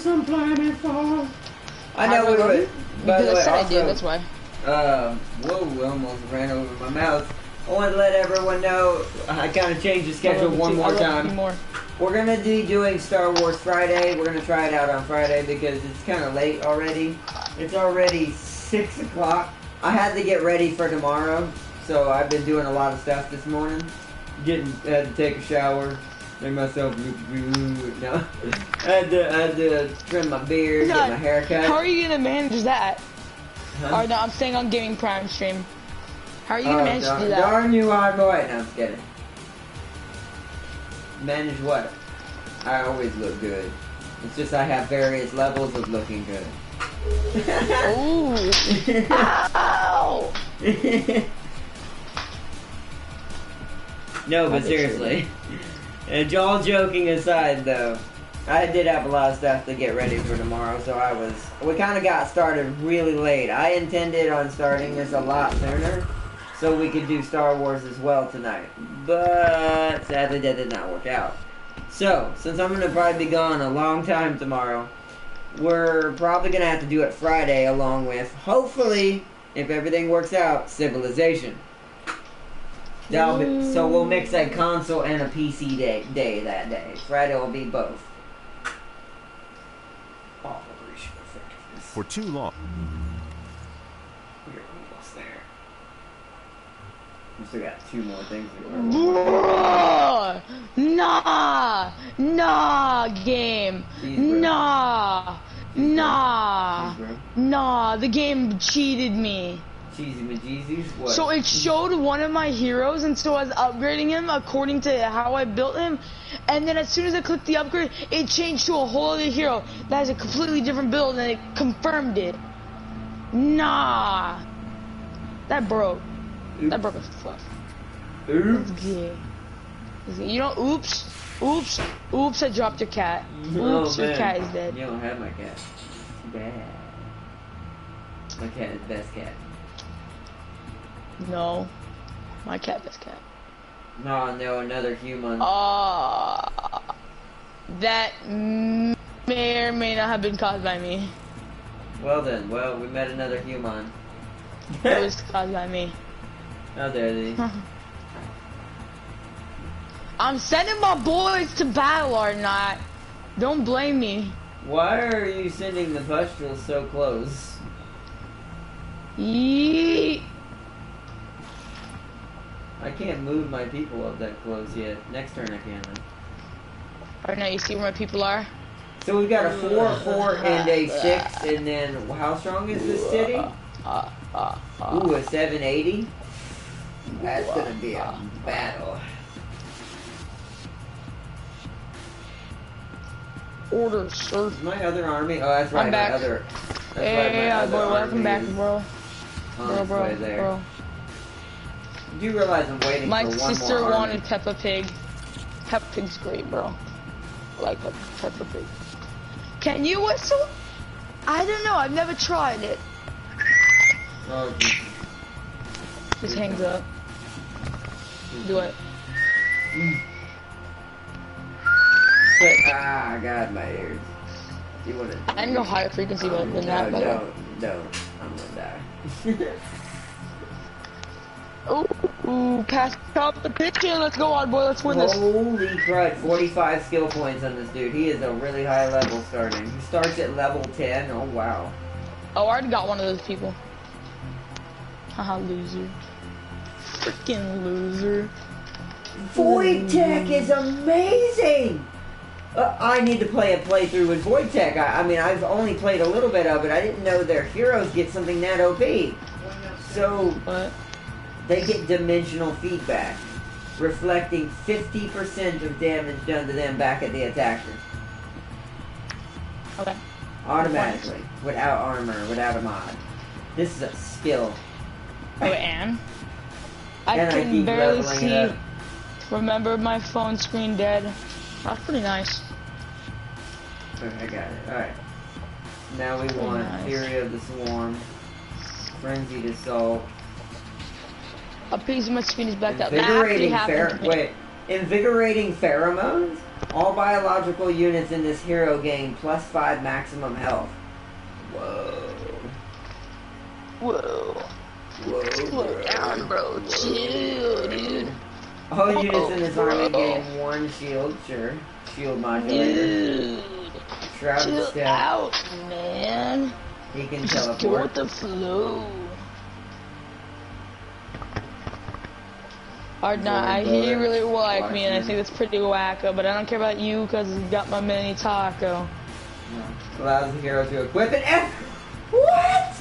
some Planetfall. I know we would. Because I said I did, that's why. Whoa, almost ran over my mouth. I want to let everyone know, I kind of changed the schedule one more time. We're going to be doing Star Wars Friday. We're going to try it out on Friday because it's kind of late already. It's already 6 o'clock. I had to get ready for tomorrow, so I've been doing a lot of stuff this morning. Had to take a shower, make myself no. I had to trim my beard, get my hair cut. How are you going to manage that? Huh? Or no, I'm staying on Gaming Prime stream. How are you going to manage to do that? Darn you, hard boy. No, I'm just kidding. Manage what? I always look good. It's just I have various levels of looking good. Ooh. Ow! No, but seriously. And all joking aside, though, I did have a lot of stuff to get ready for tomorrow, so we kind of got started really late. I intended on starting this a lot sooner, so we could do Star Wars as well tonight. But sadly, that did not work out. So, since I'm going to probably be gone a long time tomorrow, we're probably going to have to do it Friday along with, hopefully, if everything works out, Civilization. So we'll mix a console and a PC day that day. Friday will be both. For too long. We're almost there. We still got 2 more things to go. Nah, game. Nah, the game cheated me. Cheesy majeezies? What? So it showed one of my heroes, and so I was upgrading him according to how I built him, and then as soon as I clicked the upgrade, it changed to a whole other hero that has a completely different build, and it confirmed it. Nah. That broke. Oops. That broke as fuck. Oops. You know, oops, I dropped your cat. Oops, your cat is dead. You don't have my cat. Bad. My cat is the best cat. No. My cat, best cat. No, another human. That may or may not have been caused by me. Well then, we met another human. It was caused by me. How dare they? I'm sending my boys to battle or not. Don't blame me. Why are you sending the pustules so close? Yeet. I can't move my people up that close yet. Next turn I can. Alright, now you see where my people are? So we've got a 4, and a 6, and then how strong is this city? Ooh, a 780? That's gonna be a battle. Order, sir. Is my other army? Oh, that's right, I'm back. my boy, welcome back, bro. Bro. Do you realize I'm waiting my for one more sister army? wanted Peppa Pig. Peppa Pig's great, bro. I like Peppa Pig. Can you whistle? I don't know, I've never tried it. Oh, Jesus. Just hangs up. Do it. Ah, God, my ears. You wanna? I can go higher frequency than that, but don't. I'm gonna die. Ooh, past competition. Let's go on, boy. Let's win this. Holy crud, 45 skill points on this dude. He is a really high level starting. He starts at level 10. Oh, wow. Oh, I already got one of those people. Haha, loser. Freaking loser. Void Tech is amazing! I need to play a playthrough with Void Tech. I mean, I've only played a little bit of it. I didn't know their heroes get something that OP. So, what? They get dimensional feedback, reflecting 50% of damage done to them back at the attacker. Okay. Automatically, without armor, without a mod. This is a skill. Oh, and? I can barely see. Remember my phone screen dead. That's pretty nice. Okay, I got it. Alright. Now we want Fury of the Swarm, Frenzied Assault. A piece of my screen is backed up. Invigorating Wait, Invigorating pheromones? All biological units in this hero gain +5 maximum health. Whoa. Whoa. Whoa, Slow down, bro. Chill, dude. All units in this army gain 1 shield, sure. Shield modulator. Dude. Shrouded Chill step. out, man. He can Just go teleport. with the flow. Ardna, I hear you really like me, and I think that's pretty wacko, but I don't care about you because you got my mini taco. Allows the hero to equip it. What?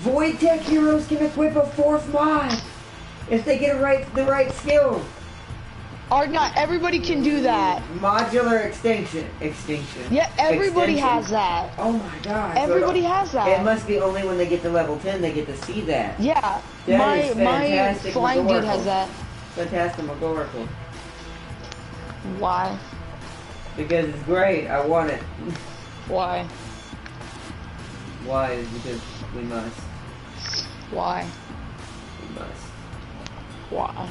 Void Tech heroes can equip a 4th mod if they get the right skill. Ardna, everybody can do that. Modular extinction. Yeah, everybody Extension. has that. Oh my god. Everybody has that. It must be only when they get to level 10 they get to see that. Yeah, That is my fantastic flying dude McGoracle. has that. Fantastic McGoracle. Why? Because it's great. I want it. Why? Why? Because we must. Why? We must. Why?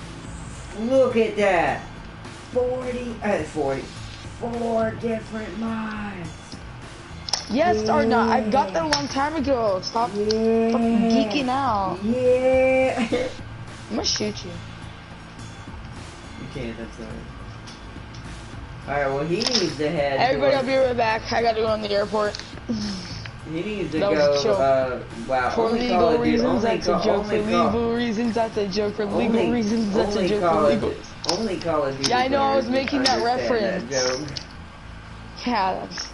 Look at that. 4 different mods. Yes, Yeah. Ardna, I've got that a long time ago. Stop fucking geeking out. Yeah. I'm gonna shoot you. You can't, I'm sorry. Alright, well, he needs to head. Everybody, I'll be right back. I gotta go on the airport. He needs to That was a joke. go. Wow. For only legal Call of Duty- reasons, only that's a call- joke. For only call- legal reasons, that's a joke. For legal only- reasons, that's a only joke. Call For of legal. Du- Only Call of Duty. Yeah, I know, I was players making that understand reference. That joke. Yeah, that's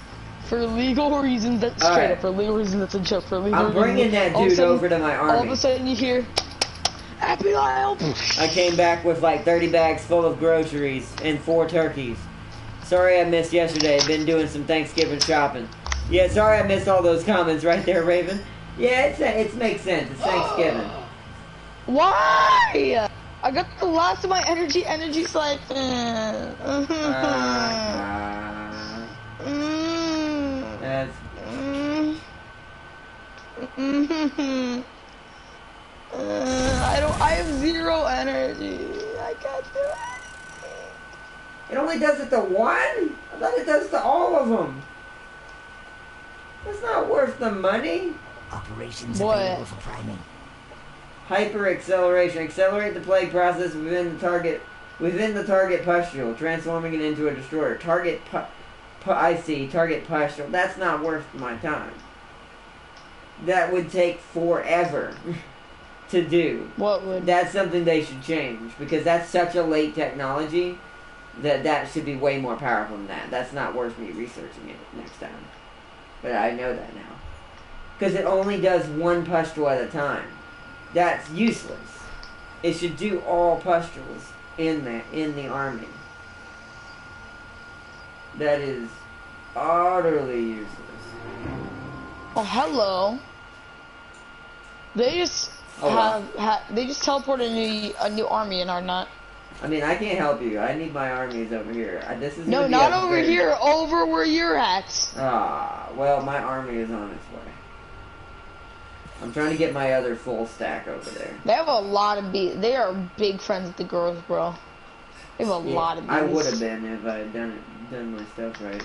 for legal reasons. That's All straight right. up. For legal reasons, that's a joke. For legal I'm reasons. bringing that all of a dude sudden- over to my All of army. a sudden, you hear, "Happy Isle." I came back with like 30 bags full of groceries and 4 turkeys. Sorry I missed yesterday. Been doing some Thanksgiving shopping. Yeah, sorry I missed all those comments right there, Raven. Yeah, it makes sense. It's Thanksgiving. Why? I got the last of my energy siphon. That's I have 0 energy. I can't do anything. it only does it to 1? I thought it does to all of them. That's not worth the money. Operations What? available for priming. Hyper acceleration. Accelerate the plague process within the target pustule, transforming it into a destroyer. Target pustule. That's not worth my time. That would take forever to do. What would? That's something they should change, because that's such a late technology that should be way more powerful than that. That's not worth me researching it next time. But I know that now. Because it only does 1 pustule at a time. That's useless. It should do all pustules in the army. That is utterly useless. Oh, hello. They just they just teleported a new army and are not. I mean, I can't help you. I need my armies over here. This is No, gonna be not up over there. here. Over where you're at. Ah, well, my army is on its way. I'm trying to get my other full stack over there. They have a lot of bees. They are big friends with the girls, bro. They have a lot of bees. I would have been if I had done my stuff right.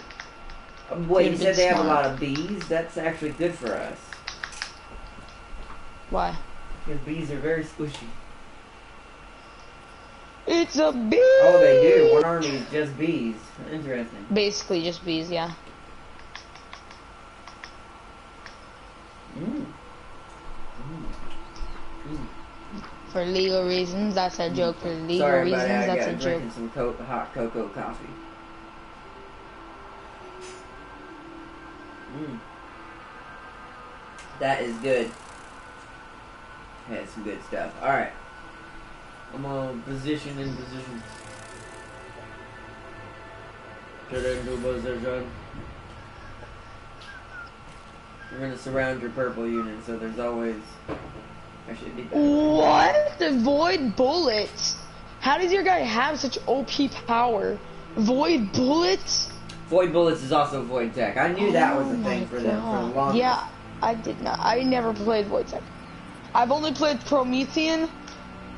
Wait, you You've said been they have a smart. lot of bees? That's actually good for us. Why? Because bees are very squishy. It's a bee. Oh, they do. One army is just bees. Interesting. Basically, just bees. Yeah. Mm. For legal reasons, that's a joke. For legal Sorry, reasons, buddy, I that's got a joke. drinking some hot cocoa coffee. That is good. That's some good stuff. Alright. I'm gonna position in position. Get into position. We're gonna surround your purple unit, so there's always... I should be better. What? The void bullets? How does your guy have such OP power? Void bullets? Void bullets is also void tech. I knew that was a Oh thing my for them for the God. longest. Yeah, I did not. I never played void tech. I've only played Promethean,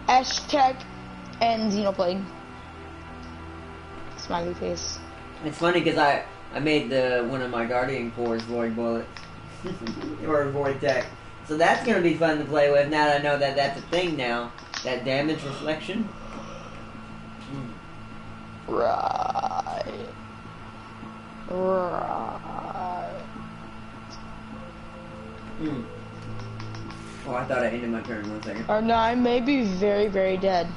Ash Tech, And Xenoplague. Smiley face. It's funny because I made one of my Guardian Cores Void Bullets. or Void Tech. So that's going to be fun to play with now that I know that that's a thing now. That damage reflection. Right. Oh, I thought I ended my turn. 1 second. Oh no, I may be very, very dead.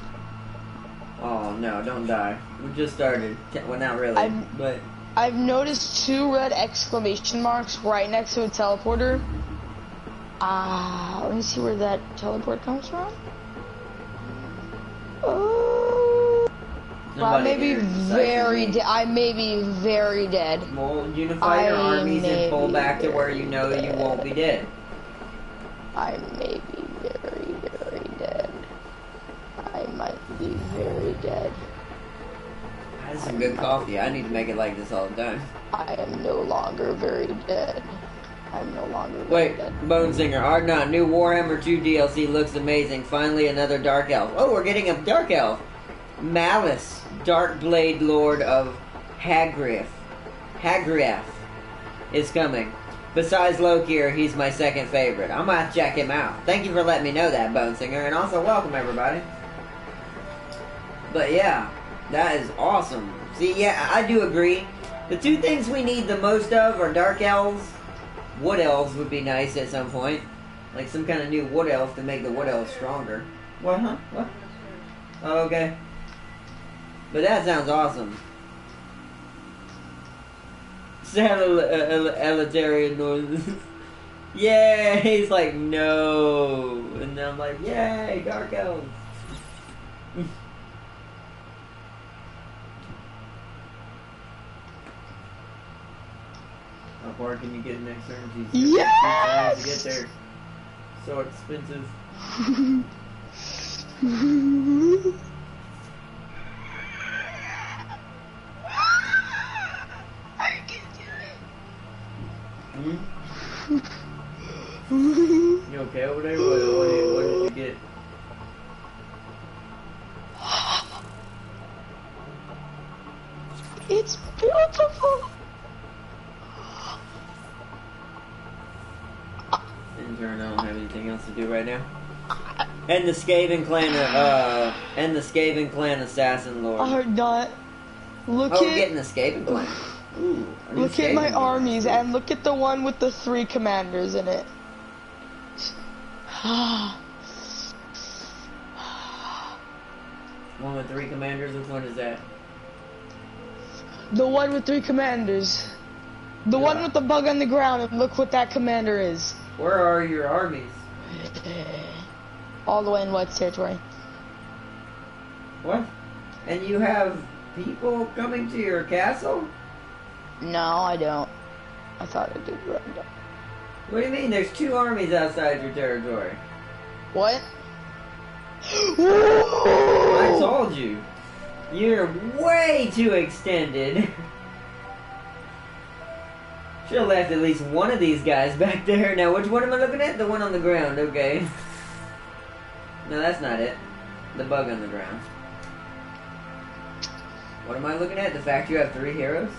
Oh no, don't die. We just started. Well, not really, but... I've noticed 2 red exclamation marks right next to a teleporter. Let me see where that teleport comes from. I may be very dead. I may be very dead. Well, unify your armies and pull back to where you know you won't be dead. I may be very, very dead. I might be very dead. That's some good coffee. I need to make it like this all the time. I am no longer very dead. I'm no longer very dead. Wait, Bone Singer, Argnot, new Warhammer 2 DLC looks amazing. Finally another Dark Elf. Oh, we're getting a Dark Elf. Malice, Dark Blade Lord of Hagriff is coming. Besides Lokir, he's my second favorite. I'm gonna check him out. Thank you for letting me know that, Bone Singer, and also welcome everybody. But yeah, that is awesome. See, yeah, I do agree. The 2 things we need the most of are Dark Elves. Wood Elves would be nice at some point. Like some kind of new Wood Elf to make the Wood Elves stronger. What, huh? What? Oh, okay. But that sounds awesome. Elitarian noises. Yay! He's like, no. And then I'm like, yay, Dark Elves. How far can you get next turn? Yes! To get there. So expensive. You okay over there? What did you get? It's beautiful. In turn, I don't have anything else to do right now. And the Skaven clan assassin lord. Argnot, look we're getting the Skaven clan. Ooh, look at my armies and look at the one with the 3 commanders in it. One with 3 commanders? Which one is that? The one with 3 commanders. The one with the bug on the ground, and look what that commander is. Where are your armies? All the way in White's territory. What? And you have people coming to your castle? No, I don't. I thought I did right. What do you mean? There's 2 armies outside your territory. What? I told you. You're way too extended. Should have left at least one of these guys back there. Now, which one am I looking at? The one on the ground, okay. No, that's not it. The bug on the ground. What am I looking at? The fact you have 3 heroes?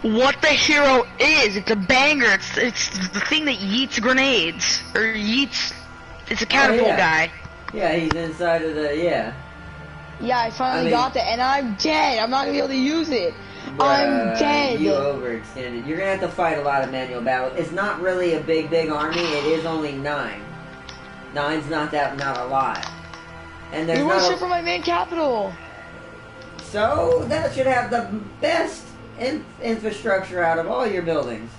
What the hero is? It's a banger. It's the thing that yeets grenades. Or yeets... It's a catapult guy. Yeah, he's inside of the... Yeah, I finally got that, and I'm dead. I'm not going to be able to use it. I'm dead. You overextended. You're going to have to fight a lot of manual battles. It's not really a big army. It is only 9. 9's not a lot. And there's not shit for my main capital. So, that should have the best infrastructure out of all your buildings.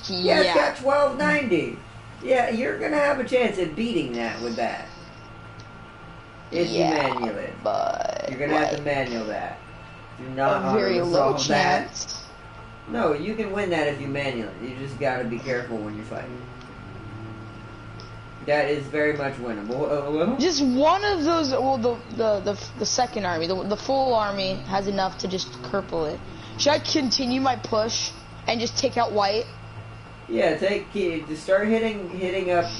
Yeah, it's got 1290. Yeah, you're going to have a chance at beating that with that. If you manual it. But you're going to have to manual that. Do not a very low chance. No, you can win that if you manual it. You just got to be careful when you're fighting. That is very much winnable. Just one of those. Well, the second army, the full army has enough to just cripple it. Should I continue my push and just take out white? Yeah, start hitting up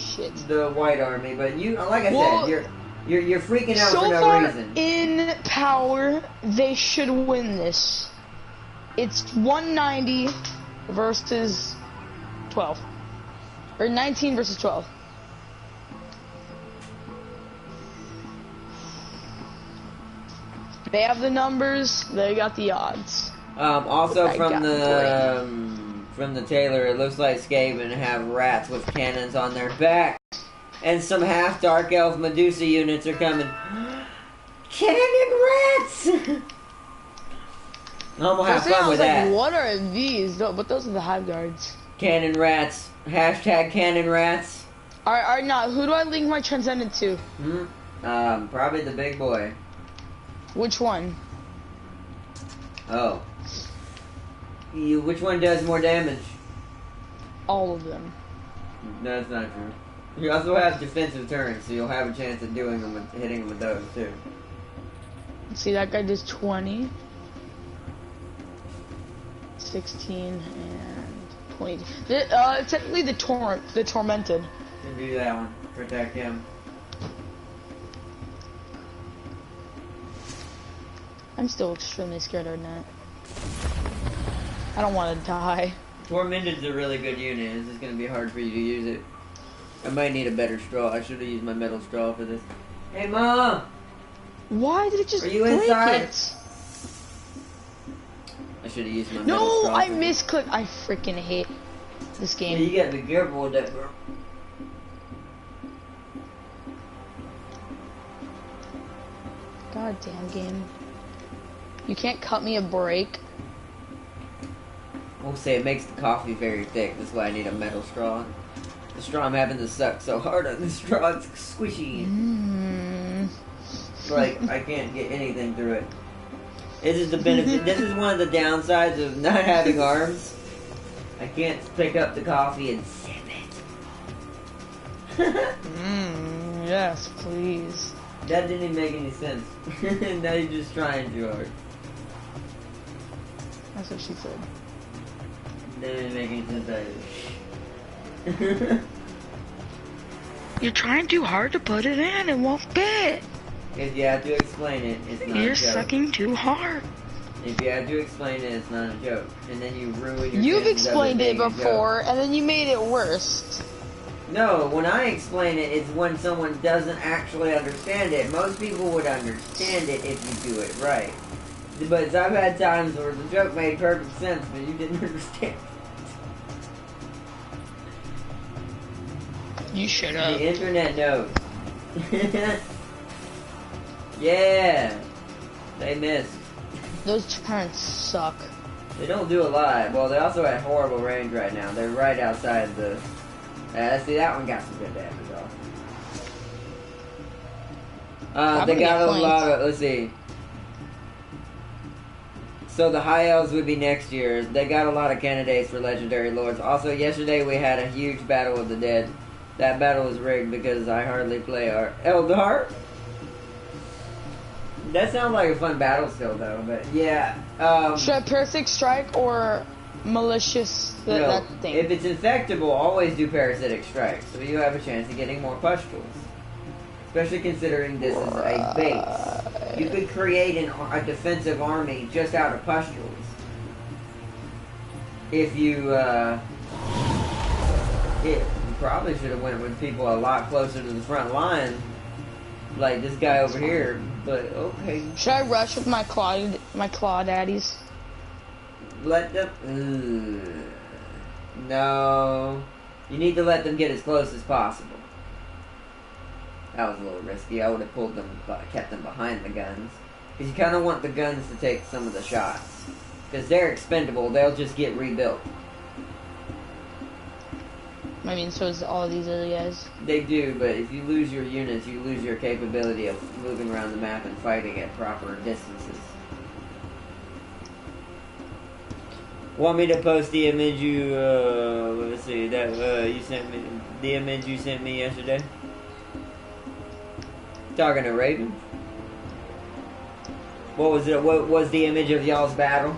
the white army. But you, like I said, You're freaking out so for no far reason. in power, they should win this. It's 190 versus 12. Or 19 versus 12. They have the numbers, they got the odds. Also from the Taylor, it looks like Skaven have rats with cannons on their back. And some half Dark Elf Medusa units are coming. Cannon rats! I'm gonna have fun with that. What are these? No, but those are the Hive guards. Cannon rats. Hashtag cannon rats. Alright, now, who do I link my Transcendent to? Probably the big boy. Which one? Oh. Which one does more damage? All of them. That's not true. You also have defensive turns, so you'll have a chance of doing them with, hitting them with those too. See, that guy does 20, 16, and 20. Technically the tormented. You can do that one. Protect him. I'm still extremely scared of that. I don't want to die. Tormented's a really good unit. It's just gonna be hard for you to use it. I might need a better straw. I should have used my metal straw for this. Hey, Mom! Why did it just Are you break inside? it? I should have used my metal straw. No, I misclicked. I freaking hate this game. Yeah, you gotta be careful with that, bro. God damn game. You can't cut me a break. We'll say it makes the coffee very thick. That's why I need a metal straw. The straw I'm having to suck so hard on the straw, it's squishy. Like, I can't get anything through it. This is the benefit. This is one of the downsides of not having arms. I can't pick up the coffee and sip it. Yes, please. That didn't even make any sense. Now you're just trying too hard. That's what she said. That didn't make any sense either. You're trying too hard to put it in. It won't fit. If you have to explain it, it's not a joke. You're sucking too hard. If you have to explain it, it's not a joke. And then you ruin your You've chances of explained it being a before, joke. and then you made it worse. No, when I explain it, it's when someone doesn't actually understand it. Most people would understand it if you do it right. But I've had times where the joke made perfect sense, but you didn't understand it. You shut up. The internet knows. Yeah, they missed. Those turrets suck. They don't do a lot. Well, they also at horrible range right now. They're right outside the... see, that one got some good damage off. They got a lot of... Let's see. So the high elves would be next year. They got a lot of candidates for legendary lords. Also, yesterday we had a huge battle of the dead. That battle was rigged because I hardly play our Eldar. That sounds like a fun battle still, though. But yeah. Should I parasitic strike or malicious that thing? If it's infectable, always do parasitic strike, so you have a chance of getting more pustules. Especially considering this is a base. You could create a defensive army just out of pustules. If you, you probably should have went with people a lot closer to the front line. Like this guy over here, but okay. Should I rush with my claw daddies? Let them... No. You need to let them get as close as possible. That was a little risky. I would have pulled them, kept them behind the guns. Because you kind of want the guns to take some of the shots. Because they're expendable. They'll just get rebuilt. I mean, so is all these other guys. They do, but if you lose your units, you lose your capability of moving around the map and fighting at proper distances. Want me to post the image you, let's see, that, you sent me, the image you sent me yesterday? Talking to Raven? What was it, what was the image of y'all's battle?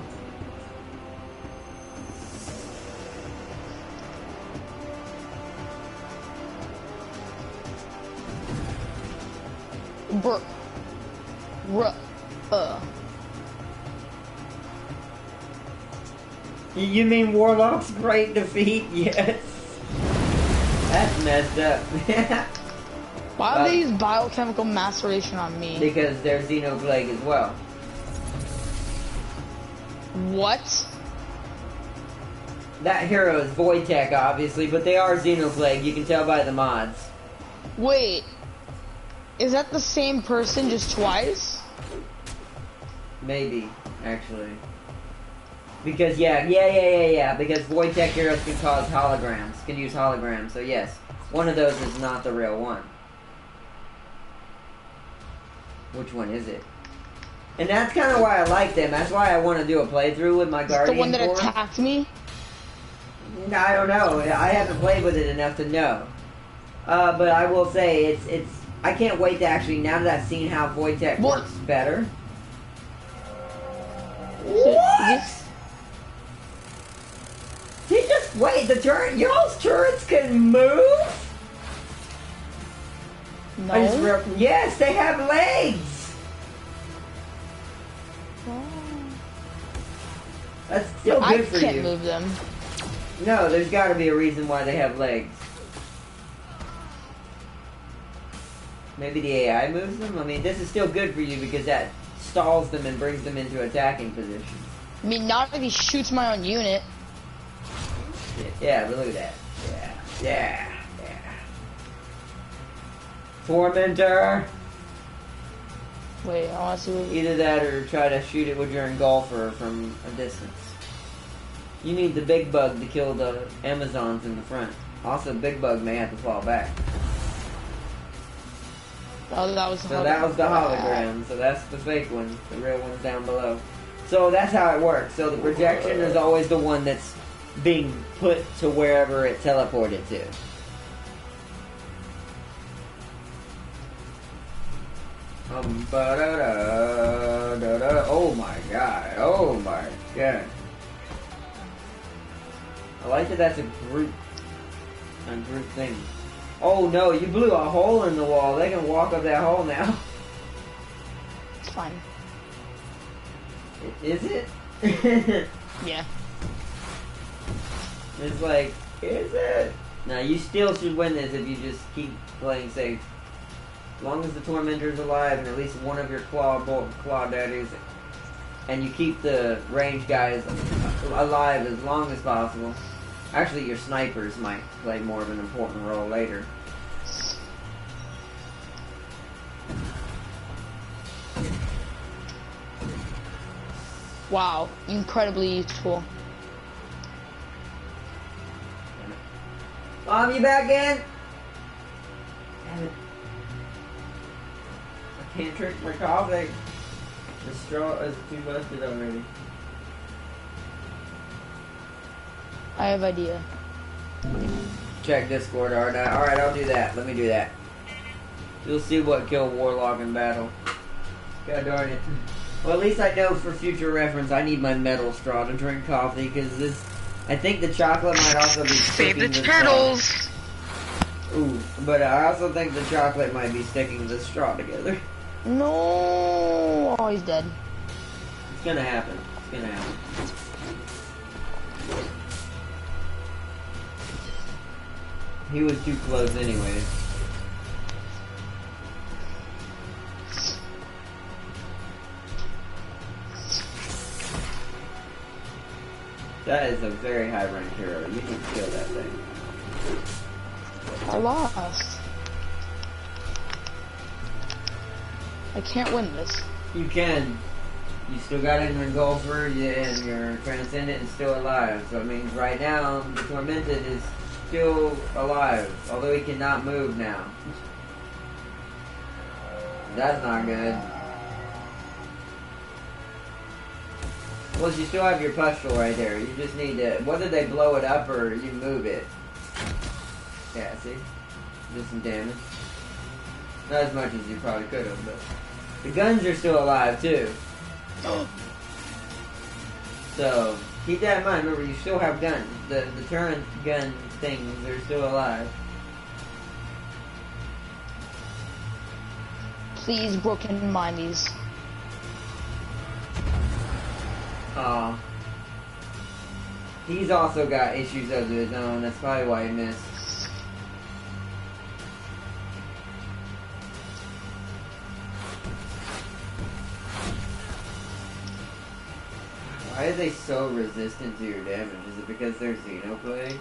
Bruh. You mean Warlock's great defeat? Yes. That's messed up. Why would they use biochemical maceration on me? Because they're Xenoplague as well. What? That hero is Void Tech, obviously, but they are Xenoplague. You can tell by the mods. Wait. Is that the same person just twice? Maybe, actually. Because, yeah. Because Void Tech heroes can cause holograms. Can use holograms, so yes. One of those is not the real one. Which one is it? And that's kind of why I like them. That's why I want to do a playthrough with my Guardian. The one that attacked me? I don't know. I haven't played with it enough to know. But I will say, it's. I can't wait to actually, now that I've seen how Void Tech works better. What? Wait, y'all's turrets can move? No. Yes, they have legs. Oh. That's still good for you. I can't move them. No, there's got to be a reason why they have legs. Maybe the AI moves them? I mean, this is still good for you because that stalls them and brings them into attacking position. I mean, not if he shoots my own unit. Yeah, but look at that. Yeah. Tormentor! Wait, I want to see what... Either that or try to shoot it with your engulfer from a distance. You need the big bug to kill the Amazons in the front. Also, big bug may have to fall back. Oh, that was the So that was the hologram. So that's the fake one. The real one's down below. So that's how it works. So the projection is always the one that's being put to wherever it teleported to. Oh my god. Oh my god. I like that that's a group thing. Oh no, you blew a hole in the wall. They can walk up that hole now. It's fine. Is it? Yeah. It's like, is it? Now you still should win this if you just keep playing safe. As long as the Tormentor's alive and at least one of your claw daddies, and you keep the range guys alive as long as possible. Actually, your snipers might play more of an important role later. Wow, incredibly useful. Mom, you back in? Damn it. I can't drink my coffee. The straw is too busted already. I have idea. Check Discord, alright, I'll do that. Let me do that. You'll see what killed Warlock in battle. God darn it. Well, at least I know for future reference I need my metal straw to drink coffee, because this... I think the chocolate might also be sticking Save the the turtles! Ooh, but I also think the chocolate might be sticking the straw together. No! Oh, he's dead. It's gonna happen. It's gonna happen. He was too close anyways. That is a very high rank hero. You need to kill that thing. I lost. I can't win this. You can. You still got an engulfer, and your transcendent is still alive. So it means right now the tormented is still alive, although he cannot move now. That's not good. Well, you still have your pustule right there. You just need to, whether they blow it up or you move it. Yeah, see? Do some damage. Not as much as you probably could have, but... The guns are still alive, too. So, keep that in mind. Remember, you still have guns. The turret gun things are still alive. Please, broken mindies. Oh. He's also got issues of his own. That's probably why he missed. Why are they so resistant to your damage? Is it because they're Xenoplague?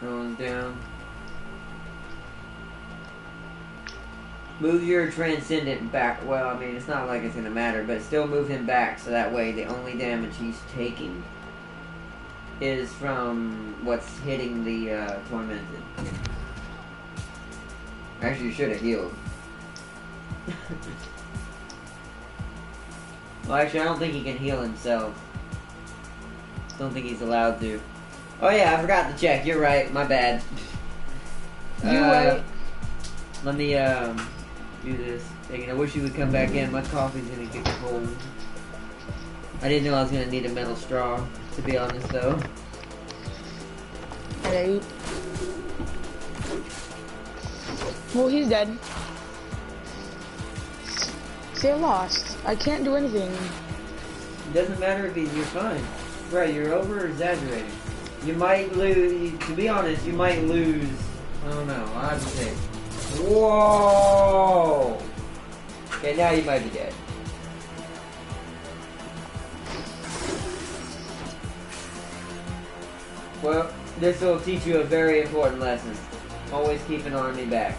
No one's down. Move your Transcendent back. Well, I mean, it's not like it's gonna matter, but still move him back so that way the only damage he's taking is from what's hitting the Tormented. Actually, you should have healed. Well, actually, I don't think he can heal himself. Don't think he's allowed to. Oh yeah, I forgot to check. You're right. My bad. You're right. Let me do this. I wish you would come back in. My coffee's gonna get cold. I didn't know I was gonna need a metal straw. To be honest, though. Hello. Well, he's dead. Say lost. I can't do anything. It doesn't matter if you're fine. Right, you're over exaggerating. You might lose. To be honest, you might lose. I don't know. I have to say. Whoa! Okay, now you might be dead. Well, this will teach you a very important lesson. Always keep an army back.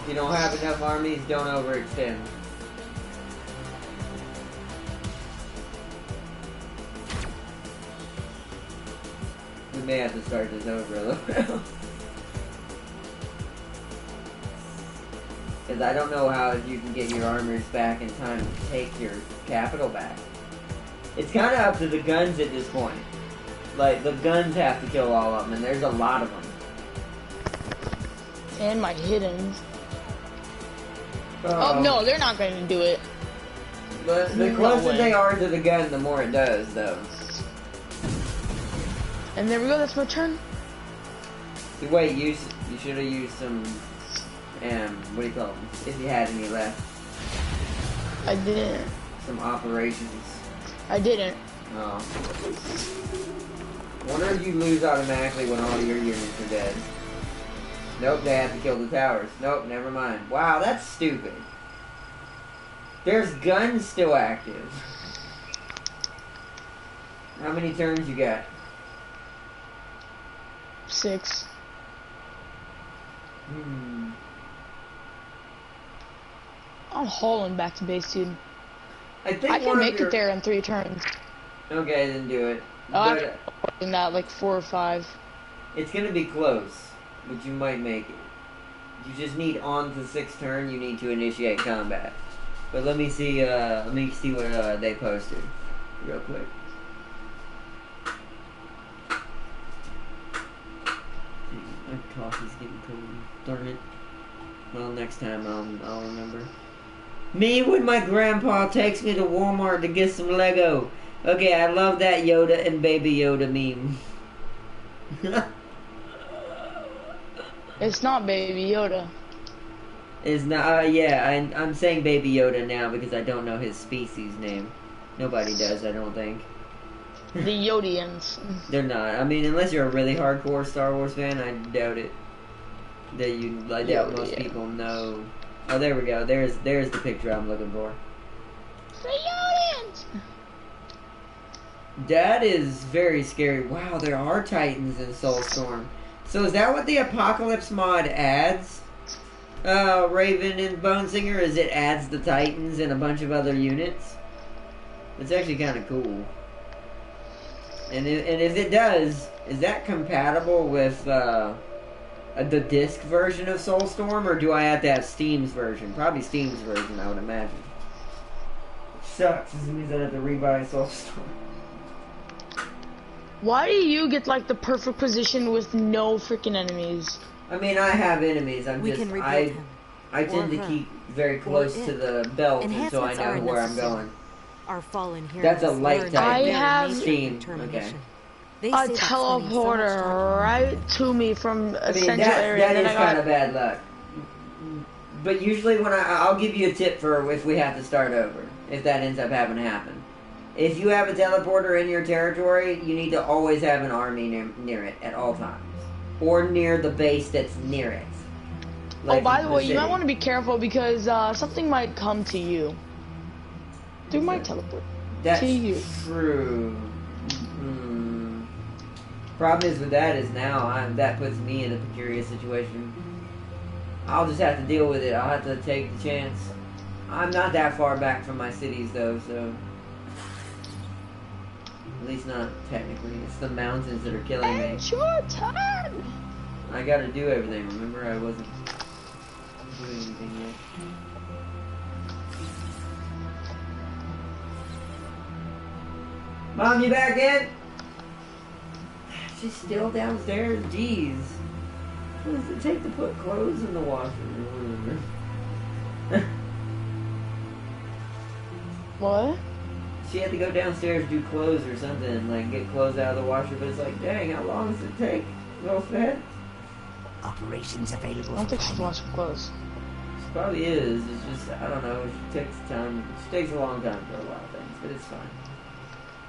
If you don't have enough armies, don't overextend. We may have to start this over a little bit. Because I don't know how you can get your armors back in time to take your capital back. It's kind of up to the guns at this point. Like, the guns have to kill all of them, and there's a lot of them. And my hiddens. Oh, no, they're not going to do it. But the closer they are to the gun, the more it does, though. And there we go, that's my turn. Wait, you should have used some, what do you call them? If you had any left. I didn't. Some operations. I didn't. Oh. Wonder if you lose automatically when all your units are dead. Nope, they have to kill the towers. Nope, never mind. Wow, that's stupid. There's guns still active. How many turns you got? 6. I'm hauling back to base, dude. I can make it there in 3 turns. Okay, then do it. I'm in that like 4 or 5. It's gonna be close, but you might make it. You just need on to 6th turn. You need to initiate combat. But let me see. What they posted, real quick. My coffee's getting cold. Darn it. Well, next time I'll remember. Me when my grandpa takes me to Walmart to get some Lego. Okay, I love that Yoda and Baby Yoda meme. It's not Baby Yoda. It's not, yeah, I'm saying Baby Yoda now because I don't know his species name. Nobody does, I don't think. The Yodians. They're not. I mean, unless you're a really hardcore Star Wars fan, I doubt it. I doubt most people know. Oh, there we go. There's the picture I'm looking for. The Yodians! That is very scary. Wow, there are Titans in Soulstorm. So is that what the Apocalypse mod adds? Raven and Bonesinger, is it adds the Titans and a bunch of other units? It's actually kind of cool. And if it does, is that compatible with the disc version of Soulstorm, or do I have to have Steam's version? Probably Steam's version, I would imagine. Sucks. This means I have to rebuy Soulstorm. Why do you get like the perfect position with no freaking enemies? I mean, I have enemies. I tend to keep very close to the belt until I know where I'm going. Our fallen heroes. That's a light type. I have Steam. Okay. A teleporter right to me from a central area. That is kind of bad luck. But usually when I'll give you a tip for if we have to start over, if that ends up having to happen. If you have a teleporter in your territory, you need to always have an army near it at all times. Or near the base that's near it. Like by the way, you might want to be careful because something might come to you. Through my teleport. That's to you. True. Problem is with that is now that puts me in a precarious situation. I'll just have to deal with it. I'll have to take the chance. I'm not that far back from my cities though, so at least not technically. It's the mountains that are killing me. It's your turn. I gotta do everything. Remember, I wasn't doing anything yet. Mom, you back in? She's still downstairs? Jeez. What does it take to put clothes in the washer? What? She had to go downstairs do clothes or something, like get clothes out of the washer, but it's like, dang, how long does it take? No offense. Operations available. I don't think she's washing clothes. She probably is. It's just, I don't know. She takes time. She takes a long time for a lot of things, but it's fine.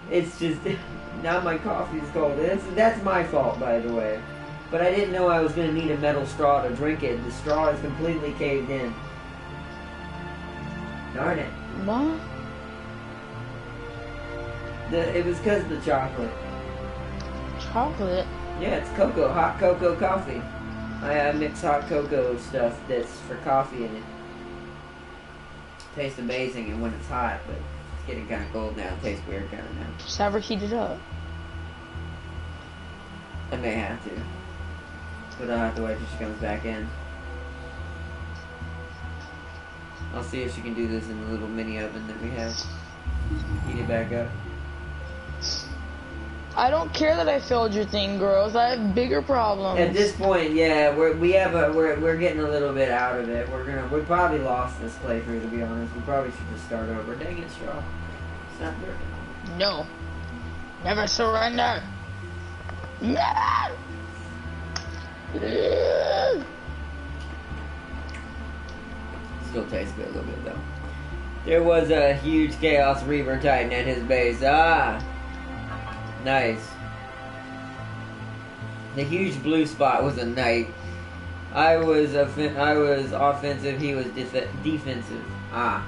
It's just, now my coffee is cold. That's my fault, by the way. But I didn't know I was going to need a metal straw to drink it. The straw is completely caved in. Darn it. What? It was because of the chocolate. Chocolate? Yeah, it's cocoa. Hot cocoa coffee. I mix hot cocoa stuff that's for coffee in it. Tastes amazing and when it's hot, but it's getting kind of cold now. It tastes weird kind of now. Just have her heat it up. I may have to. But I'll have to wait till she comes back in. I'll see if she can do this in the little mini oven that we have. Heat it back up. I don't care that I failed your thing, girls. I have bigger problems. At this point, yeah, we're getting a little bit out of it. We probably lost this playthrough, to be honest. We probably should just start over. Dang it, Straw. It's not working. No. Never surrender. No. Still tastes good a little bit though. There was a huge Chaos Reaver Titan at his base. Ah, nice. The huge blue spot was a knight. I was offensive. He was defensive. Ah.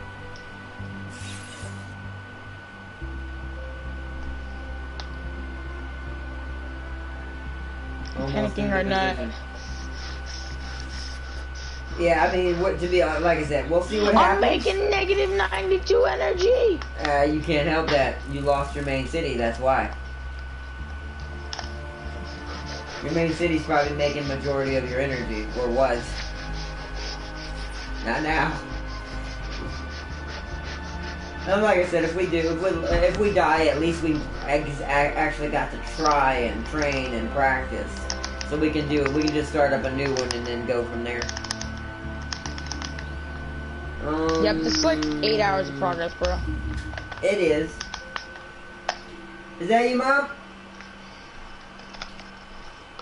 Panicking right now. Yeah, I mean, to be like I said, we'll see what happens. I'm making negative 92 energy. You can't help that. You lost your main city. That's why. Your main city's probably making majority of your energy, or was. Not now. And like I said, if we die, at least we actually got to try and train and practice. So we can do it. We can just start up a new one and then go from there. Yep, this is like 8 hours of progress, bro. It is. Is that you, Mom?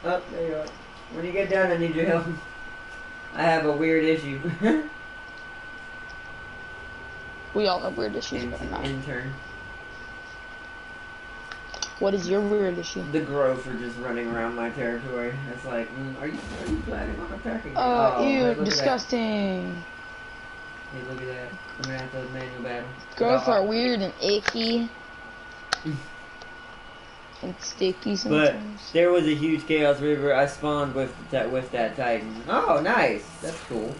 Oh, there you are. When you get done, I need your help. I have a weird issue. We all have weird issues. Intern. What is your weird issue? The growth are just running around my territory. It's like, are you planning on attacking me? Ew, disgusting. Hey, look at that. I'm gonna have to manual battle. Growth are weird and icky. And sticky sometimes. But there was a huge Chaos River. I spawned with that Titan. Oh, nice. That's cool.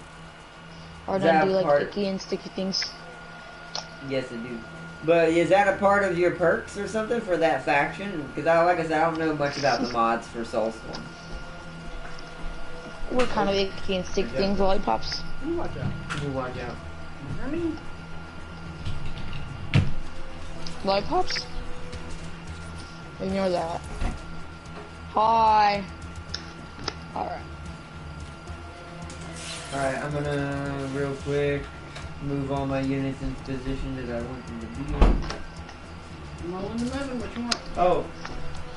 Or don't do like icky and sticky things. Yes, I do. But is that a part of your perks or something for that faction? Because like I said, I don't know much about the mods for Soulstorm. What kind of icky and sticky things? Lollipops? You watch out. You watch out. I mean... Lollipops? Ignore that. Hi. Alright. Alright, I'm gonna real quick move all my units into position that I want them to be in. I'm rolling 11, what you want? Oh,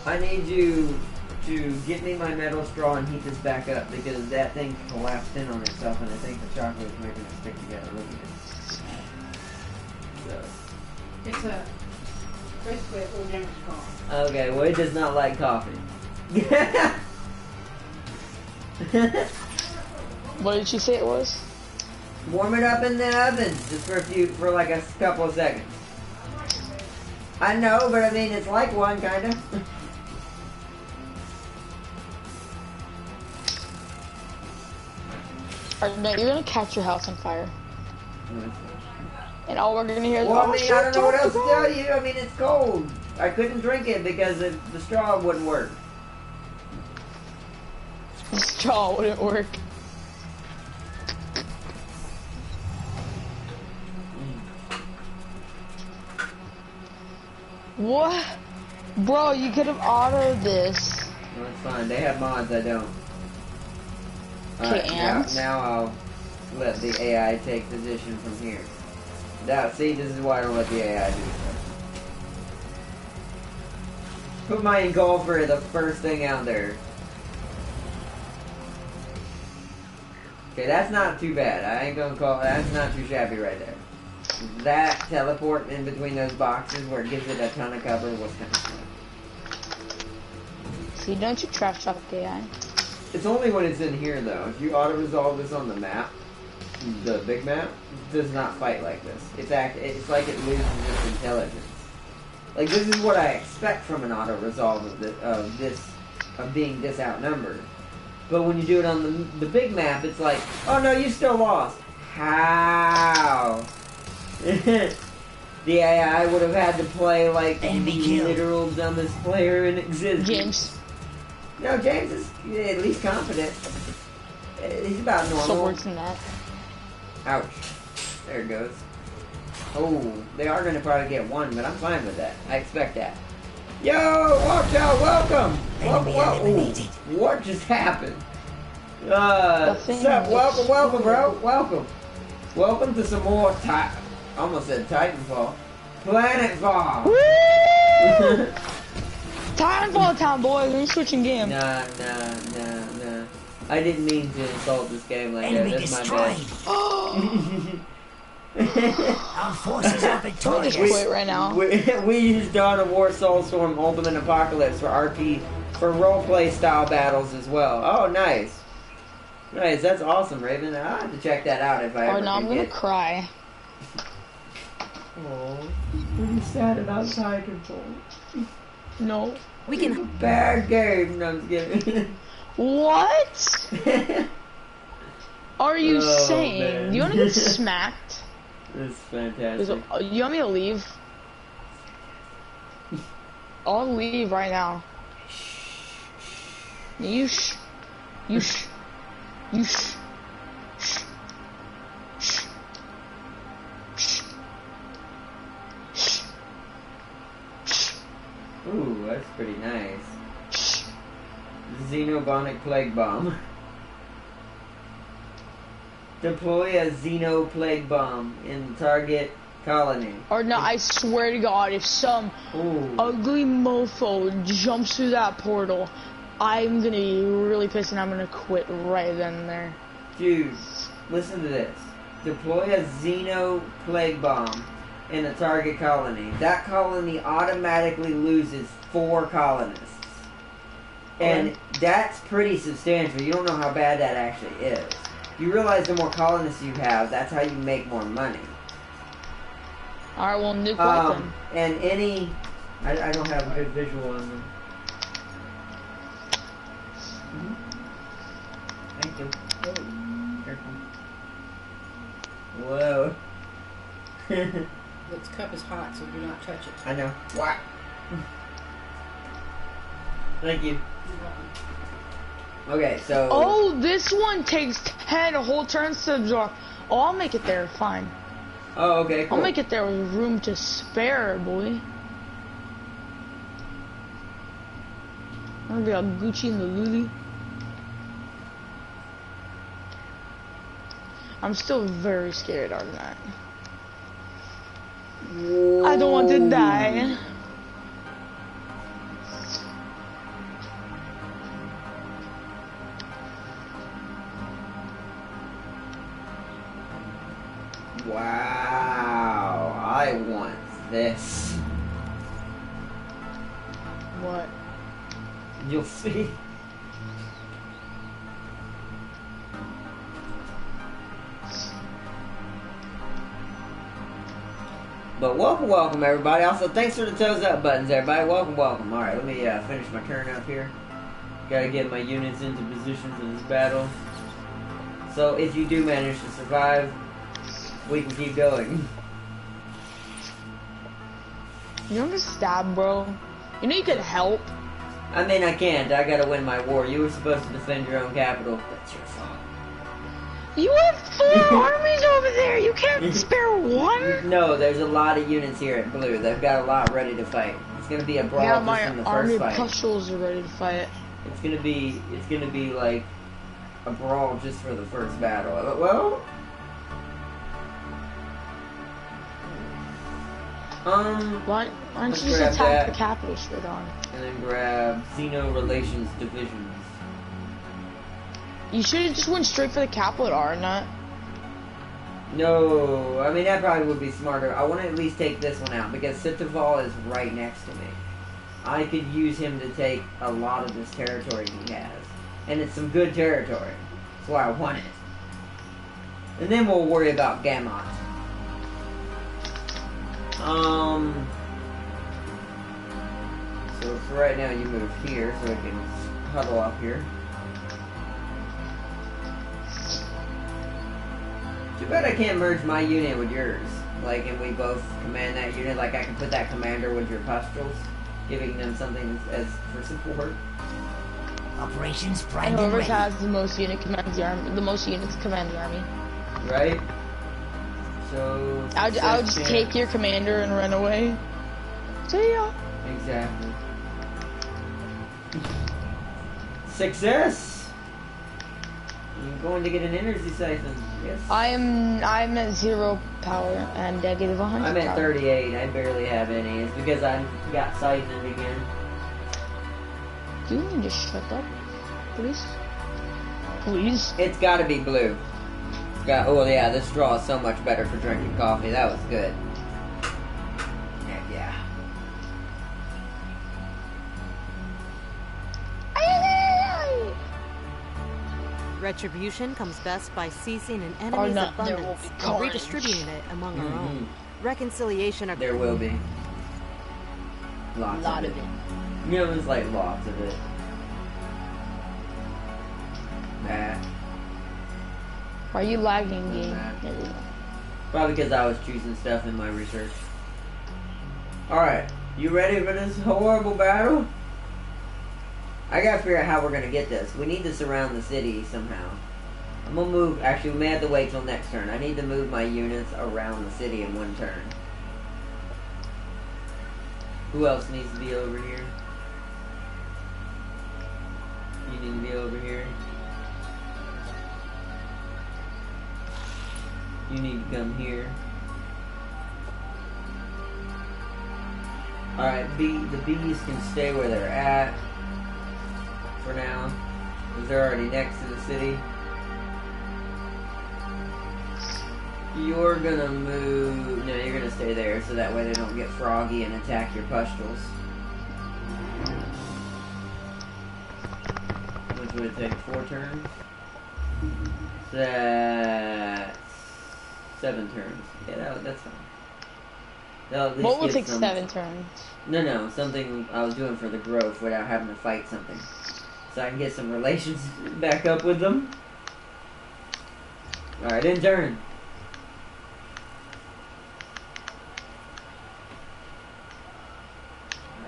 I need you to get me my metal straw and heat this back up because that thing collapsed in on itself and I think the chocolate is making it stick together. Look at it. So. It's a basically organic coffee. Okay, well it does not like coffee. What did she say it was? Warm it up in the oven just for like a couple of seconds. I know, but I mean it's like one kinda. Or no, you're gonna catch your house on fire. And all we're gonna hear is, well, I oh, mean, shit, I don't know what else to God. tell you. I mean, it's cold. I couldn't drink it because the straw wouldn't work. The straw wouldn't work. What? Bro, you could have autoed this. No, it's fine. They have mods, I don't. Okay, and? Now I'll let the AI take position from here. Now, see, this is why I don't let the AI do stuff. Put my engulfer the first thing out there. Okay, that's not too bad. I ain't gonna call that's not too shabby right there. That teleport in between those boxes where it gives it a ton of cover was kind of fun. See, don't you trash talk AI? It's only when it's in here though. If you auto-resolve this on the map, the big map, it does not fight like this. It's like it loses its intelligence. Like this is what I expect from an auto-resolve of being this outnumbered. But when you do it on the big map, it's like, oh no, you still lost. How? The AI would have had to play like the literal dumbest player in existence. James. No, James is at least confident. He's about normal. So worse than that. Ouch. There it goes. Oh, they are going to probably get one, but I'm fine with that. I expect that. Yo, watch out, welcome! What just happened? What's up? Welcome, bro. Welcome. Welcome to some more almost said Titanfall. Planetfall! Woo! Titanfall time, boys. We're switching game. Nah. I didn't mean to insult this game like that. That's my bad. Our forces are victorious. Just quit right now. We used Dawn of War, Soulstorm, Ultimate Apocalypse for for roleplay style battles as well. Oh, nice. Nice, that's awesome, Raven. I'll have to check that out if I ever Oh, no, I'm gonna cry. Oh, are you sad about Titanfall? No. We can. It's a bad game. No, I'm just kidding. What? Are you saying? Man. You wanna get smacked? This is fantastic. You want me to leave? I'll leave right now. You shh. You shh. You shh. Shh. Shh. Shh. Shh. Shh. Ooh, that's pretty nice. Shh. Xenobonic Plague Bomb. Deploy a Xeno Plague Bomb in target colony. Or no, I swear to God, if some ugly mofo jumps through that portal, I'm gonna be really pissed and I'm gonna quit right then and there. Dude, listen to this. Deploy a Xeno Plague Bomb in a target colony. That colony automatically loses 4 colonists. And that's pretty substantial. You don't know how bad that actually is. You realize the more colonists you have, that's how you make more money. Alright, well, nuke weapon. And any... I don't have a good visual on them. Thank you. Oh, careful. Whoa. This cup is hot, so do not touch it. I know. What? Thank you. Okay, so... Oh, this one takes 10 whole turns to absorb. Oh, I'll make it there, fine. Oh, okay, cool. I'll make it there with room to spare, boy. I'm gonna be all Gucci and the Lulu. I'm still very scared of that. Whoa. I don't want to die. Wow, I want this. What? You'll see. But welcome everybody. Also, thanks for the toes up buttons, everybody. Welcome. Alright, let me finish my turn up here. Gotta get my units into position for this battle. So, if you do manage to survive, we can keep going. You don't just stab, bro. You know you could help. I mean, I can't. I gotta win my war. You were supposed to defend your own capital. That's your fault. You have 4 armies over there. You can't spare one. No, there's a lot of units here at Blue. They've got a lot ready to fight. It's gonna be a brawl just in the first fight. My army pustules are ready to fight. It's gonna be like a brawl just for the first battle. Well, why don't you just attack the capital straight on? And then grab Xeno Relations Divisions. You should have just went straight for the capital at R, not. No, I mean that probably would be smarter. I want to at least take this one out because Sitaval is right next to me. I could use him to take a lot of this territory he has, and it's some good territory. That's why I want it. And then we'll worry about Gamot. So for right now, you move here so I can huddle up here. Too bad I can't merge my unit with yours. Like, and we both command that unit. Like, I can put that commander with your pustules, giving them something as for support. Operations primed And and whoever ready. has the most units commands the army. The most units command the army. Right? So I'll just take your commander and run away. See ya. Exactly. Success. I'm going to get an energy siphon. Yes. I'm at 0 power and negative 100. I'm at power. 38. I barely have any. It's because I got siphoned again. You need to shut up, please. Please. It's got to be blue. It's got. Oh yeah, this straw is so much better for drinking coffee. That was good. Heck yeah. Retribution comes best by seizing an enemy's abundance and redistributing it among our own. Reconciliation. There will be. Lots of it. You know, there's like lots of it. Nah. Why are you lagging, game? Probably because I was choosing stuff in my research. Alright, you ready for this horrible battle? I gotta figure out how we're gonna get this. We need to surround the city somehow. I'm gonna move, actually we may have to wait till next turn. I need to move my units around the city in one turn. Who else needs to be over here? You need to be over here. You need to come here. Alright, the bees can stay where they're at for now, because they're already next to the city. You're gonna move... No, you're gonna stay there, so that way they don't get froggy and attack your pustules. Which would take 4 turns. That's 7 turns. Yeah, that's fine. What will take 7 turns? No, something I was doing for the growth without having to fight something. So I can get some relations back up with them. Alright, in turn.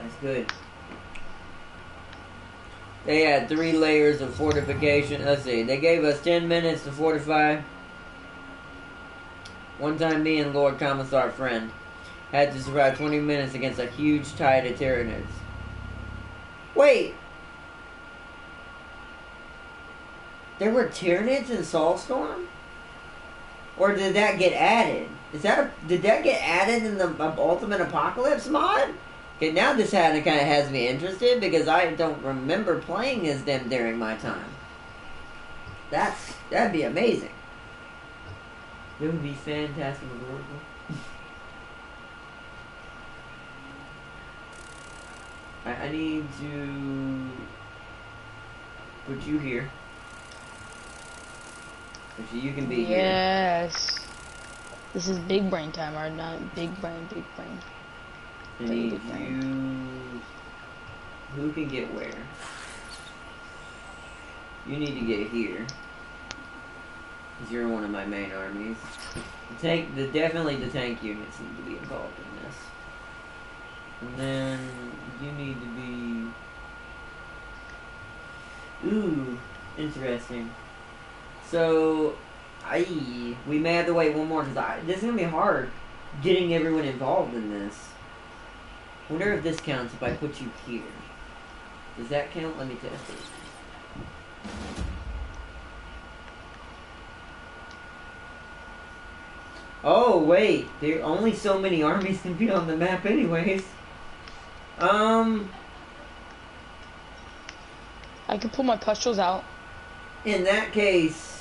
That's good. They had 3 layers of fortification. Let's see, they gave us 10 minutes to fortify. One time me and Lord Commissar Friend had to survive 20 minutes against a huge tide of Tyranids. Wait! There were Tyranids in Soulstorm? Or did that get added? Did that get added in the Ultimate Apocalypse mod? Okay, now this kind of has me interested because I don't remember playing as them during my time. That'd be amazing. It would be fantastic. I need to put you here. So you can be here. Yes. This is big brain time, or not big brain, big brain. I need you. Who can get where? You need to get here. Because you're one of my main armies. Definitely the tank units need to be involved in this. And then you need to be... Ooh, interesting. So, we may have to wait one more, because this is going to be hard getting everyone involved in this. I wonder if this counts if I put you here. Does that count? Let me test it. Oh, wait. There only so many armies can be on the map anyways. I can pull my pustules out. In that case...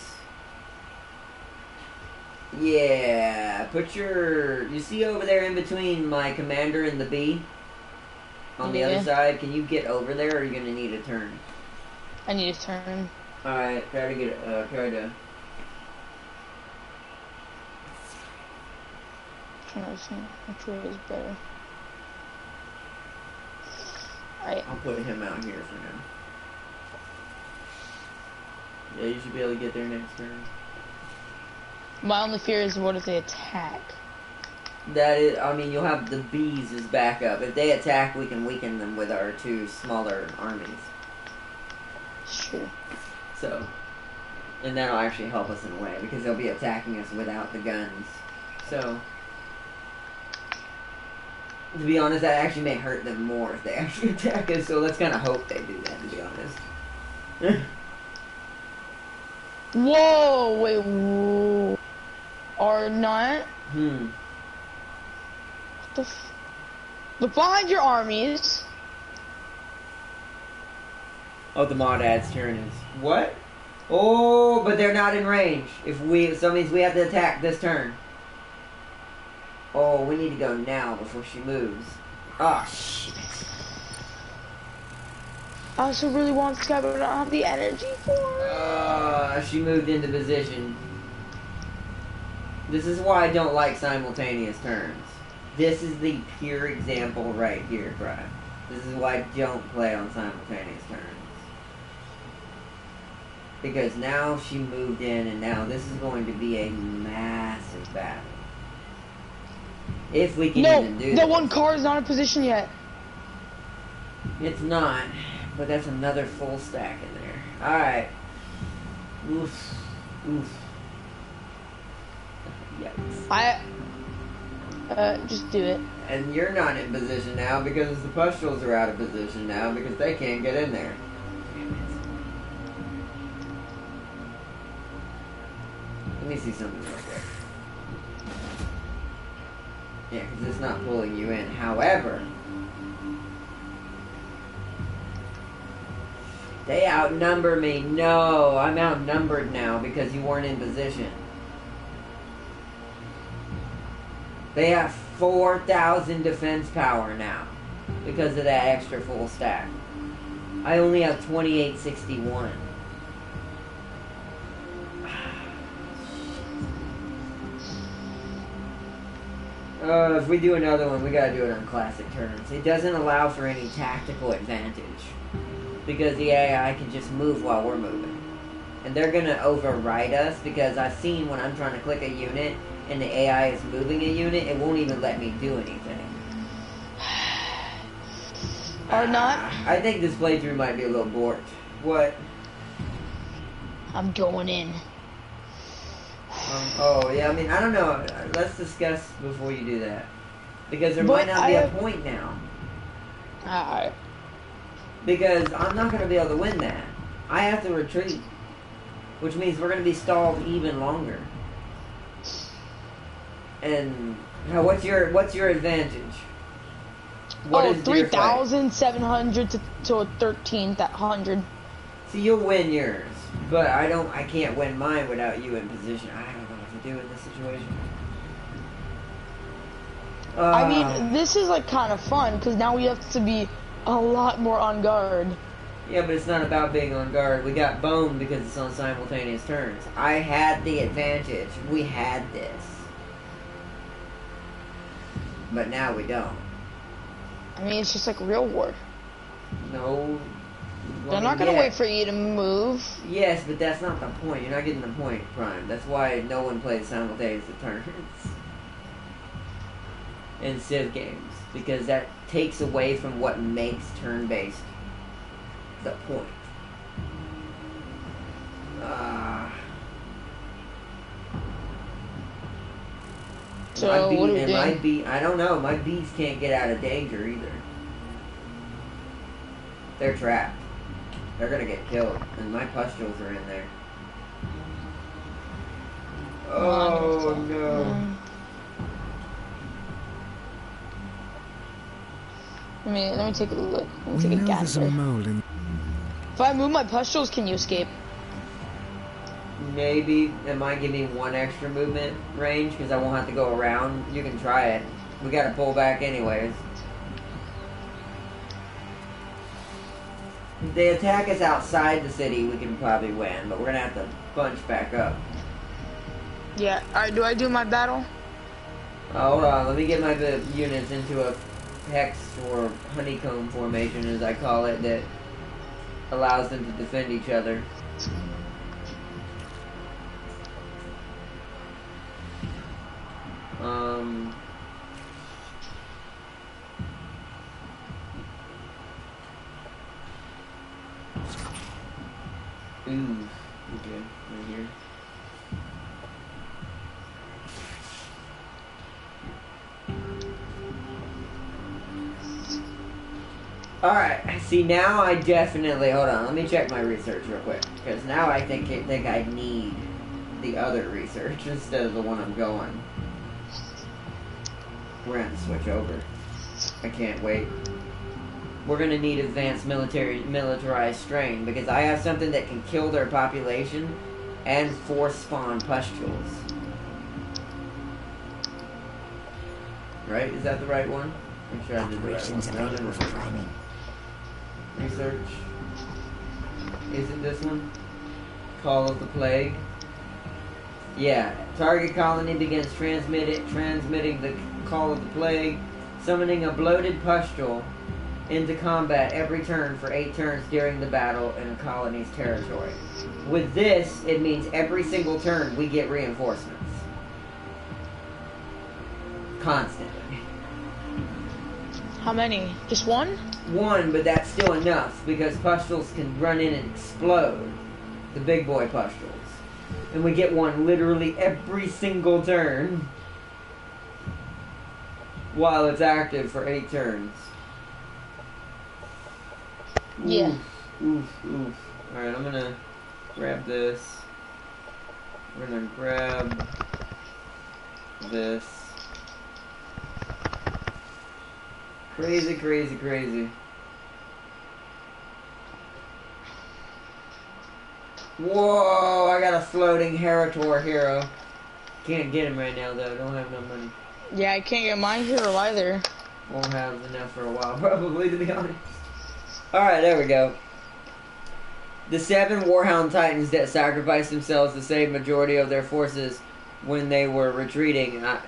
Yeah, put your... You see over there in between my commander and the bee? On the other side, can you get over there, or are you going to need a turn? I need a turn. Alright, try to get try to... Trying to see which way is better. Alright. I'll put him out here for now. Yeah, you should be able to get there next turn. My only fear is what if they attack? That is, I mean, you'll have the bees as backup. If they attack, we can weaken them with our two smaller armies. Sure. So, and that'll actually help us in a way, because they'll be attacking us without the guns. So, to be honest, that actually may hurt them more if they actually attack us, so let's kind of hope they do that, to be honest. Whoa, wait, whoa. Or not? Look behind your armies. Oh, the mod adds turn is... What? Oh, but they're not in range. So it means we have to attack this turn. Oh, we need to go now before she moves. Oh, shit. I also really want this guy, but I don't have the energy for it. She moved into position. This is why I don't like simultaneous turns. This is the pure example right here, Brian. This is why I don't play on simultaneous turns. Because now she moved in, and now this is going to be a massive battle. If we can even do this. No, that one car is not in position yet. It's not, but that's another full stack in there. Alright. Oof. Oof. Yikes. Just do it. And you're not in position now because the pustules are out of position now because they can't get in there. Let me see something real quick. Yeah, because it's not pulling you in. However, they outnumber me. No, I'm outnumbered now because you weren't in position. They have 4,000 defense power now because of that extra full stack. I only have 2861. If we do another one, we gotta do it on classic turns. It doesn't allow for any tactical advantage because the AI can just move while we're moving. And they're gonna override us because I've seen when I'm trying to click a unit and the AI is moving a unit, it won't even let me do anything. Or not? I think this playthrough might be a little bored. What? I'm going in. Oh, yeah, I mean, I don't know. Let's discuss before you do that. Because there might not be a point now. Alright. Because I'm not going to be able to win that. I have to retreat. Which means we're going to be stalled even longer. And what's your advantage? What is 3,700 to 1,300. See, you'll win yours, but I can't win mine without you in position. I don't know if do in this situation. I mean, this is like kind of fun because now we have to be a lot more on guard. Yeah, but it's not about being on guard. We got boned because it's on simultaneous turns. I had the advantage. We had this. But now we don't. I mean, it's just like real war. No. They're not gonna wait for you to move. Yes, but that's not the point. You're not getting the point, Prime. That's why no one plays simultaneous turns in Civ games. Because that takes away from what makes turn-based the point. So, what are we doing? I don't know. My bees can't get out of danger either. They're trapped. They're gonna get killed, and my pustules are in there. Oh no. Let me take a look. Let me take a gander. If I move my pustules, can you escape? Maybe. It might give me one extra movement range because I won't have to go around. You can try it. We gotta pull back anyways. If they attack us outside the city, we can probably win, but we're gonna have to bunch back up. Yeah. Alright, do I do my battle? Hold on, let me get my units into a hex or honeycomb formation, as I call it, that allows them to defend each other. Ooh, okay, right here. Alright, see now I definitely, hold on, let me check my research real quick. Because now I think I need the other research instead of the one I'm going. We're going to switch over. I can't wait. We're going to need advanced militarized strain because I have something that can kill their population and force spawn pustules. Right? Is that the right one? I'm sure I did the right one. Research. Is it this one? Call of the Plague. Yeah. Target colony begins transmitting the Call of the Plague, summoning a bloated pustule into combat every turn for 8 turns during the battle in a colony's territory. With this, it means every single turn we get reinforcements. Constantly. How many? Just one? One, but that's still enough because pustules can run in and explode. The big boy pustules. And we get one literally every single turn while it's active for 8 turns. Yeah. Oof. Alright, I'm gonna grab this. We're gonna grab this. Crazy. Whoa, I got a floating Herator hero. Can't get him right now though, don't have no money. Yeah, I can't get my hero either. Won't have enough for a while probably, to be honest. Alright, there we go. The 7 Warhound Titans that sacrificed themselves to save majority of their forces when they were retreating. I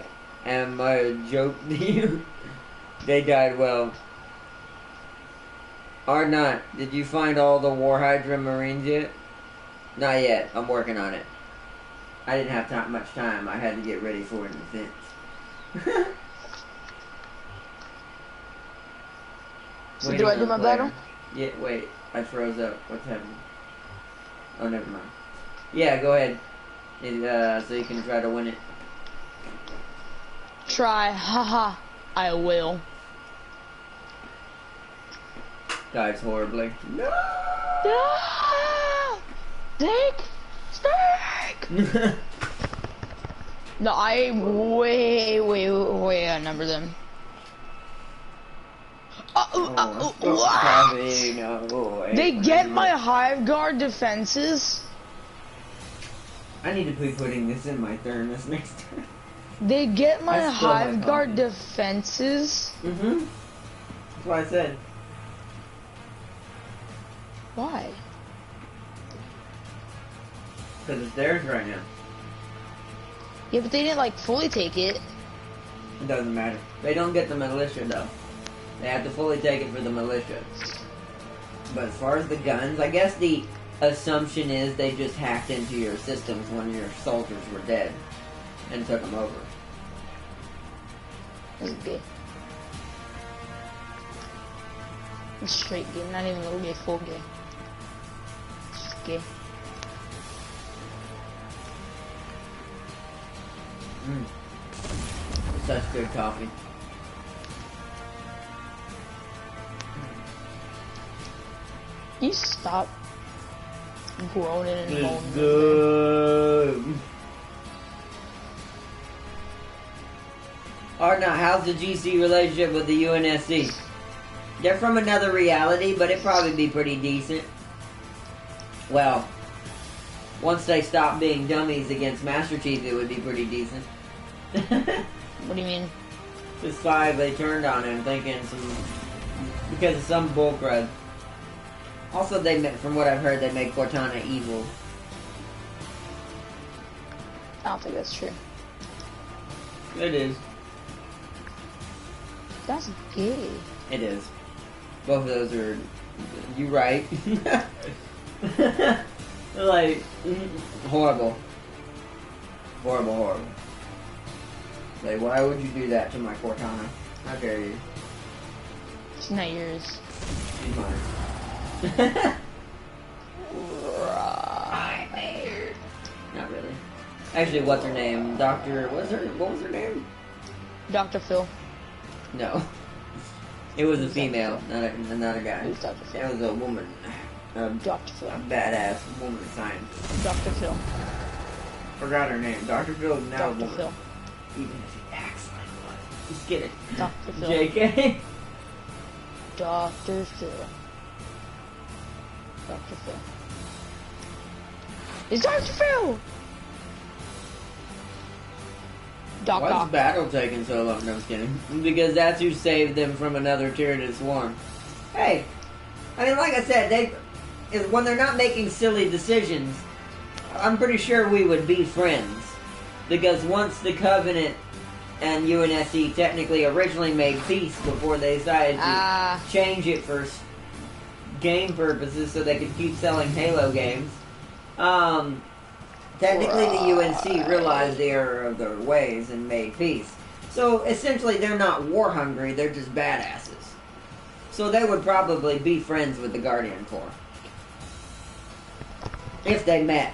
am a joke to you. They died well. Ardnot, did you find all the War Hydra Marines yet? Not yet. I'm working on it. I didn't have much time. I had to get ready for an event. So do I do my battle? Yeah, wait. I froze up. What's happening? Oh, never mind. Yeah, go ahead. So you can try to win it. Try. Haha. I will. Dies horribly. No! Snake! No, I way outnumber them. No, they get my Hive Guard defenses? I need to be putting this in my turn this next turn. They get my Hive Guard defenses. Mm-hmm. That's what I said. Why? Because it's theirs right now. Yeah, but they didn't like fully take it. It doesn't matter. They don't get the militia though. They have to fully take it for the militia. But as far as the guns, I guess the assumption is they just hacked into your systems when your soldiers were dead and took them over. That's good. It's straight gay, not even a little gay, full gay. It's just gay. Such good coffee. You stop groaning and moaning. It's good. Arna, how's the GC relationship with the UNSC? They're from another reality, but it'd probably be pretty decent. Well, once they stop being dummies against Master Chief, it would be pretty decent. What do you mean? This 5, they turned on him thinking because of some bullcrud. Also, from what I've heard, they make Cortana evil. I don't think that's true. It is. That's gay. It is. Both of those are... You right. Like, horrible. Horrible, horrible. Like, why would you do that to my Cortana? How dare you? It's not yours. She's mine. Not really. Actually, what's her name? What was her name? Dr. Phil. No. It was a female, not a guy. Who's Dr. Phil? It was a woman. Dr. Phil. A badass woman scientist. Dr. Phil. Forgot her name. Dr. Phil is now a Dr. woman. Phil. Even if she acts like one. Just kidding. Dr. Phil. JK. Dr. Phil. Dr. Phil. It's Dr. Phil! Doc Why's Doc. battle taking so long? No, I'm just kidding. Because that's who saved them from another Tyranid swarm. Hey, I mean, like I said, when they're not making silly decisions, I'm pretty sure we would be friends. Because once the Covenant and UNSC technically originally made peace before they decided to change it for game purposes so they could keep selling Halo games, technically the UNC realized the error of their ways and made peace. So essentially they're not war hungry, they're just badasses. So they would probably be friends with the Guardian Corps. If they met.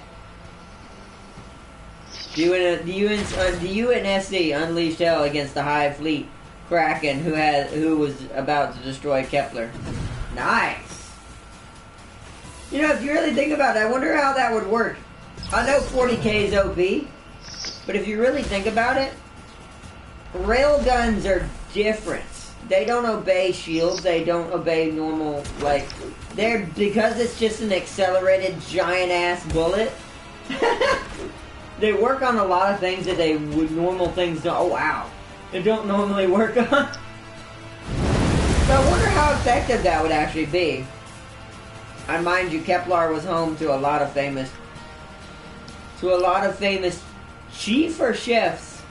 The UNSC unleashed hell against the Hive fleet Kraken who was about to destroy Kepler. Nice! You know, if you really think about it, I wonder how that would work. I know 40k is OP, but if you really think about it, railguns are different. They don't obey shields, they don't obey normal, because it's just an accelerated giant-ass bullet, they work on a lot of things that normal things don't. Oh, wow. They don't normally work on. So I wonder how effective that would actually be. And mind you, Kepler was home to a lot of famous chief or chefs.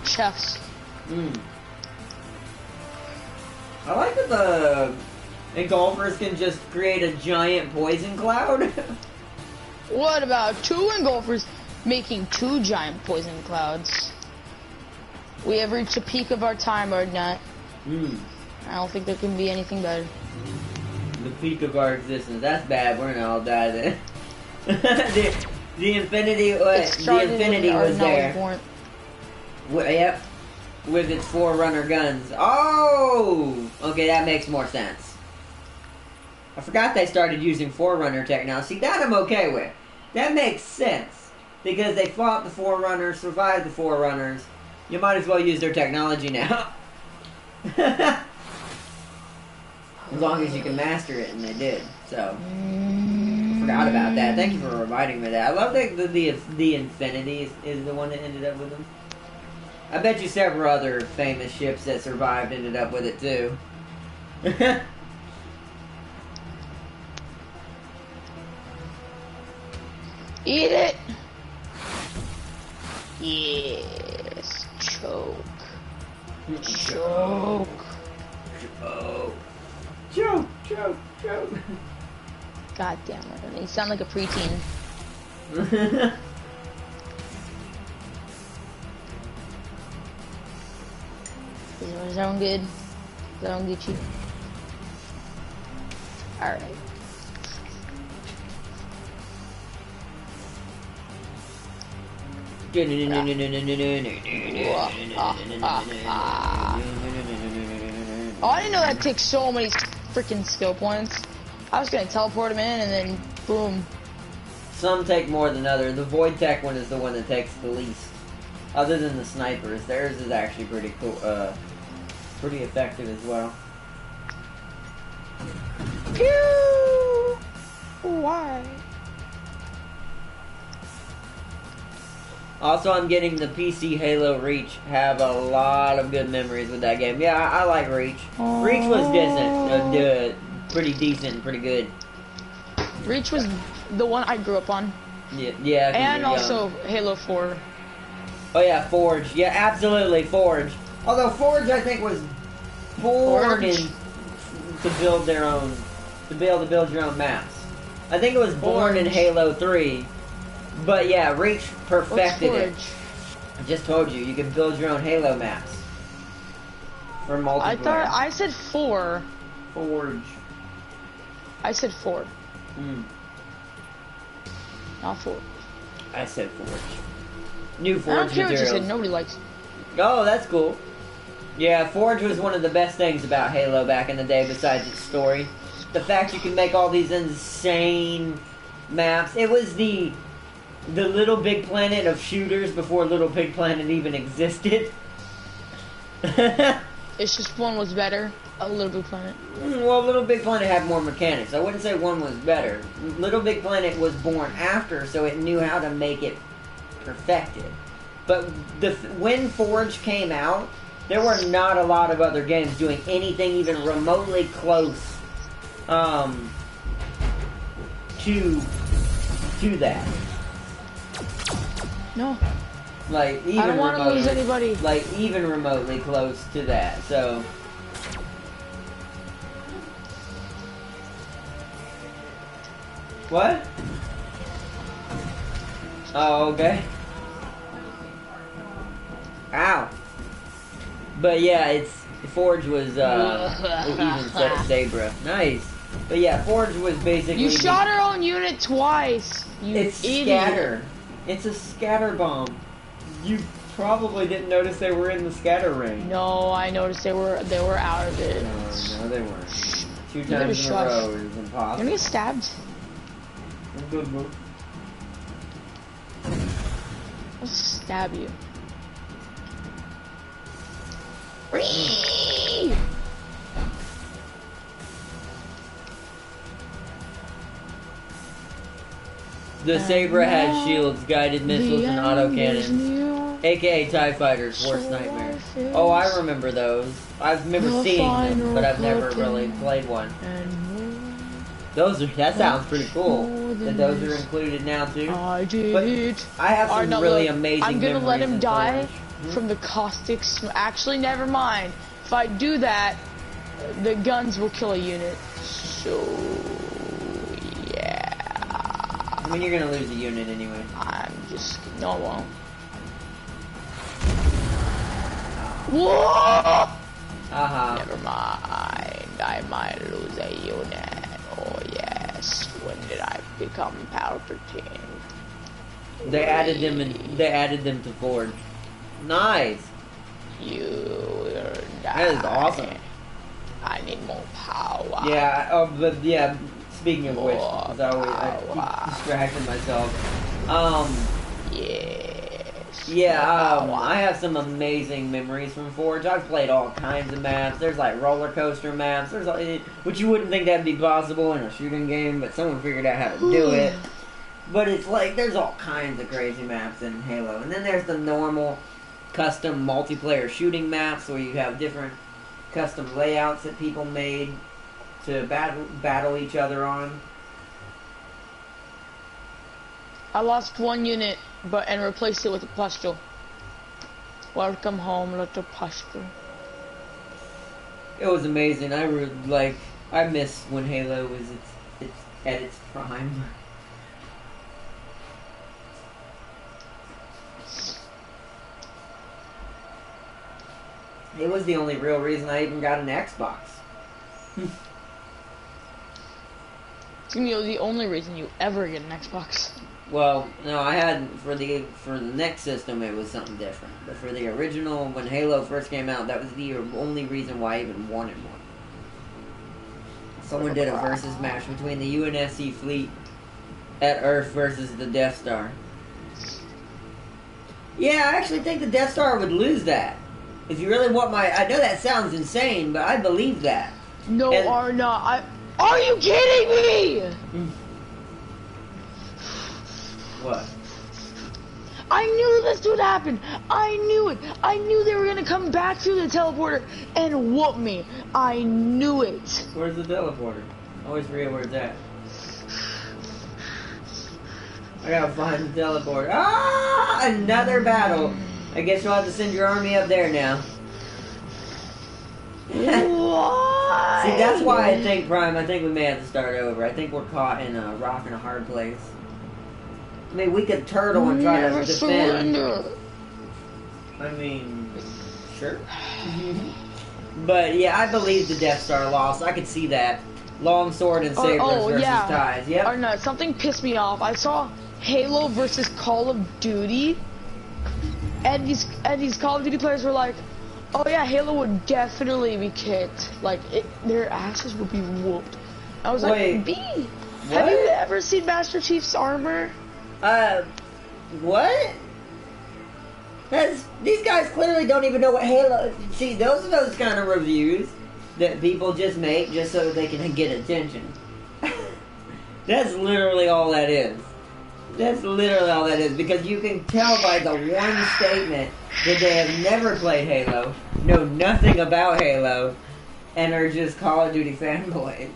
Chefs. I like that the engulfers can just create a giant poison cloud. What about 2 engulfers making 2 giant poison clouds? We have reached the peak of our time, or not. I don't think there can be anything better. The peak of our existence. That's bad. We're gonna all die then. the infinity was there. Yep. With its Forerunner guns. Oh! Okay, that makes more sense. I forgot they started using Forerunner technology. See, that I'm okay with. That makes sense. Because they fought the Forerunners, survived the Forerunners. You might as well use their technology now. As long as you can master it, and they did. So, I forgot about that. Thank you for reminding me of that. I love that the Infinity is the one that ended up with them. I bet you several other famous ships that survived ended up with it too. Eat it! Yes, choke. Choke. Choke. Choke. God damn it. You sound like a preteen. Is that one good? Is that one Gucci? Alright. Oh, I didn't know that takes so many freaking skill points. I was gonna teleport him in and then boom. Some take more than others. The Void Tech one is the one that takes the least. Other than the snipers, theirs is actually pretty cool, pretty effective as well. Pew! Why? Also, I'm getting the PC Halo Reach. Have a lot of good memories with that game. Yeah, I like Reach. Aww. Reach was decent, pretty decent, pretty good. Reach was the one I grew up on. Yeah. And also Halo 4. Oh yeah, Forge. Yeah, absolutely, Forge. Although Forge, I think, was born to build their own, to be able to build your own maps. I think it was born in Halo 3. But yeah, Reach perfected it. I just told you, you can build your own Halo maps. For multiplayer. I thought, I said 4. Forge. I said 4. Not 4. I said Forge. New Forge I don't care what you materials. said, nobody likes it. Oh, that's cool. Yeah, Forge was one of the best things about Halo back in the day besides its story. The fact you can make all these insane maps. It was the Little Big Planet of shooters before Little Big Planet even existed. It's just one was better. A Little Big Planet. Well, Little Big Planet had more mechanics. I wouldn't say one was better. Little Big Planet was born after, so it knew how to make it perfected. But when Forge came out, there were not a lot of other games doing anything even remotely close to that. No. Like even I don't want to lose anybody. Like even remotely close to that. So. What? Oh, okay. Ow. But yeah, Forge was even Sabra. Nice. But yeah, Forge was basically. You shot our own unit twice. It's scatter. It's a scatter bomb. You probably didn't notice they were in the scatter range. No, I noticed they were out of it. No, they weren't. 2 times in a row is impossible. You're gonna get stabbed. I'm good, bro. I'll stab you. The Sabra has shields, guided missiles, and autocannons, aka TIE Fighters, worst nightmare. Oh, I remember those. I remember seeing them, but I've never really played one. That sounds pretty cool. That those are included now too. But I have some really amazing I'm gonna let him die Forge. from the caustic. Actually, never mind. If I do that, the guns will kill a unit. So yeah. I mean, you're gonna lose a unit anyway. No, I won't. Whoa! Never mind. I might lose a unit. Oh yes. When did I become Palpatine? They added them to Forge. Nice. You will die. That is awesome. I need more power. Yeah. But yeah. Speaking of which, I keep distracting myself. Yes. Yeah, I have some amazing memories from Forge. I've played all kinds of maps. There's like roller coaster maps. There's which you wouldn't think that'd be possible in a shooting game, but someone figured out how to do it. But it's like there's all kinds of crazy maps in Halo, and then there's the normal custom multiplayer shooting maps where you have different custom layouts that people made to battle each other on. I lost one unit, and replaced it with a pustule. Welcome home, little pustule. It was amazing. I miss when Halo was at its prime. It was the only real reason I even got an Xbox. It's gonna be the only reason you ever get an Xbox. Well, no, I had for the next system it was something different. But for the original, when Halo first came out, that was the only reason why I even wanted one. Someone did a versus match between the UNSC fleet at Earth versus the Death Star. Yeah, I actually think the Death Star would lose that. If you really want I know that sounds insane, but I believe that. No, are not. Are you kidding me? What? I knew this would happen. I knew it. I knew they were gonna come back through the teleporter and whoop me. I knew it. Where's the teleporter? I always forget where it's at. I gotta find the teleporter. Ah! Another battle. I guess you'll have to send your army up there now. Why? See, that's why I think, Prime, I think we may have to start over. I think we're caught in a rock and a hard place. I mean, we could turtle and try to defend. Surrender. I mean, sure. But yeah, I believe the Death Star lost. I could see that. Long sword and sabers versus ties. Yep. Or no, something pissed me off. I saw Halo versus Call of Duty, and these Call of Duty players were like, "Oh yeah, Halo would definitely be kicked. Like their asses would be whooped." I was like, "B, have you ever seen Master Chief's armor?" What? These guys clearly don't even know what Halo... See, those are those kind of reviews that people just make just so they can get attention. That's literally all that is. That's literally all that is, because you can tell by the one statement that they have never played Halo, know nothing about Halo, and are just Call of Duty fanboys.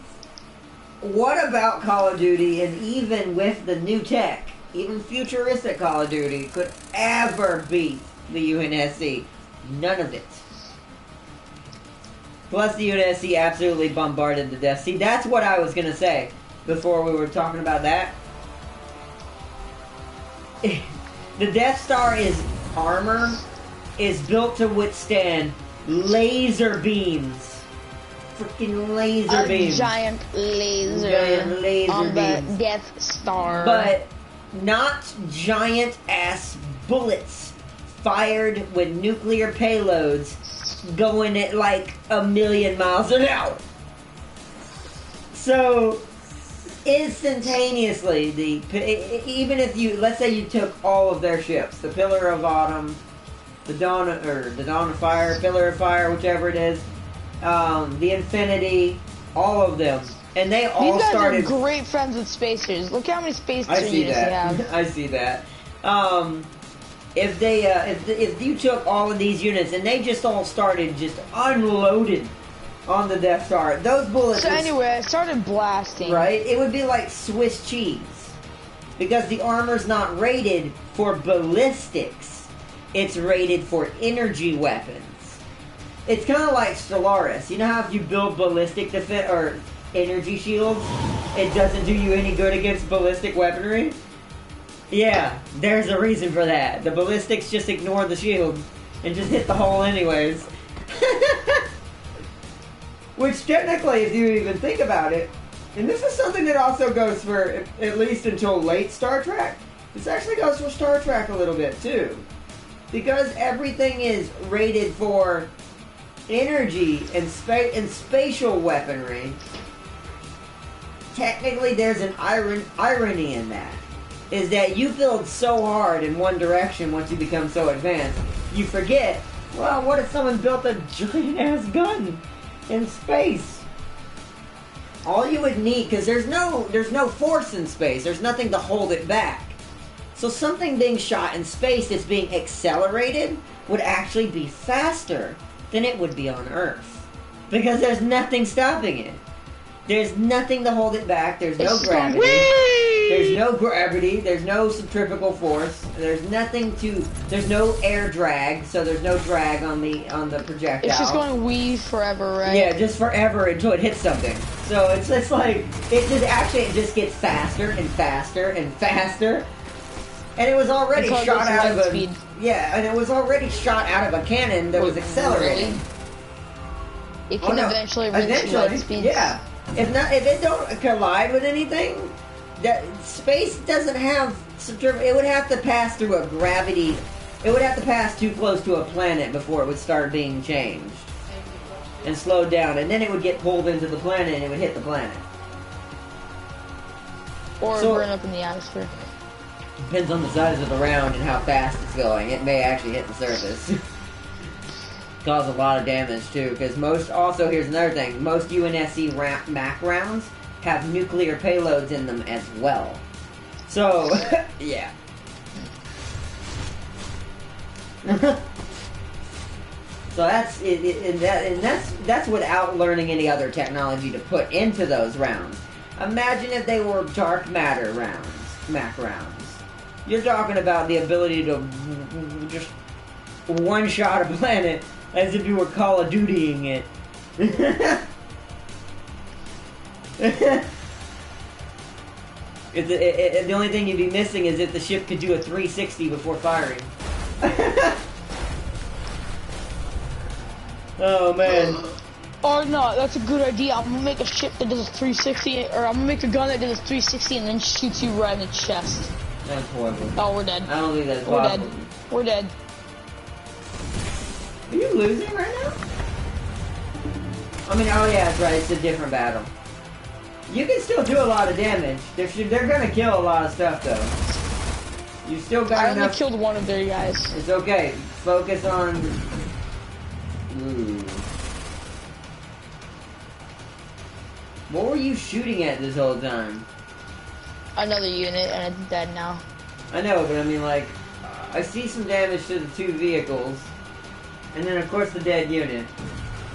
What about Call of Duty, and even with the new tech, even futuristic Call of Duty, could ever beat the UNSC? None of it. Plus, the UNSC absolutely bombarded the Death. See, that's what I was going to say before we were talking about that. The Death Star's armor is built to withstand laser beams. Freaking laser beams. Giant laser on the Death Star. But not giant-ass bullets fired with nuclear payloads going at like 1,000,000 miles an hour. So, instantaneously, even if you, let's say you took all of their ships, the Pillar of Autumn, the Dawn of Fire, Pillar of Fire, whichever it is, the Infinity, all of them, and they all started... These guys are great friends with spacers. Look how many spacers units they have. I see that. If you took all of these units and they just all started just unloaded on the Death Star, those bullets... So anyway, I started blasting. Right? It would be like Swiss cheese. Because the armor's not rated for ballistics. It's rated for energy weapons. It's kind of like Stellaris. You know how if you build ballistic defense or energy shields, it doesn't do you any good against ballistic weaponry? Yeah, there's a reason for that. The ballistics just ignore the shield and just hit the hole anyways. Which technically, if you even think about it, and this is something that also goes for at least until late Star Trek, this actually goes for Star Trek a little bit too. Because everything is rated for energy and spatial weaponry, technically there's an irony in that. is that you build so hard in one direction once you become so advanced, you forget, well, what if someone built a giant-ass gun in space? All you would need, because there's no force in space, there's nothing to hold it back. So something being shot in space that's being accelerated would actually be faster than it would be on Earth. Because there's nothing stopping it. There's nothing to hold it back, there's no gravity. There's no gravity, there's no centrifugal force, there's no air drag, so there's no drag on the projectile. It's just going wee forever, right? Yeah, just forever until it hits something. So it's like, it just gets faster and faster and faster. And it was already shot out of a... Yeah, and it was already shot out of a cannon that was accelerating. It can eventually reach light speeds. Yeah. If it don't collide with anything, that space doesn't have... It would have to pass through a gravity... It would have to pass too close to a planet before it would start being changed. And slowed down. And then it would get pulled into the planet and it would hit the planet. Or burn up in the atmosphere. Depends on the size of the round and how fast it's going. It may actually hit the surface. Cause a lot of damage too, because here's another thing, most UNSC MAC rounds have nuclear payloads in them as well. So, yeah. So that's it, and that's without learning any other technology to put into those rounds. Imagine if they were dark matter rounds, MAC rounds. You're talking about the ability to just one-shot a planet as if you were Call of Dutying it. The only thing you'd be missing is if the ship could do a 360 before firing. Oh, man. Or no, that's a good idea. I'm gonna make a ship that does a 360, or I'm gonna make a gun that does a 360 and then shoots you right in the chest. That's horrible. Oh, we're dead. I don't think that's possible. Dead. We're dead. Are you losing right now? I mean, oh yeah, that's right. It's a different battle. You can still do a lot of damage. They're gonna kill a lot of stuff, though. You still got enough... I only killed one of their guys. It's okay. Focus on... Ooh. What were you shooting at this whole time? Another unit, and it's dead now. I know, but I mean, like, I see some damage to the two vehicles, and then, of course, the dead unit.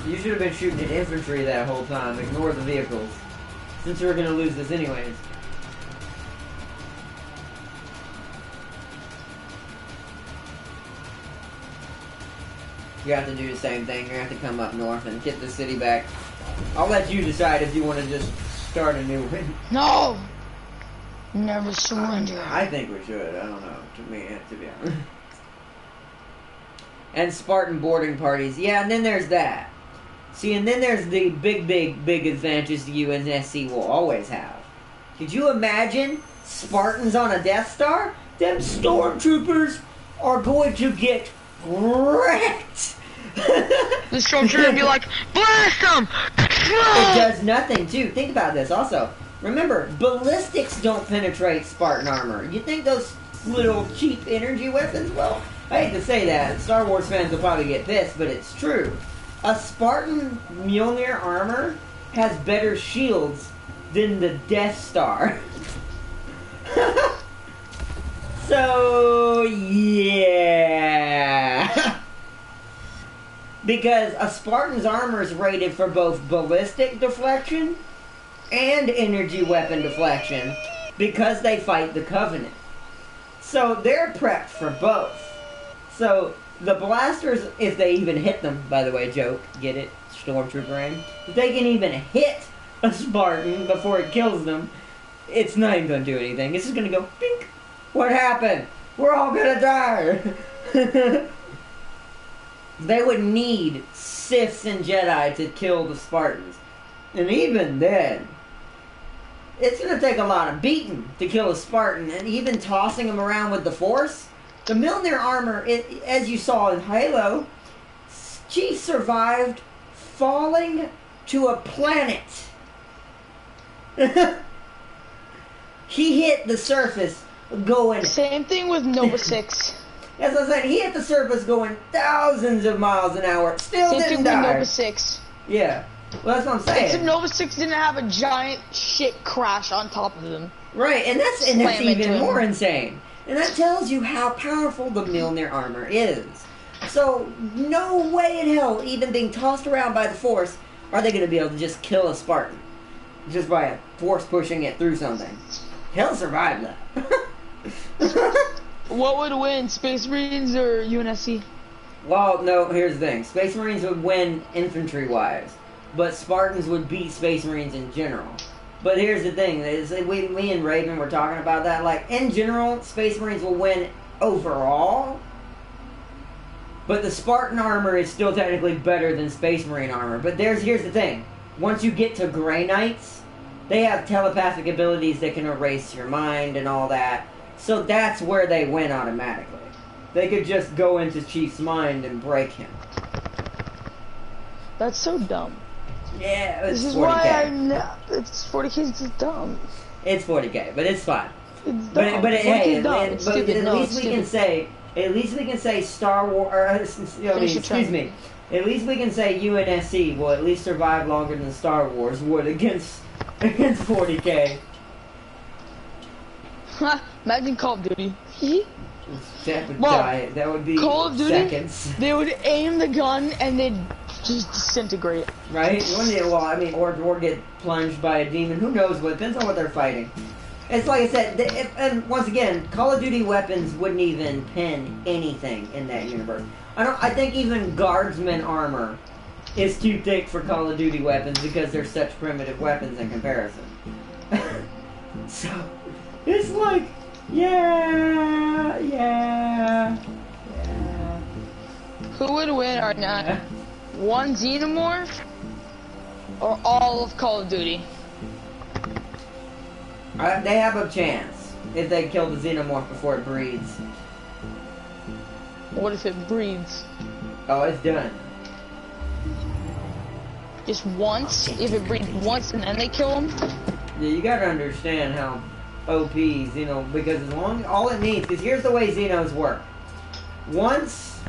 You should have been shooting at infantry that whole time. Ignore the vehicles, since you were going to lose this anyways. You have to do the same thing. You have to come up north and get the city back. I'll let you decide if you want to just start a new one. No! Never surrender. I think we should. I don't know. To be honest. And Spartan boarding parties. Yeah, and then there's that. See, and then there's the big advantage the UNSC will always have. Could you imagine Spartans on a Death Star? Them stormtroopers are going to get wrecked. The stormtrooper would be like, blast them! It does nothing, too. Think about this, also. Remember, ballistics don't penetrate Spartan armor. You think those little cheap energy weapons? Well, I hate to say that. Star Wars fans will probably get pissed, but it's true. A Spartan Mjolnir armor has better shields than the Death Star. So, yeah. Because a Spartan's armor is rated for both ballistic deflection and energy weapon deflection because they fight the Covenant. So they're prepped for both. So the blasters, if they even hit them, by the way, joke, get it? Stormtrooper aim. If they can even hit a Spartan before it kills them, it's not even going to do anything. It's just going to go, bink. What happened? We're all going to die. They would need Siths and Jedi to kill the Spartans. And even then, it's going to take a lot of beating to kill a Spartan, and even tossing them around with the Force. The Mjolnir armor, as you saw in Halo, she survived falling to a planet. He hit the surface going. Same thing with Nova 6. That's what I'm saying. He hit the surface going thousands of miles an hour. Still Same didn't thing die. with Nova 6. Yeah. Well, that's what I'm saying. Except Nova 6 didn't have a giant shit crash on top of them. Right, and that's even more insane. And that tells you how powerful the Mjolnir armor is. So, no way in hell, even being tossed around by the Force, are they going to be able to just kill a Spartan. Just by a force pushing it through something. He'll survive that. What would win, Space Marines or UNSC? Well, no, here's the thing. Space Marines would win infantry-wise. But Spartans would beat Space Marines in general. But here's the thing. Me and Raven were talking about that. Like, in general, Space Marines will win overall. But the Spartan armor is still technically better than Space Marine armor. But here's the thing. Once you get to Grey Knights, they have telepathic abilities that can erase your mind and all that. So that's where they win automatically. They could just go into Chief's mind and break him. That's so dumb. Yeah, it's 40K. This is why it's 40K. It's just dumb. It's 40K, but it's fine. It's dumb. But hey, It's at least we can say Star Wars. Excuse me. At least we can say UNSC will at least survive longer than Star Wars would against 40K. Imagine Call of Duty. That would die. That would be Call of Duty, seconds. They would aim the gun and they'd just disintegrate. Right? Or get plunged by a demon. Who knows what? Depends on what they're fighting. It's like I said, and once again, Call of Duty weapons wouldn't even pen anything in that universe. I think even Guardsman armor is too thick for Call of Duty weapons because they're such primitive weapons in comparison. So, it's like, yeah. Who would win or not? One Xenomorph or all of Call of Duty? They have a chance if they kill the Xenomorph before it breeds. What if it breeds? Oh, it's done. Just once? If it breeds once and then they kill him? Yeah, you gotta understand how OP Xeno, because all it needs, because here's the way Xenos work. Once,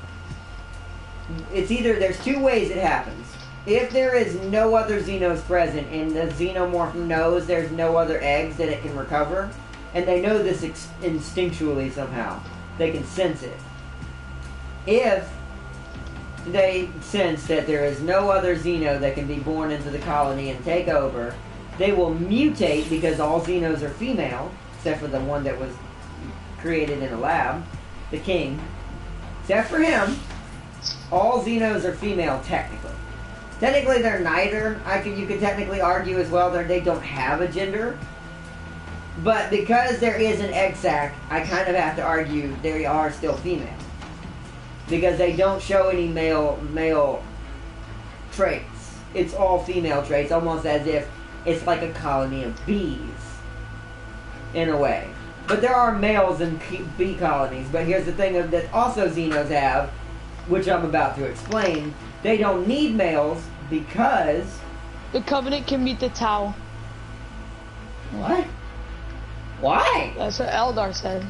it's either, there's two ways it happens. If there is no other Xenos present and the Xenomorph knows there's no other eggs that it can recover, and they know this instinctually somehow, they can sense it. If they sense that there is no other Xeno that can be born into the colony and take over, they will mutate, because all Xenos are female, except for the one that was created in a lab, the king. Except for him, all Xenos are female technically. Technically they're neither. You could technically argue as well that they don't have a gender. But because there is an egg sac, I kind of have to argue they are still female. Because they don't show any male traits. It's all female traits, almost as if it's like a colony of bees, in a way. But there are males in bee colonies. But here's the thing that also Xenos have, which I'm about to explain. They don't need males because the Covenant can beat the Tau. What? Why? That's what Eldar said.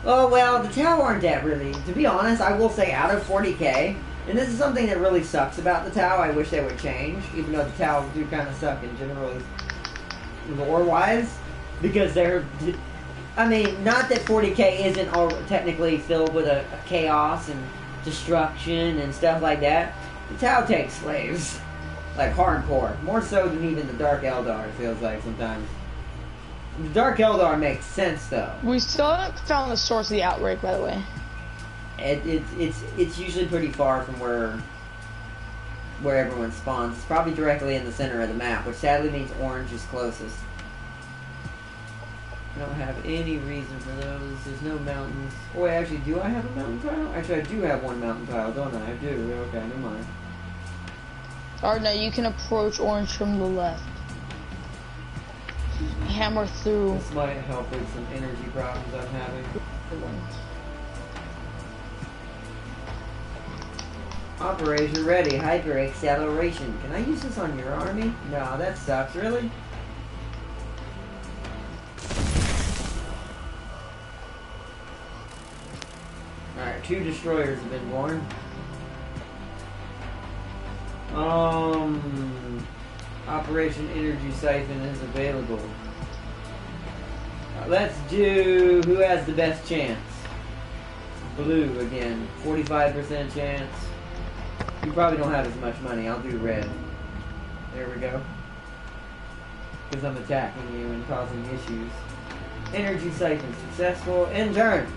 Oh, well, the Tau aren't that really. To be honest, I will say out of 40K, and this is something that really sucks about the Tau, I wish they would change, even though the Tau do kind of suck in general lore-wise, because they're... I mean, not that 40K isn't all technically filled with a chaos and destruction and stuff like that. The Tau takes slaves. Like, hardcore. More so than even the Dark Eldar, it feels like sometimes. The Dark Eldar makes sense, though. We still haven't found the source of the outbreak, by the way. It's usually pretty far from where everyone spawns. It's probably directly in the center of the map, which sadly means orange is closest. I don't have any reason for those. There's no mountains. Oh, wait, actually, do I have a mountain tile? Actually, I do have one mountain tile, don't I? I do. Okay, never mind. Alright, now you can approach orange from the left. Hammer through. This might help with some energy problems I'm having. Operation ready. Hyper acceleration. Can I use this on your army? No, that sucks. Really? 2 destroyers have been born. Operation Energy Siphon is available. Let's do who has the best chance. Blue again, 45% chance. You probably don't have as much money. I'll do red. There we go. Because I'm attacking you and causing issues. Energy Siphon successful. In turn.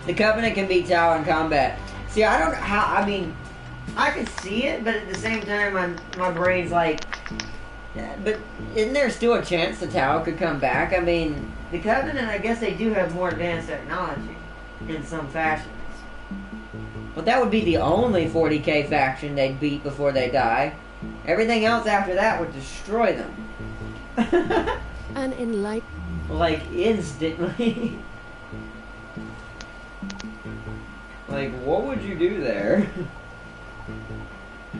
The Covenant can beat Tau in combat. See, I don't how. I mean, I can see it, but at the same time, my brain's like, yeah, but isn't there still a chance the Tau could come back? I mean, the Covenant, I guess they do have more advanced technology in some fashions. But that would be the only 40k faction they'd beat before they die. Everything else after that would destroy them. An enlightened. Like, instantly. Like, what would you do there?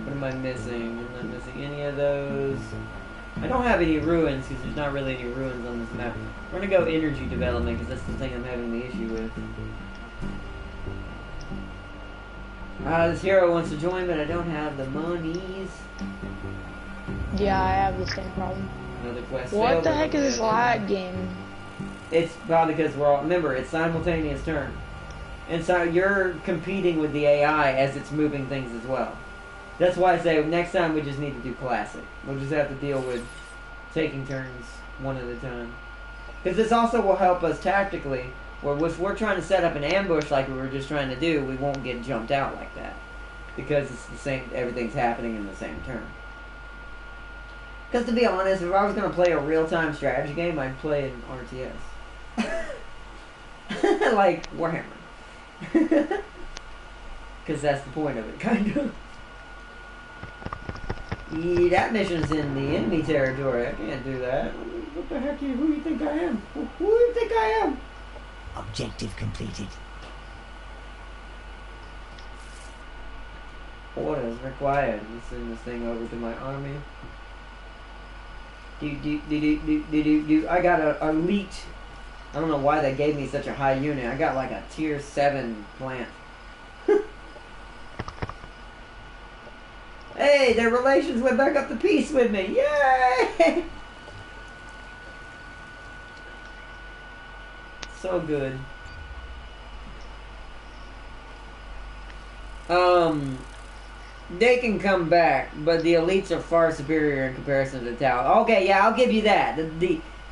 What am I missing? I'm not missing any of those. I don't have any ruins, because there's not really any ruins on this map. We're going to go energy development, because that's the thing I'm having the issue with. This hero wants to join, but I don't have the monies. Yeah, I have the same problem. Another quest what failed. The heck is this lag game? It's probably because we're all... Remember, it's simultaneous turn. And so you're competing with the AI as it's moving things as well. That's why I say next time we just need to do classic. We'll just have to deal with taking turns one at a time. Because this also will help us tactically, where if we're trying to set up an ambush like we were just trying to do, we won't get jumped out like that. Because it's the same, everything's happening in the same turn. Because to be honest, if I was going to play a real-time strategy game, I'd play an RTS. Like Warhammer. Because that's the point of it, kind of. Yeah, that mission's in the enemy territory. I can't do that. What the heck? Who do you think I am? Who do you think I am? Objective completed. What is required? Let's send this thing over to my army. I got a elite. I don't know why they gave me such a high unit. I got like a tier 7 plant. Hey, their relations went back up to peace with me. Yay! So good. They can come back, but the elites are far superior in comparison to the Tau. Okay, yeah, I'll give you that.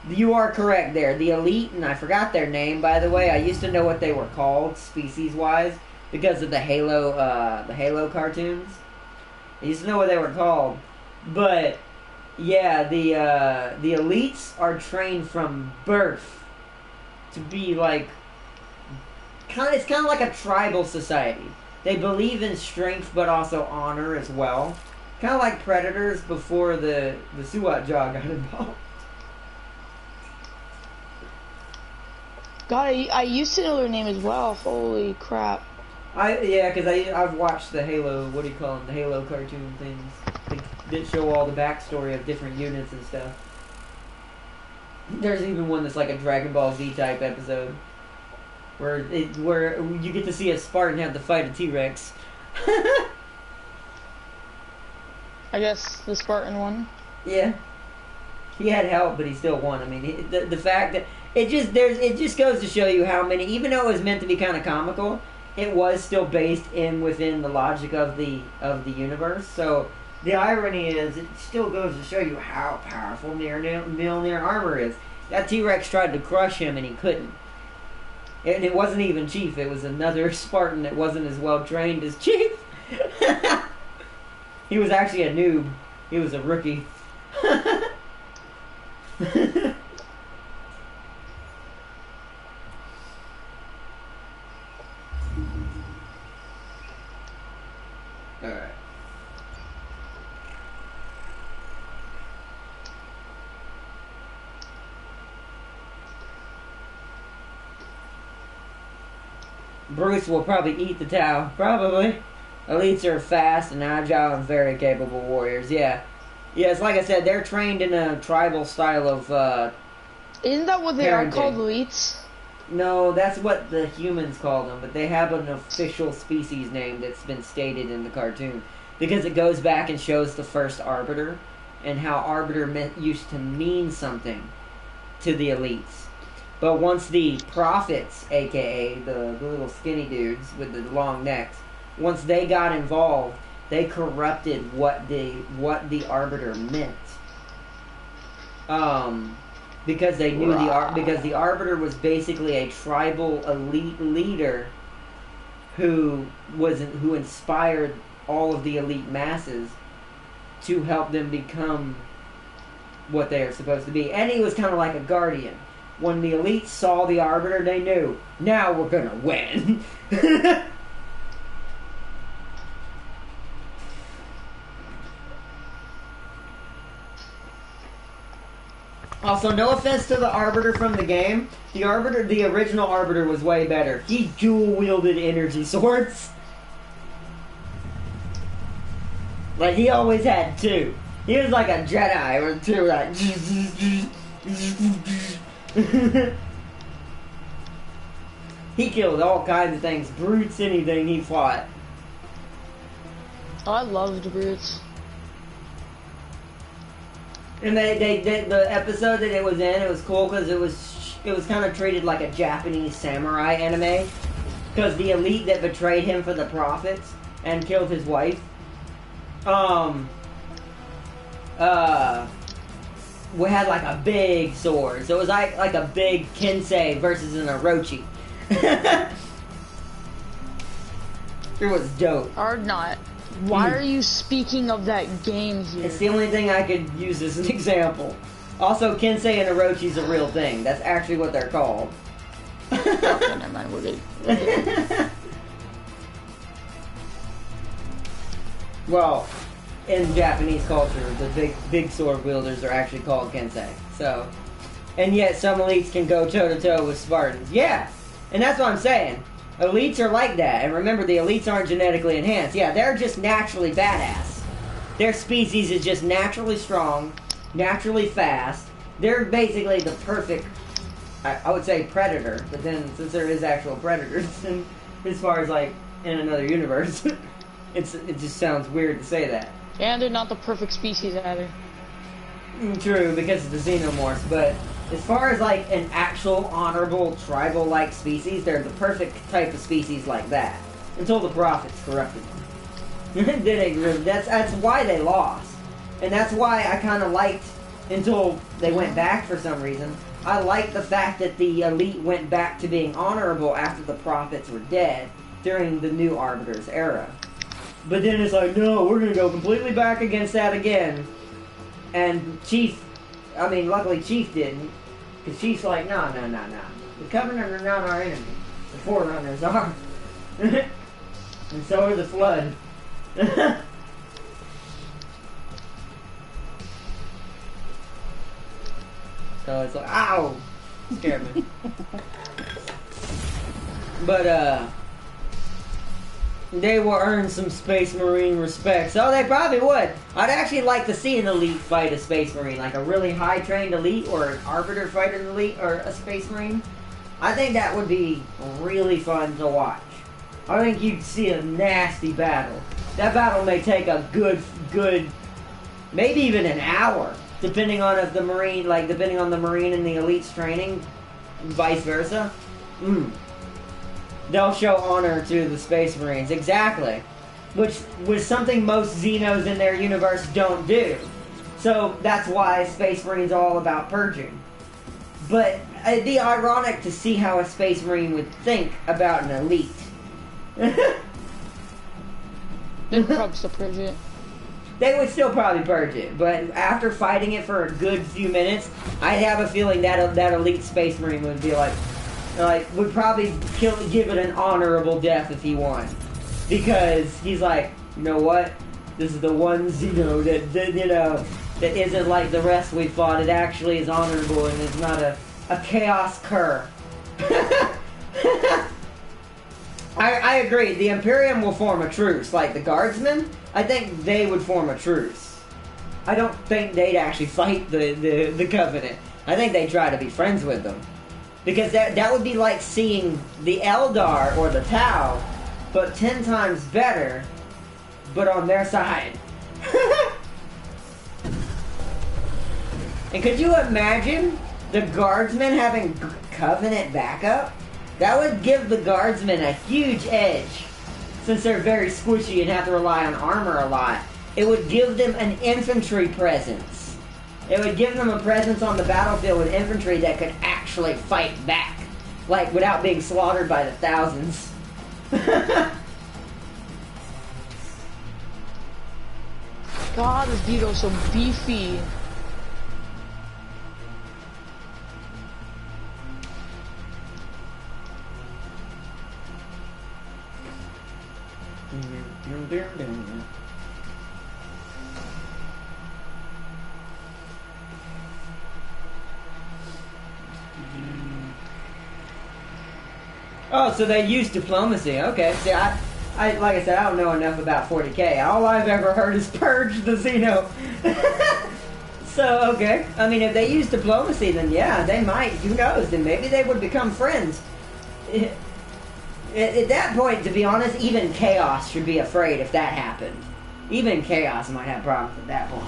You are correct there. The elite, and I forgot their name, by the way. I used to know what they were called, species-wise, because of the Halo cartoons. I used to know what they were called. But, yeah, the elites are trained from birth to be like... It's kind of like a tribal society. They believe in strength, but also honor as well. Kind of like Predators before the Suat Jaw got involved. God, I used to know their name as well. Holy crap. Yeah, because I've watched the Halo, what do you call them, the Halo cartoon things. That show all the backstory of different units and stuff. There's even one that's like a Dragon Ball Z type episode. Where you get to see a Spartan have to fight a T-Rex. I guess the Spartan one. Yeah. He had help, but he still won. I mean, the fact that it just goes to show you how many, even though it was meant to be kind of comical, it was still based within the logic of the universe. So the irony is, it still goes to show you how powerful Mjolnir armor is. That T-Rex tried to crush him and he couldn't. And it wasn't even Chief, it was another Spartan that wasn't as well trained as Chief. He was actually a noob. He was a rookie. Alright. Bruce will probably eat the Tau. Probably. Elites are fast and agile and very capable warriors. Yeah. Yes, like I said, they're trained in a tribal style of Isn't that what they are called, elites? No, that's what the humans call them, but they have an official species name that's been stated in the cartoon. Because it goes back and shows the first Arbiter, and how Arbiter used to mean something to the elites. But once the Prophets, aka the little skinny dudes with the long necks, once they got involved, they corrupted what the Arbiter meant. Because they knew because the Arbiter was basically a tribal elite leader who inspired all of the elite masses to help them become what they are supposed to be. And he was kind of like a guardian. When the elites saw the Arbiter, they knew, now we're gonna win. Also, no offense to the Arbiter from the game. The original Arbiter was way better. He dual-wielded energy swords. Like, he always had two. He was like a Jedi with two, like... He killed all kinds of things. Brutes, anything he fought. I loved Brutes. And the episode that it was in, it was cool because it was kind of treated like a Japanese samurai anime. Because the elite that betrayed him for the Prophets and killed his wife, we had like a big sword. So it was like a big Kensei versus an Orochi. It was dope. Or not. Why are you speaking of that game here? It's the only thing I could use as an example. Also, Kensei and Orochi's a real thing. That's actually what they're called. Okay, never mind. We're good. Well, in Japanese culture, the big sword wielders are actually called Kensei. So, and yet some elites can go toe to toe with Spartans. Yeah, and that's what I'm saying. Elites are like that, and remember, the elites aren't genetically enhanced. Yeah, they're just naturally badass. Their species is just naturally strong, naturally fast. They're basically the perfect, I would say, predator, but then since there is actual predators, and as far as like in another universe, it just sounds weird to say that. And they're not the perfect species either. True, because of the xenomorphs, but as far as like an actual honorable tribal-like species, they're the perfect type of species like that. Until the Prophets corrupted them. That's why they lost. And that's why I kind of liked, until they went back for some reason, I liked the fact that the elite went back to being honorable after the Prophets were dead during the new Arbiter's era. But then it's like, no, we're going to go completely back against that again. And luckily Chief didn't. Because Chief's like, no. The Covenant are not our enemy. The Forerunners are. And so are the Flood. So it's like, ow! Scared me. But, they will earn some Space Marine respect. So they probably would. I'd actually like to see an elite fight a Space Marine. Like a really high-trained elite or an Arbiter fight an elite or a Space Marine. I think that would be really fun to watch. I think you'd see a nasty battle. That battle may take a good, maybe even an hour. Depending on if the Marine, depending on the Marine and the elite's training. Vice versa. They'll show honor to the Space Marines. Exactly. Which was something most Xenos in their universe don't do. So that's why Space Marines are all about purging. But it'd be ironic to see how a Space Marine would think about an elite. They'd probably still purge it. They would still probably purge it, but after fighting it for a good few minutes, I have a feeling that elite Space Marine would be would probably give it an honorable death if he won. Because he's like, you know what? This is the one Xeno that isn't like the rest we fought. It actually is honorable and it's not a chaos cur. I agree. The Imperium will form a truce. Like the Guardsmen, I think they would form a truce. I don't think they'd actually fight the Covenant. I think they'd try to be friends with them. Because that would be like seeing the Eldar or the Tau, but 10 times better, but on their side. And could you imagine the guardsmen having Covenant backup? That would give the guardsmen a huge edge. Since they're very squishy and have to rely on armor a lot, it would give them an infantry presence. It would give them a presence on the battlefield with infantry that could actually fight back. Like, without being slaughtered by the thousands. God, this Beetle's so beefy. Oh, so they use diplomacy. Okay. See, I like I said, I don't know enough about 40k. All I've ever heard is Purge the Xeno. So, okay. I mean, if they use diplomacy, then yeah, they might. Who knows? Then maybe they would become friends. At that point, to be honest, even Chaos should be afraid if that happened. Even Chaos might have problems at that point.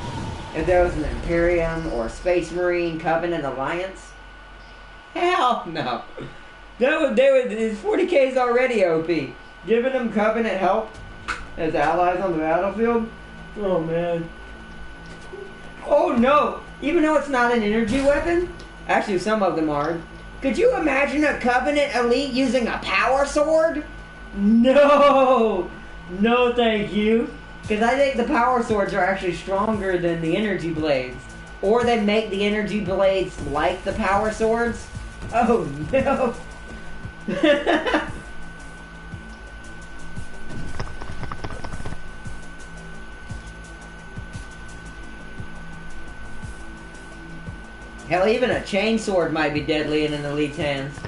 If there was an Imperium or Space Marine Covenant alliance, hell no. They would. 40k is already OP. Giving them Covenant help as allies on the battlefield. Oh man. Oh no. Even though it's not an energy weapon, actually some of them are. Could you imagine a Covenant elite using a power sword? No! No thank you. Because I think the power swords are actually stronger than the energy blades. Or they make the energy blades like the power swords. Oh no. Hell, even a chainsword might be deadly in an elite's hands.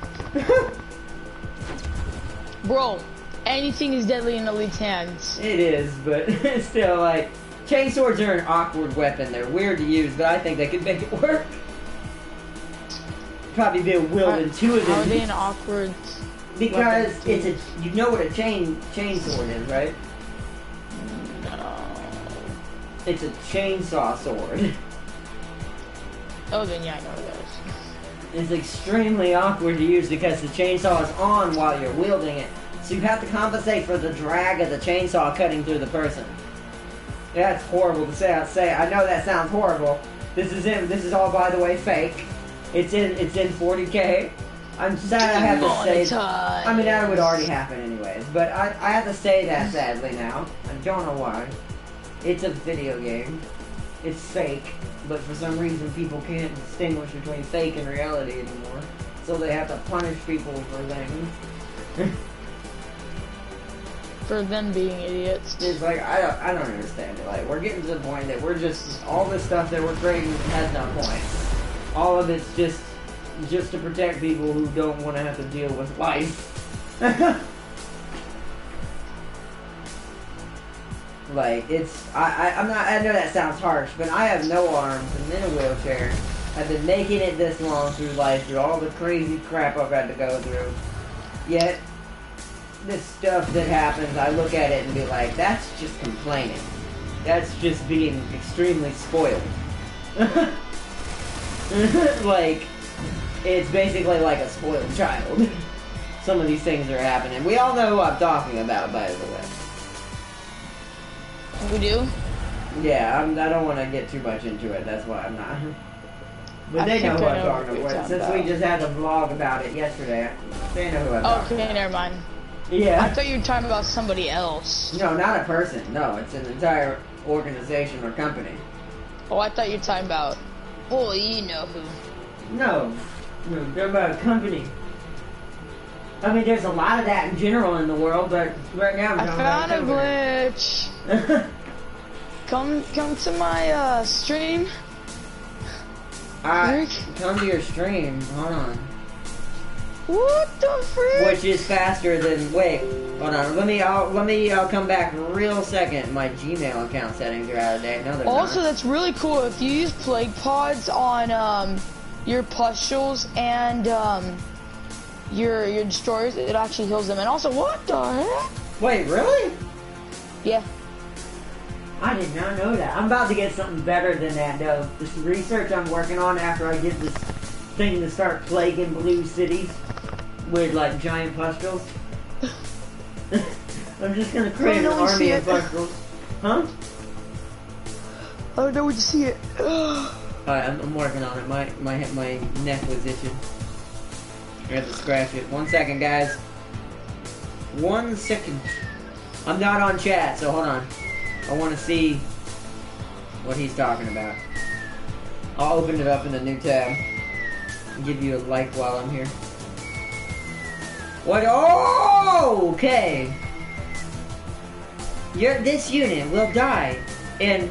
Bro, anything is deadly in elite's hands. It is, but it's still like... Chainswords are an awkward weapon. They're weird to use, but I think they could make it work. Probably be a wield intuitive. How are they an awkward... Because it's a... You know what a chainsword is, right? No. It's a chainsaw sword. Oh, then yeah, I know what that is. It's extremely awkward to use because the chainsaw is on while you're wielding it. So you have to compensate for the drag of the chainsaw cutting through the person. That's horrible to say. I know that sounds horrible. This is all, by the way, fake. It's in 40k. I'm sad I have to say... I mean, that would already happen anyways. But I have to say that sadly now. I don't know why. It's a video game. It's fake. But for some reason people can't distinguish between fake and reality anymore. So they have to punish people for things. For them being idiots. It's like, I don't understand it. Like, we're getting to the point that we're just... All this stuff that we're creating has no point. All of it's just to protect people who don't want to have to deal with life. Like, it's... I'm not... I know that sounds harsh, but I have no arms. I'm in a wheelchair. I've been making it this long through life, through all the crazy crap I've had to go through. Yet, this stuff that happens, I look at it and be like, that's just complaining. That's just being extremely spoiled. Like, it's basically like a spoiled child. Some of these things are happening. We all know who I'm talking about, by the way. We do? Yeah, I don't want to get too much into it, that's why I'm not. But they know who I'm talking about. Since we just had a vlog about it yesterday, they know who I'm talking about. Okay, never mind. Yeah. I thought you were talking about somebody else. No, not a person. No, it's an entire organization or company. Oh, I thought you were talking about... Oh, you know who. No, they're about a company. I mean, there's a lot of that in general in the world, but right now I'm talking about a company. I found a glitch. Come to my stream. Come to your stream. Hold on. What the frick? Which is faster than... Wait, hold on. I'll come back real second. My Gmail account settings are out of date. No, they're also, not. that's really cool. If you use plague pods on your pustules and your destroyers, it actually heals them. And also, what the heck? Wait, really? Yeah. I did not know that. I'm about to get something better than that, though. This research I'm working on after I get this thing to start plaguing blue cities with, like, giant pustules. I'm just gonna create an army of pustules. Huh? I don't know when to see it. Alright, I'm working on it. My neck was itching. I have to scratch it. 1 second, guys. 1 second. I'm not on chat, so hold on. I want to see what he's talking about. I'll open it up in a new tab and give you a like while I'm here. What? Oh, okay. This unit will die. And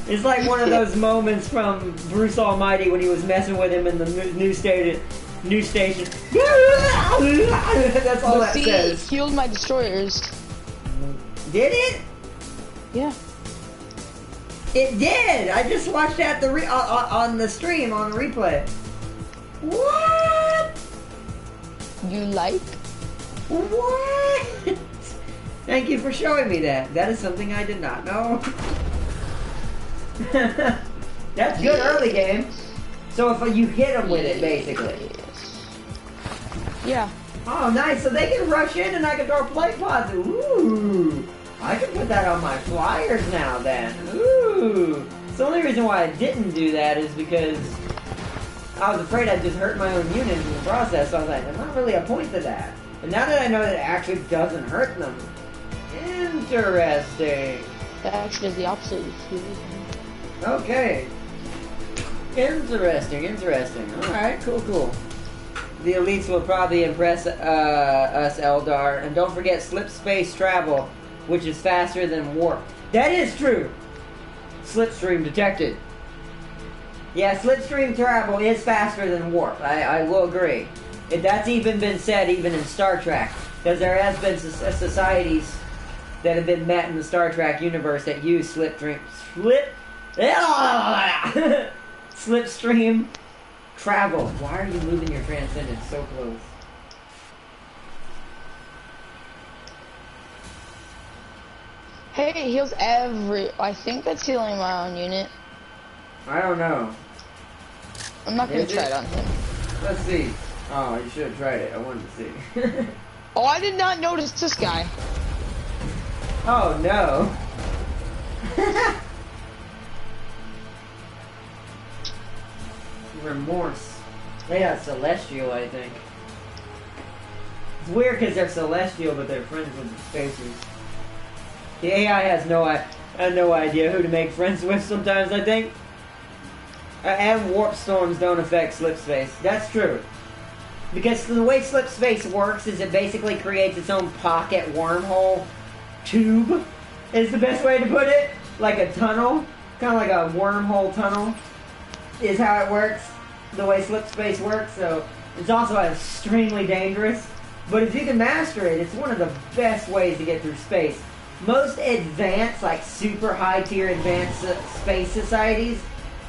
it's like one of those moments from Bruce Almighty when he was messing with him in the new station. That's all that says. It healed my destroyers. Did it? Yeah. It did! I just watched that on the stream, on the replay. What? You like? What? Thank you for showing me that. That is something I did not know. That's good early game. So if you hit them with it, basically. Yeah. Oh, nice. So they can rush in and I can throw plate pods. Ooh. I can put that on my flyers now then. Ooh. So the only reason why I didn't do that is because I was afraid I'd just hurt my own unit in the process. So I was like, there's not really a point to that. But now that I know that it actually doesn't hurt them. Interesting. That actually is the opposite. Okay. Interesting. Alright, cool. The elites will probably impress us, Eldar. And don't forget slip space travel, which is faster than warp. That is true. Slipstream detected. Yeah, slipstream travel is faster than warp. I will agree. That's even been said even in Star Trek. Because there has been societies that have been met in the Star Trek universe that use slipstream travel. Why are you moving your transcendence so close? Hey, it heals I think that's healing my own unit. I don't know. I'm not gonna try it on him. Let's see. Oh, you should have tried it. I wanted to see. Oh, I did not notice this guy. Oh, no. Remorse. Yeah, Celestial, I think. It's weird because they're Celestial, but they're friends with the Spacers. The AI has no idea who to make friends with sometimes, I think. And warp storms don't affect slip space. That's true. Because the way slip space works is it basically creates its own pocket wormhole tube, is the best way to put it. Like a tunnel. Kind of like a wormhole tunnel is how it works. The way slip space works. So it's also extremely dangerous. But if you can master it, it's one of the best ways to get through space. Most advanced, like super high tier advanced space societies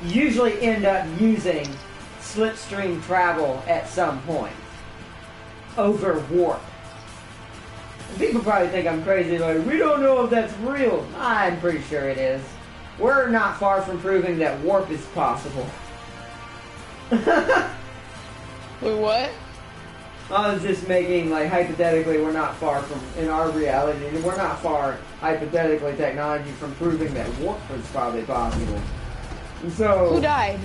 usually end up using slipstream travel at some point over warp. People probably think I'm crazy, like, we don't know if that's real. I'm pretty sure it is. We're not far from proving that warp is possible. Wait, what? I was just making, like, hypothetically, we're not far from, in our reality, we're not far, hypothetically, technology from proving that warp was probably possible. And so... Who died?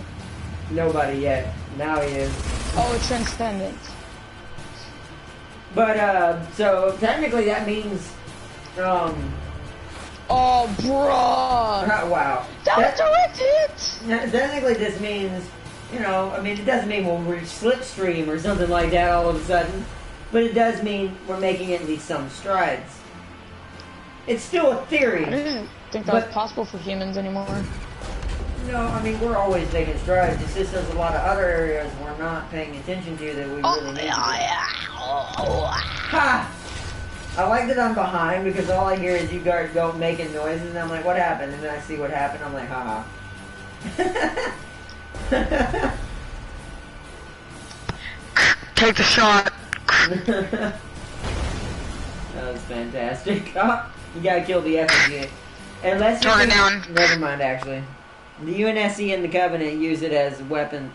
Nobody yet. Now he is. Oh, Transcendent. But, so, technically that means, Oh, bruh! wow. That was direct hit! Technically this means, you know, I mean, it doesn't mean we'll reach slipstream or something like that all of a sudden, but it does mean we're making at least some strides. It's still a theory. I didn't think that was possible for humans anymore. No, I mean, we're always making strides. It's just there's a lot of other areas we're not paying attention to that we really need to. Ha! I like that I'm behind because all I hear is you guys go making noises and I'm like, what happened? And then I see what happened, I'm like, haha. Take the shot. That was fantastic. Oh, you gotta kill the effigy. Unless you can, never mind, actually. The UNSC and the Covenant use it as a weapon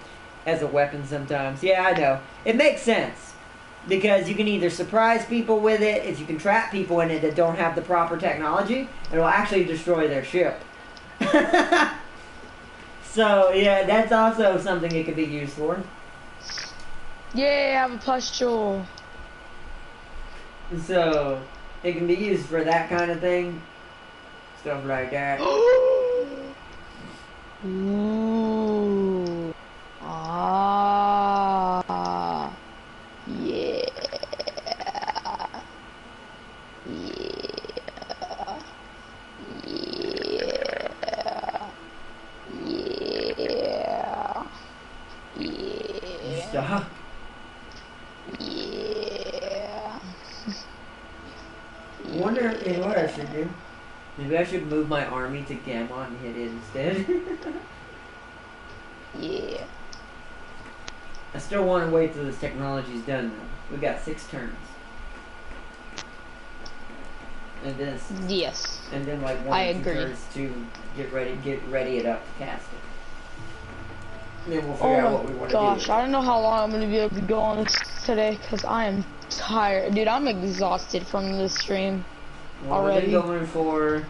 sometimes. Yeah, I know. It makes sense. Because you can either surprise people with it, if you can trap people in it that don't have the proper technology, it will actually destroy their ship. So, yeah, that's also something it could be used for. Yeah, I have a pustule. So, it can be used for that kind of thing. Stuff like that. Ooh. Ah. Yeah. Yeah. Yeah. Yeah. Stop. Yeah. I wonder what I should do. Maybe I should move my army to Gamma and hit it instead. Yeah. I still want to wait till this technology's done though. We got 6 turns. And then Yes. And then like 1 or 2 turns to get ready it up to cast it. And then we'll figure out what we want to do. Gosh, I don't know how long I'm gonna be able to go on this today because I am tired. Dude, I'm exhausted from this stream already. We've been going for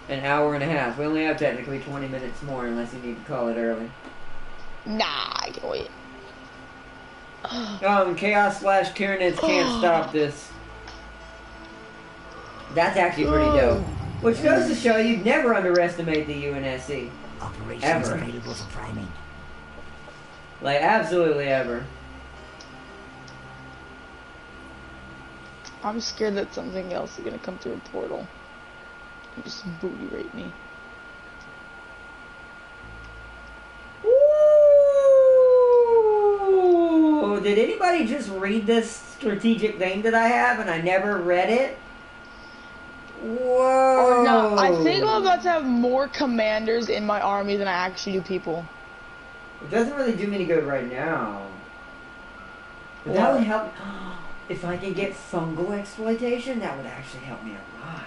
an hour and a half. We only have technically 20 minutes more unless you need to call it early. Nah, I can wait. Chaos/Tyranids can't stop this. That's actually pretty dope. Which goes to show you'd never underestimate the UNSC. Operations ever. Available for priming. Like, absolutely ever. I'm scared that something else is gonna come through a portal and just booty rape me. Ooh, did anybody just read this strategic thing that I have and I never read it? Whoa! Oh no, I think I'm about to have more commanders in my army than I actually do people. It doesn't really do me any good right now. But that would help. If I can get fungal exploitation, that would actually help me a lot.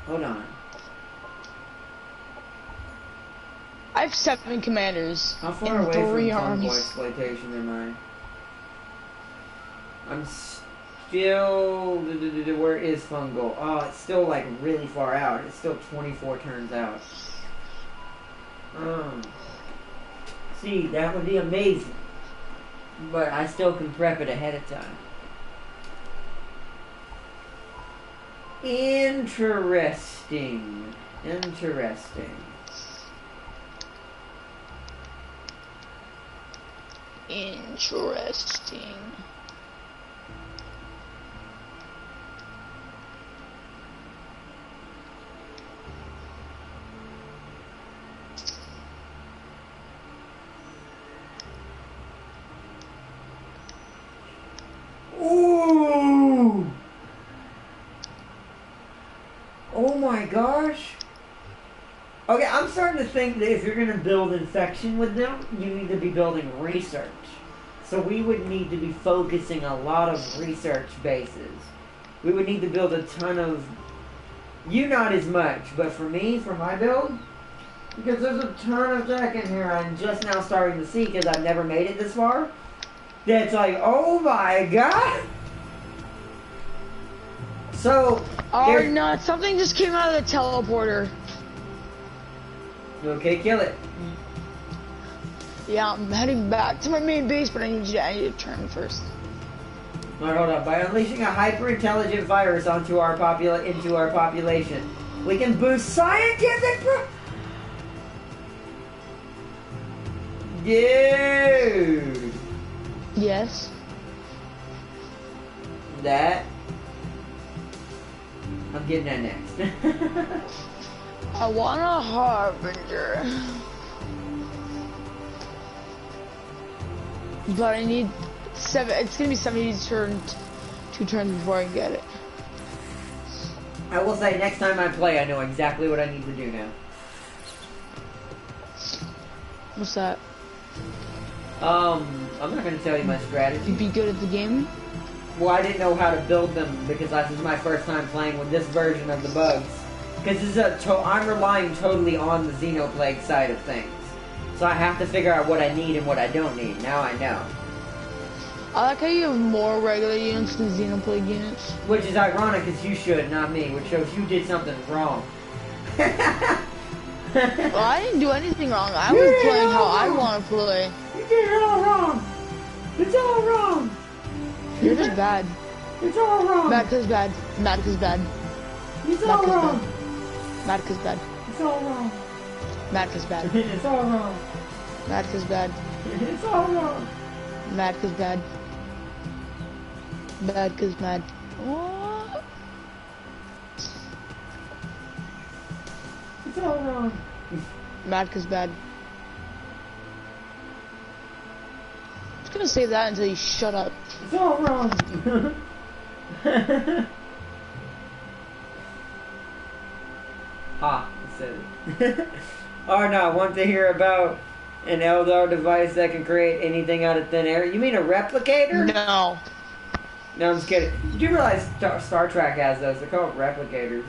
Hold on. I have 7 commanders. How far away from fungal exploitation am I? I'm still... Where is fungal? Oh, it's still like really far out. It's still 24 turns out. See, that would be amazing. But I still can prep it ahead of time. Interesting. Interesting. Interesting. Ooh! Oh my gosh! Okay, I'm starting to think that if you're going to build infection with them, you need to be building research. So we would need to be focusing a lot of research bases. We would need to build a ton of... You not as much, but for me, for my build, because there's a ton of tech in here I'm just now starting to see because I've never made it this far. That's like, oh my god! So... Oh no, something just came out of the teleporter. Okay, kill it. Yeah, I'm heading back to my main base, but I need to turn first. Alright, hold on. By unleashing a hyper-intelligent virus into our population, we can boost scientific Dude! Yes? That... I'm getting that next. I want a harbinger. But I need 7. It's gonna be 70 turns, 2 turns before I get it. I will say, next time I play, I know exactly what I need to do now. What's that? I'm not gonna tell you my strategy. You'd be good at the game? Well, I didn't know how to build them because this is my first time playing with this version of the bugs. Because I'm relying totally on the Xenoplague side of things. So I have to figure out what I need and what I don't need. Now I know. I like how you have more regular units than Xenoplague units. Which is ironic because you should, not me. Which shows you did something wrong. Well, I didn't do anything wrong. I was playing how I want to play. You did it all wrong. It's all wrong. You're just bad. It's all wrong. Bad cause bad. Mad cause bad. It's all wrong. Mad cause bad. It's all wrong. Mad cause bad. It's all wrong. Mad cause bad. It's all wrong. Mad cause bad. Bad cause mad. What? It's all wrong. Mad cause bad. I'm just gonna say that until you shut up. It's all wrong. Ha, I said it. Arna, want to hear about an Eldar device that can create anything out of thin air? You mean a replicator? No. No, I'm just kidding. You do realize Star Trek has those. They're called replicators.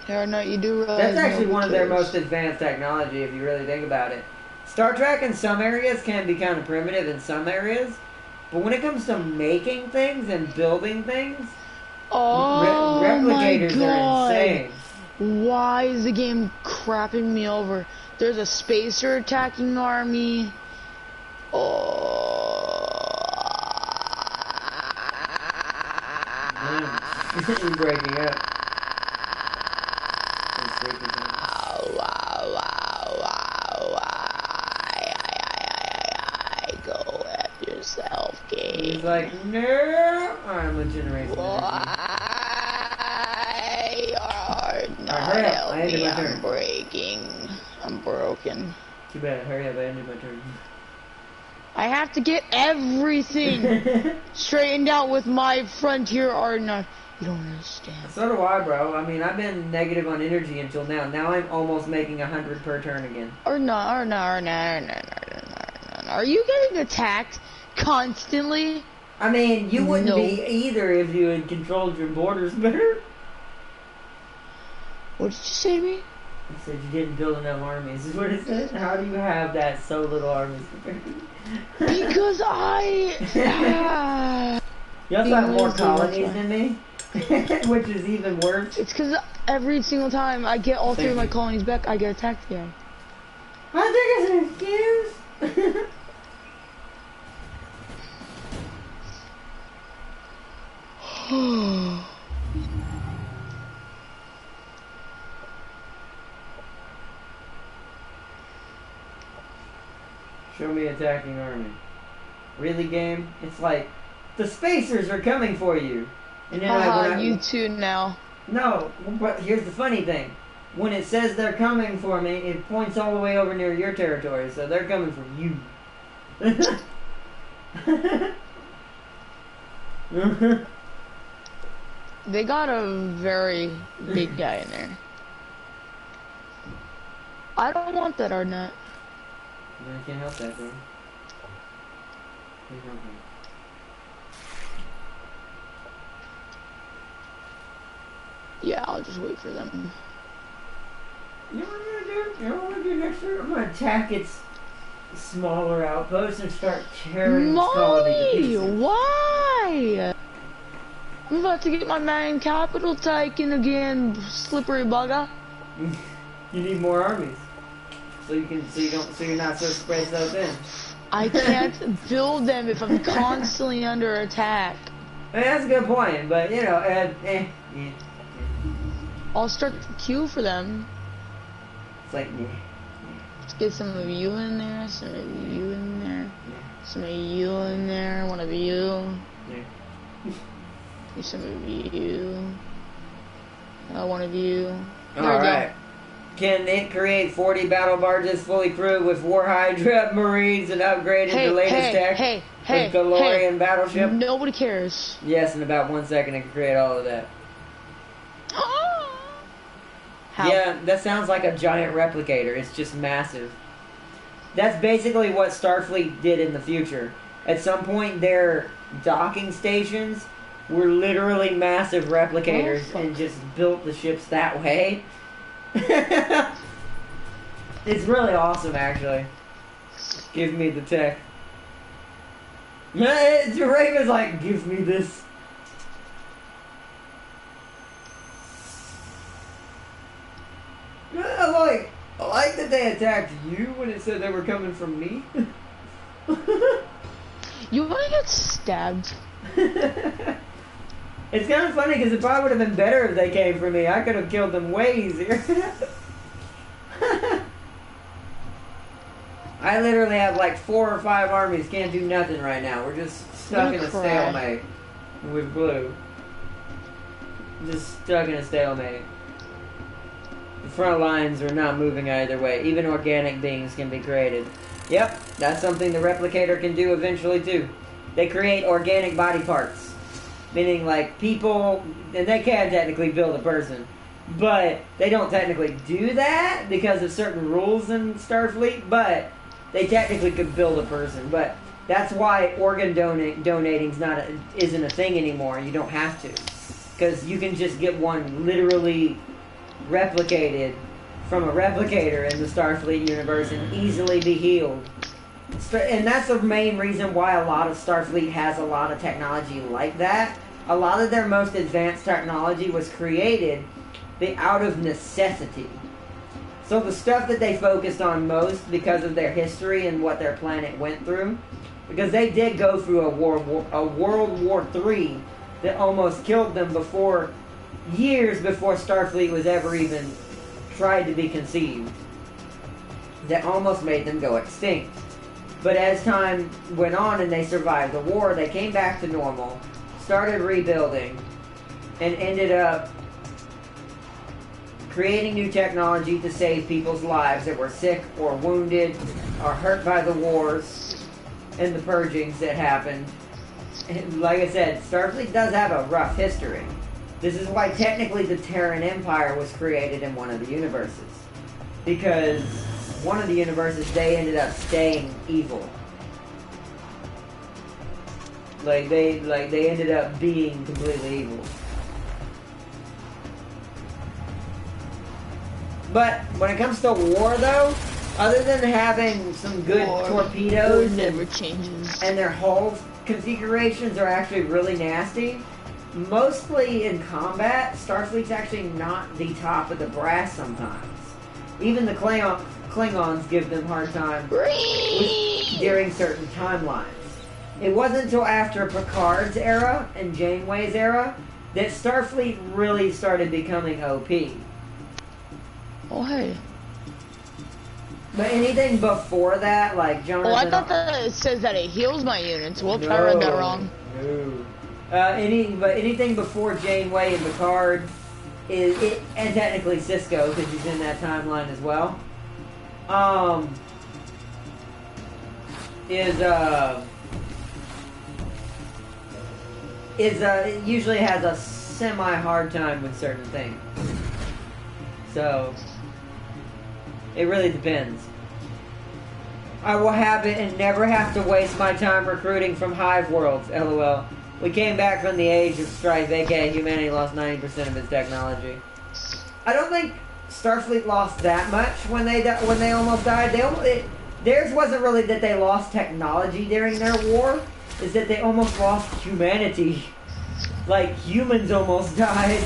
Yeah, no, you do realize. That's actually one of their most advanced technology if you really think about it. Star Trek in some areas can be kind of primitive in some areas, but when it comes to making things and building things, replicators are insane. Why is the game crapping me over? There's a spacer attacking army. You're breaking up. Go F yourself, game. He's like, no, I'm a generation. Why are not helping me? I'm breaking. I'm broken. Too bad. Hurry up, I ended my turn. I have to get everything straightened out with my frontier Arna. You don't understand. So do I, bro. I mean, I've been negative on energy until now. Now I'm almost making 100 per turn again. Arna. Are you getting attacked constantly? I mean, you wouldn't be either if you had controlled your borders better. What did you say to me? You said you didn't build enough armies. Is what it said. How do you have that so little armies compared to me? Because I... You also have more colonies than me, which is even worse. It's because every single time I get all 3 of my colonies back, I get attacked again. I think it's an excuse. Show me attacking army. Really, game? It's like, the spacers are coming for you. And then you too now. No, but here's the funny thing. When it says they're coming for me, it points all the way over near your territory, so they're coming for you. They got a very big guy in there. I don't want that, Arnett. I can't help that, bro. Can't help it. Yeah, I'll just wait for them. You know what I'm gonna do? You know what I'm gonna do next year? I'm gonna attack its smaller outposts and start tearing its colony to pieces. Why? I'm about to get my main capital taken again, slippery bugger. You need more armies. So you're not so spread so thin. I can't build them if I'm constantly under attack. I mean, that's a good point, but you know, I'll start the queue for them. It's like, Let's get some of you in there, some of you in there, some of you in there, one of you. Some of you. One of you. Alright. Can it create 40 battle barges fully crewed with War Hydra Marines and upgraded the latest tech with Galorian battleship? Nobody cares. Yes, in about 1 second it can create all of that. How? Yeah, that sounds like a giant replicator. It's just massive. That's basically what Starfleet did in the future. At some point, their docking stations were literally massive replicators and just built the ships that way. It's really awesome, actually. Give me the tech. Yeah, Raven's like, give me this. I like that they attacked you when it said they were coming from me. You want to get stabbed? It's kind of funny because it probably would have been better if they came for me. I could have killed them way easier. I literally have like 4 or 5 armies, can't do nothing right now. We're just stuck in a stalemate with blue. Just stuck in a stalemate. The front lines are not moving either way. Even organic beings can be created. Yep, that's something the replicator can do eventually too. They create organic body parts. Meaning like people, and they can technically build a person. But they don't technically do that because of certain rules in Starfleet, but they technically could build a person. But that's why organ donating isn't a thing anymore. You don't have to. Because you can just get one literally replicated from a replicator in the Starfleet universe and easily be healed. And that's the main reason why a lot of Starfleet has a lot of technology like that. A lot of their most advanced technology was created out of necessity. So the stuff that they focused on most because of their history and what their planet went through, because they did go through a World War III that almost killed them years before Starfleet was ever even tried to be conceived. That almost made them go extinct. But as time went on and they survived the war, they came back to normal, started rebuilding, and ended up creating new technology to save people's lives that were sick or wounded or hurt by the wars and the purgings that happened. And like I said, Starfleet does have a rough history. This is why technically the Terran Empire was created in one of the universes. Because one of the universes, they ended up staying evil. They ended up being completely evil. But when it comes to war, though, other than having some good torpedoes never changes, and their hull configurations are actually really nasty, mostly in combat, Starfleet's actually not the top of the brass sometimes. Even the Klingons give them a hard time during certain timelines. It wasn't until after Picard's era and Janeway's era that Starfleet really started becoming OP. Oh, hey. But anything before that, like Jonathan... Oh, I thought that it says that it heals my units. Whoops, I read that wrong. No. But anything before Janeway and Picard and technically Cisco, because he's in that timeline as well, it usually has a semi-hard time with certain things. So it really depends. I will have it and never have to waste my time recruiting from Hive worlds, LOL. We came back from the age of strife, aka humanity lost 90% of its technology. I don't think Starfleet lost that much when they almost died. Theirs wasn't really that they lost technology during their war, is that they almost lost humanity. Like, humans almost died.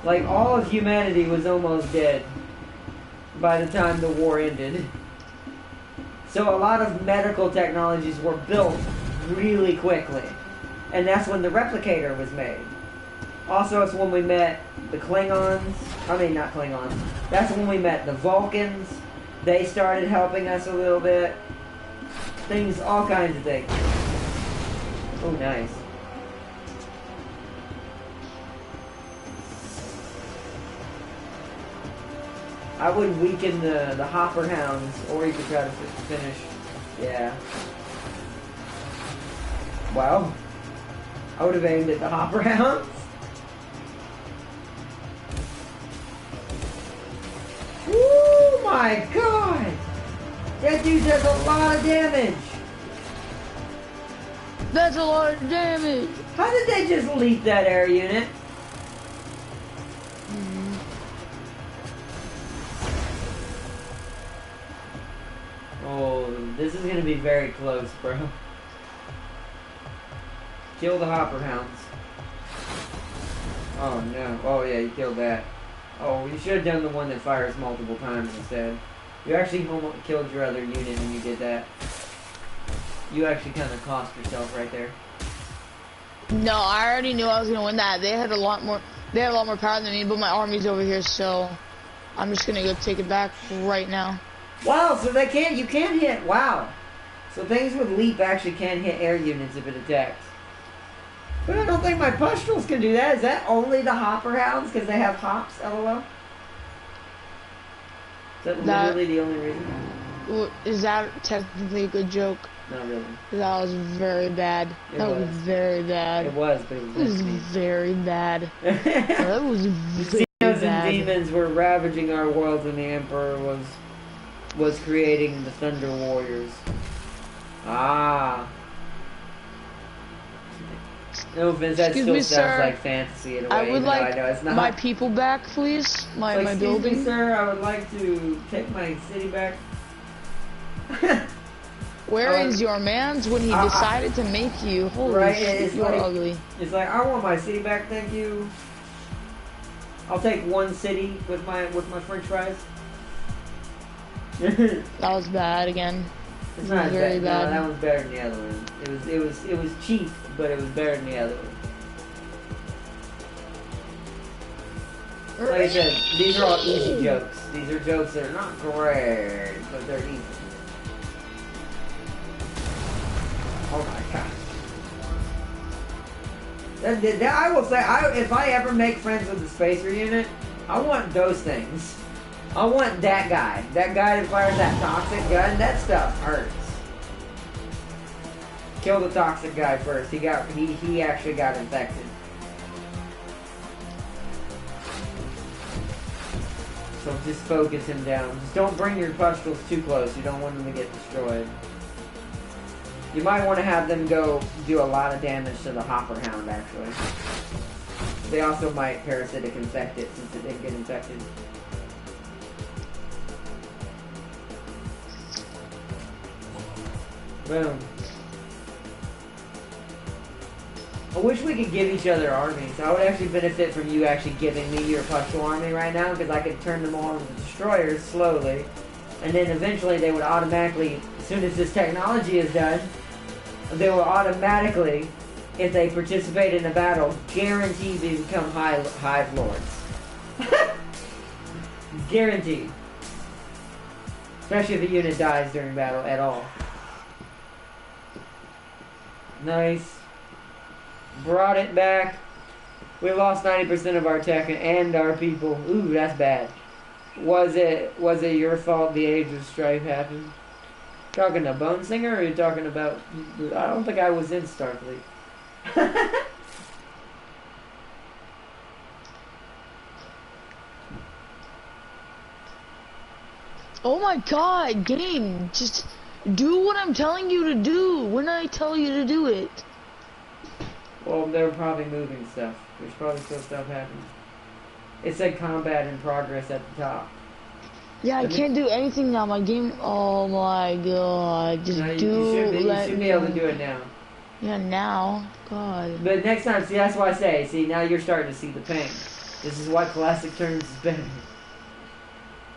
Like, all of humanity was almost dead by the time the war ended. So a lot of medical technologies were built really quickly. And that's when the replicator was made. Also, it's when we met the Klingons. I mean, not Klingons. That's when we met the Vulcans. They started helping us a little bit. Things, all kinds of things. Oh, nice. I would weaken the hopper hounds, or you could try to finish. Yeah. Wow. I would have aimed at the hopper hounds. Woo! My my god! That dude does a lot of damage! That's a lot of damage! How did they just leap that air unit? Oh, this is gonna be very close, bro. Kill the hopper hounds. Oh no. Oh yeah, you killed that. Oh, you should have done the one that fires multiple times instead. You actually almost killed your other unit when you did that. You actually kind of cost yourself right there. No, I already knew I was gonna win that. They had a lot more power than me, but my army's over here, so I'm just gonna go take it back right now. Wow, so you can't hit, wow. So things with leap actually can hit air units if it attacks. But I don't think my pustules can do that. Is that only the hopper hounds because they have hops, lol? Is that literally the only reason? Is that technically a good joke? Not really. That was very bad. That was very bad. It was, but it was very bad. That was very bad. And demons were ravaging our world when the Emperor was creating the Thunder Warriors. Ah. No offense, that still sounds like fantasy in a way. I would like I know it's not. my people back, please. My building. Excuse me, sir, I would like to take my city back. Where is your man's when he decided to make you? Holy shit, you're ugly. It's like, I want my city back, thank you. I'll take one city with my french fries. That was bad again. It's not very bad. No, that one's better than the other one. It was cheap, but it was better than the other one. Like I said, these are all easy jokes. These are jokes that are not great, but they're easy. Oh my god. I will say, if I ever make friends with the Spacer unit, I want those things. I want that guy. That guy that fires that toxic gun, that stuff hurts. Kill the toxic guy first. He actually got infected. So just focus him down. Just don't bring your pustules too close. You don't want them to get destroyed. You might want to have them go do a lot of damage to the hopper hound, actually. They also might parasitic infect it since it didn't get infected. Boom. I wish we could give each other armies. I would actually benefit from you actually giving me your pustule army right now, because I could turn them all into destroyers slowly. And then eventually they would automatically, as soon as this technology is done, they will automatically, if they participate in a battle, guaranteed to become Hive Lords. Guaranteed. Especially if a unit dies during battle at all. Nice. Brought it back. We lost 90% of our tech and our people. Ooh, that's bad. Was it your fault the Age of Strife happened? Talking to Bone Singer, or are you talking about... I don't think I was in Starfleet. Oh my god, game, just do what I'm telling you to do when I tell you to do it. Well, they were probably moving stuff. There's probably still stuff happening. It said combat in progress at the top. Yeah, I can't do anything now. My game. Oh my god! Just no, you should be able to do it now. Yeah, now. God. But next time, see, that's why I say. See, now you're starting to see the pain. This is why Classic Turns is better.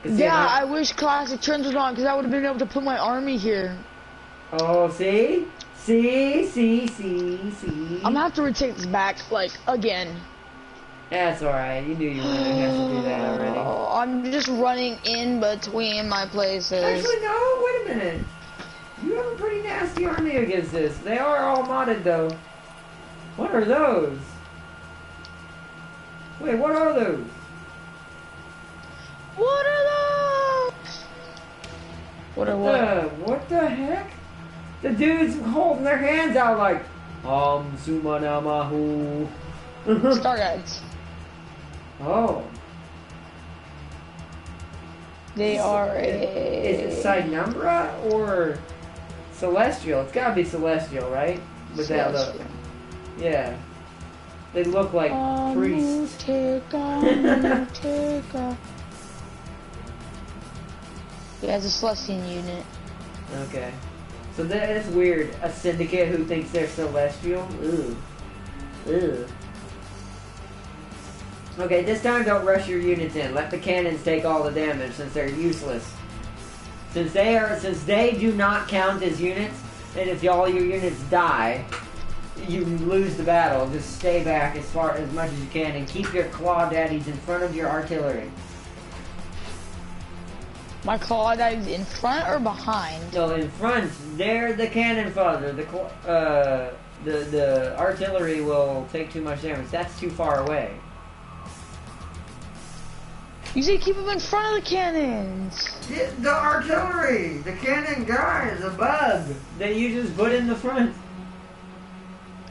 Yeah, I wish Classic Turns was on, because I would have been able to put my army here. Oh, see? See? I'm gonna have to retake this back, like, again. That's alright. You knew you were gonna have to do that already. I'm just running in between my places. Actually, no. Wait a minute. You have a pretty nasty army against this. They are all modded, though. What are those? Wait, what are those? What are those? What the heck? The dude's holding their hands out like, Sumanamahu. Star Guides. Oh. They are Is it Cynumbra or Celestial? It's gotta be Celestial, right? With that look. Yeah. They look like priests. Yeah, it's a Celestian unit. Okay. So that is weird. A syndicate who thinks they're Celestial? Ooh. Ooh. Okay, this time don't rush your units in. Let the cannons take all the damage since they're useless. Since they do not count as units, and if all your units die, you lose the battle. Just stay back as much as you can and keep your claw daddies in front of your artillery. My claw daddies in front or behind? So in front, they're the cannon fodder. The artillery will take too much damage. That's too far away. You say keep them in front of the cannons. The artillery, the cannon guy is a bug that you just put in the front.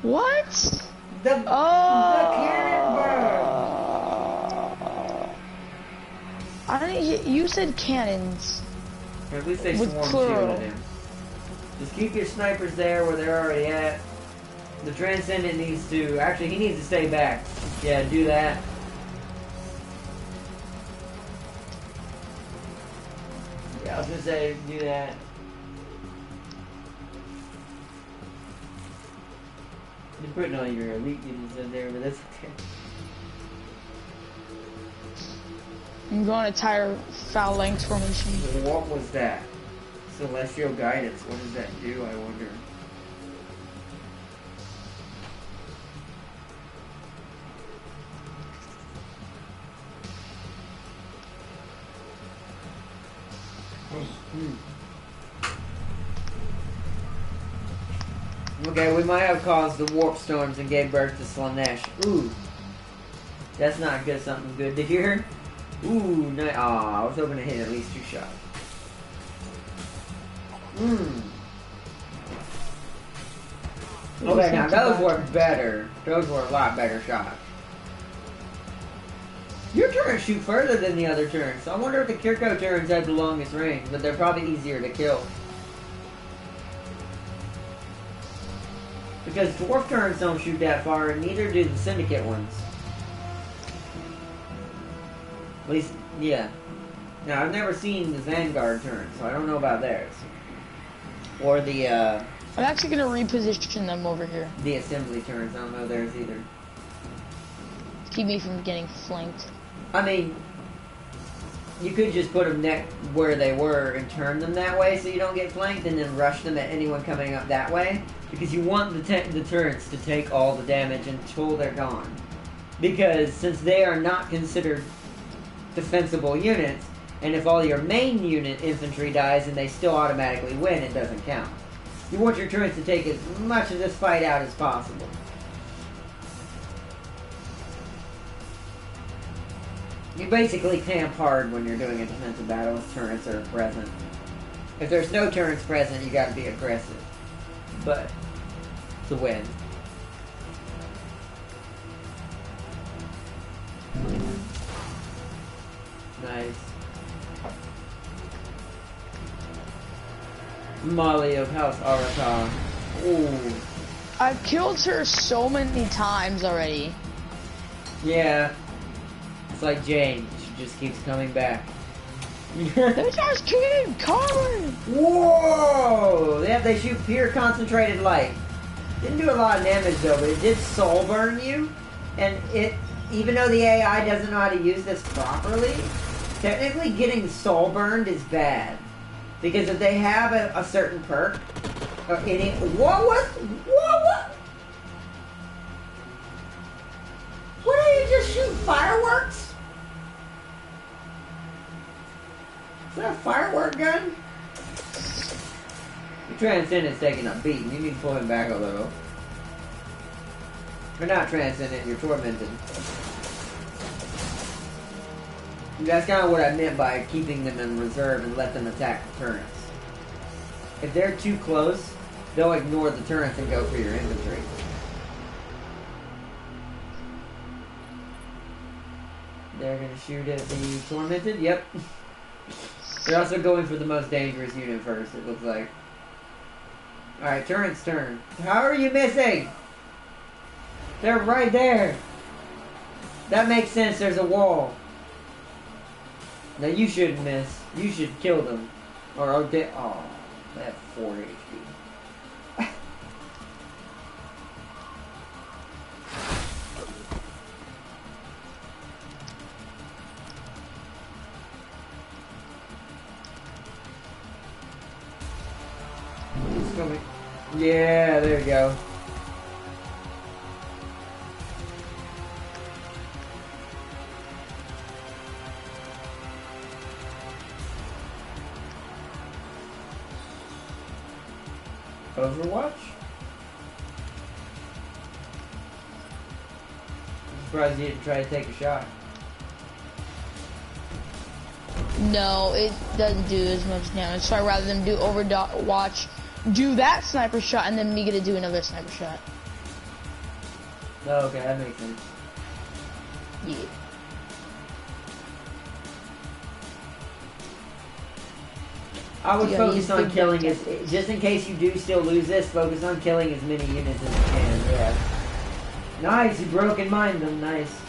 What? The cannon bug. I didn't. You said cannons. Or at least they with swarm plural. shooting him. Just keep your snipers there where they're already at. The Transcendent needs to... Actually, he needs to stay back. Yeah, do that. Yeah, I was gonna say, do that. You're putting all your elite units in there, but that's okay. I'm going to tire foul length formation. What was that? Celestial Guidance. What does that do, I wonder? Okay, we might have caused the warp storms and gave birth to Slanesh. Ooh. That's not good. Something good to hear. Ooh, no. Aw, I was hoping to hit at least 2 shots. Okay, now those were better. Those were a lot better shots. Your turrets shoot further than the other turrets. So I wonder if the Kirko turrets have the longest range, but they're probably easier to kill. Because dwarf turrets don't shoot that far, and neither do the syndicate ones. At least, yeah. Now, I've never seen the Vanguard turret, so I don't know about theirs. Or the, I'm actually going to reposition them over here. the assembly turrets, I don't know theirs either. Keep me from getting flanked. I mean, you could just put them where they were and turn them that way so you don't get flanked, and then rush them at anyone coming up that way. Because you want the turrets to take all the damage until they're gone. Because since they are not considered defensible units, and if all your main unit infantry dies and they still automatically win, it doesn't count. You want your turrets to take as much of this fight out as possible. You basically camp hard when you're doing a defensive battle if turrets are present. If there's no turrets present, you gotta be aggressive. But, to win. Nice. Molly of House Arata. Ooh. I've killed her so many times already. Yeah. It's like Jane. She just keeps coming back. They just keep coming! Whoa! Yeah, they shoot pure concentrated light. Didn't do a lot of damage though, but it did soul burn you. And it, even though the AI doesn't know how to use this properly, technically getting soul burned is bad. Because if they have a certain perk, what? What are you just shooting fireworks? Is that a firework gun? Your Transcendent's taking a beating. You need to pull him back a little. You're not Transcendent, you're Tormented. That's kind of what I meant by keeping them in reserve and let them attack the turrets. If they're too close, they'll ignore the turrets and go for your infantry. They're gonna shoot at the Tormented? Yep. They're also going for the most dangerous unit first, it looks like. Alright, turret's turn. How are you missing? They're right there. That makes sense, there's a wall. Now you shouldn't miss. You should kill them. Or oh, they have 4 HP. Yeah, there you go. Overwatch? I'm surprised you didn't try to take a shot. No, it doesn't do as much damage, so I'd rather them do Overwatch, do that sniper shot, and then me get to do another sniper shot. Oh, okay, that makes sense. Yeah. I would focus on killing just in case you do still lose this, focus on killing as many units as you can, yeah. Nice, you broken mind them, nice.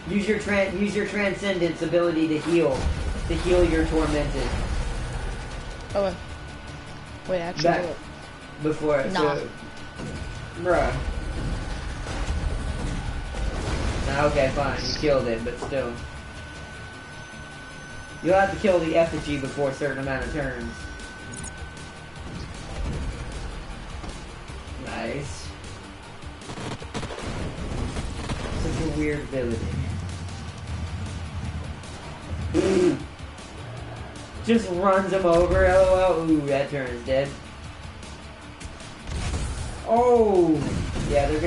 Use your transcendence ability to heal your tormented. Oh wait, actually before nah. So, bruh. Nah, okay, fine, you killed it, but still. You'll have to kill the effigy before a certain amount of turns. Nice. Such a weird ability. Ooh. Just runs him over, lol. Ooh, that turn is dead. Oh! Yeah, they're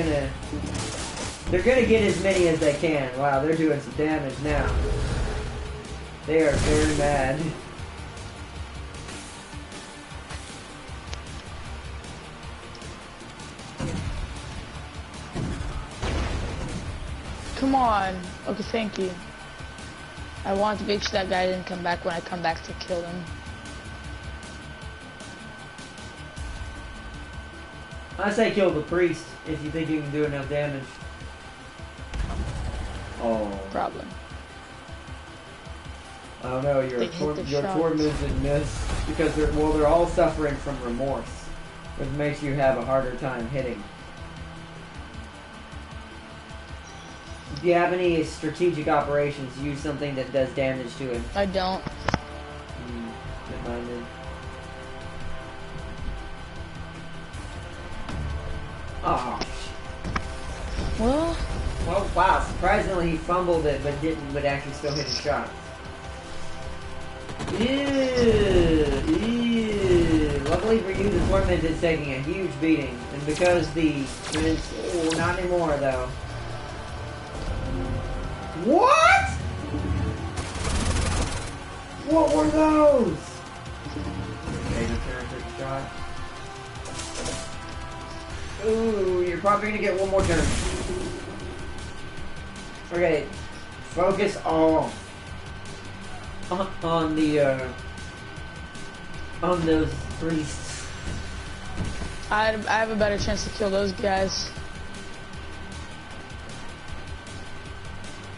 gonna get as many as they can. Wow, they're doing some damage now. They are very mad. Come on. Okay, thank you. I wanted to make sure that guy didn't come back when I come back to kill him. I say kill the priest if you think you can do enough damage. Oh. Problem. I don't know, your tormented miss because they're all suffering from remorse, which makes you have a harder time hitting. Do you have any strategic operations? Use something that does damage to it. I don't. Good-minded. Oh. Well, wow. Surprisingly, he fumbled it, but actually still hit his shot. Ew. Luckily for you, the torment is taking a huge beating, and because not anymore though. What? What were those? Okay, the turn took a shot. Ooh, you're probably gonna get one more turn. Okay, focus on those priests. I have a better chance to kill those guys.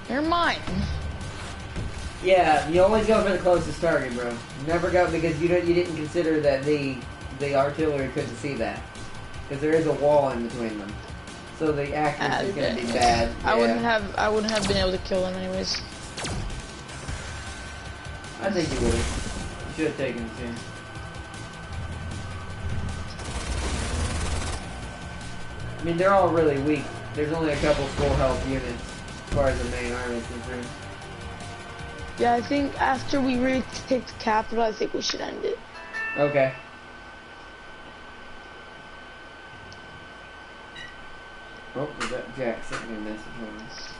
You're mine. Yeah, you always go for the closest target, bro. Never go because you didn't consider that the artillery couldn't see that because there is a wall in between them, so the accuracy is gonna be bad. Yeah. I wouldn't have been able to kill them anyways. I think you would have. You should have taken the chance. I mean, they're all really weak. There's only a couple full health units as far as the main army is concerned. Yeah, I think after we retake the capital, I think we should end it. Okay. Oh, we got Jack sending me a message on us.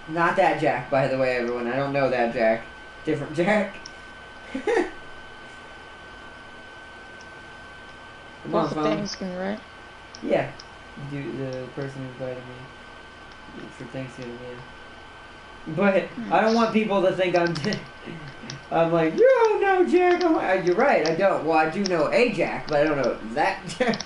Not that Jack, by the way, everyone. I don't know that Jack. Different Jack. Come on, phone. Thanksgiving, right? Yeah. The person who invited me for Thanksgiving, yeah. But I don't want people to think I'm like, you don't know Jack. You're right, I don't. Well, I do know a Jack, but I don't know that Jack.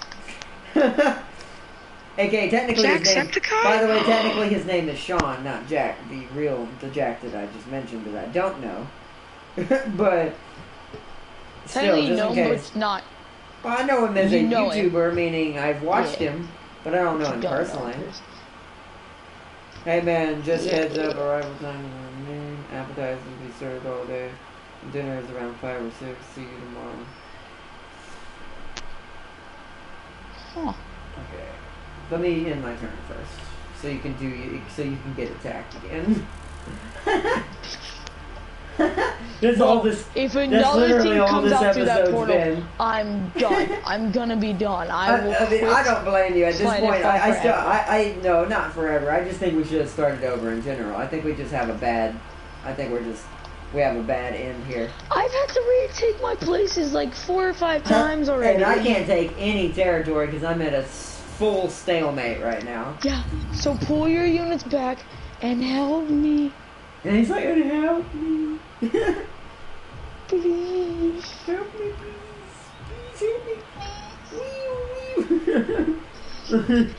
Okay, technically his name. By the way, technically his name is Sean, not Jack. The Jack that I just mentioned that I don't know. But still, just in case. But it's not. Well, I know him as a YouTuber, meaning I've watched him, but I don't know him personally. Hey man, just heads up, arrival time is noon. Appetizers will be served all day. Dinner is around 5 or 6. See you tomorrow. Huh. Okay. Let me end my turn first, so you can get attacked again. If another team comes out through that portal, I'm done. I'm gonna be done. I don't blame you at this point. No, not forever. I just think we should have started over in general. I think we just have a bad. We have a bad end here. I've had to retake my places like 4 or 5 times already. And I can't take any territory because I'm at a full stalemate right now. Yeah. So pull your units back and help me. And he's like, help me. Please. Help me, please. Please help me, please.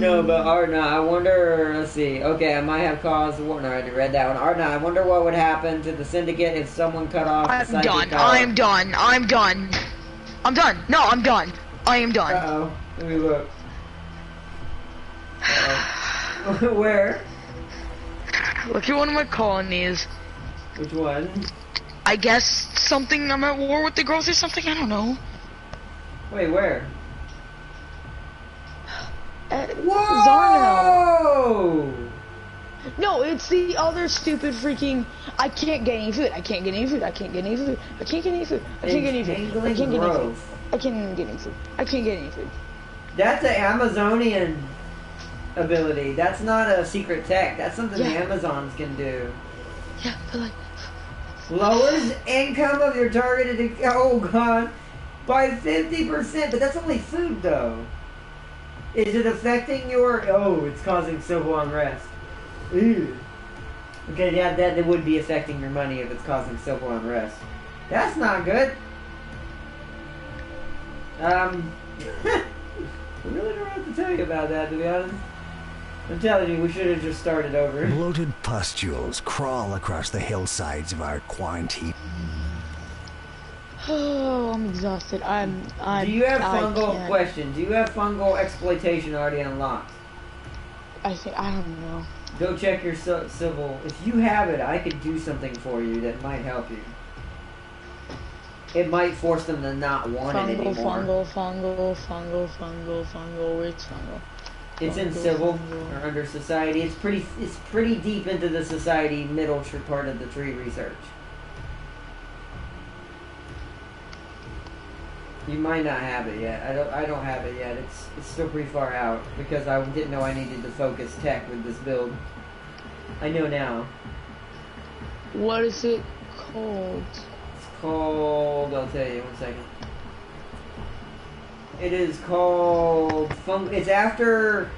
No, but Arna, I wonder, let's see. Okay, I might have caused a war. No, I already read that one. Arna, I wonder what would happen to the Syndicate if someone cut off the psychic power. I'm done. I'm done. No, I'm done. I am done. Uh-oh. Let me look. Uh-oh. Where? Look at one of my colonies. Which one? I guess something. I'm at war with the girls or something. I don't know. Wait, where? Whoa! Zarno. No, it's the other stupid freaking. I can't get any food. I can't get any food. I can't get any food. I can't get any food. I can't get any food. I can't get any food. I can't get any food. I can't get any food. That's an Amazonian ability. That's not a secret tech. That's something the Amazons can do. Yeah, but like lowers income of your targeted. Oh god, by 50%. But that's only food though. Is it affecting your? Oh, it's causing civil unrest. Ew. Okay, yeah, that would be affecting your money if it's causing civil unrest. That's not good. I really don't have to tell you about that, to be honest. I'm telling you, we should have just started over. Bloated pustules crawl across the hillsides of our quarantine. Oh, I'm exhausted. Do you have fungal question? Do you have fungal exploitation already unlocked? I don't know. Go check your civil. If you have it, I could do something for you that might help you. It might force them to not want it anymore. Fungal. Where's fungal? It's in civil or under society. It's pretty deep into the society middle part of the tree research. You might not have it yet. I don't have it yet. It's still pretty far out because I didn't know I needed to focus tech with this build. I know now. What is it called? It's called. I'll tell you. 1 second. It is called. It's after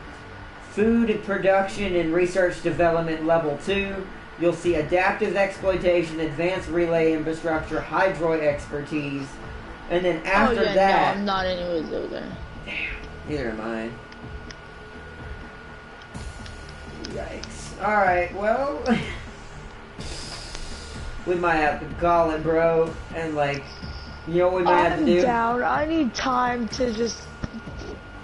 food production and research development level 2. You'll see adaptive exploitation, advanced relay infrastructure, hydroid expertise. And then after that... No, I'm not anyways over there. Damn, neither am I. Yikes. Alright, well... we might have to call it, bro. And like, you know what we might have to do? I'm down. I need time to just...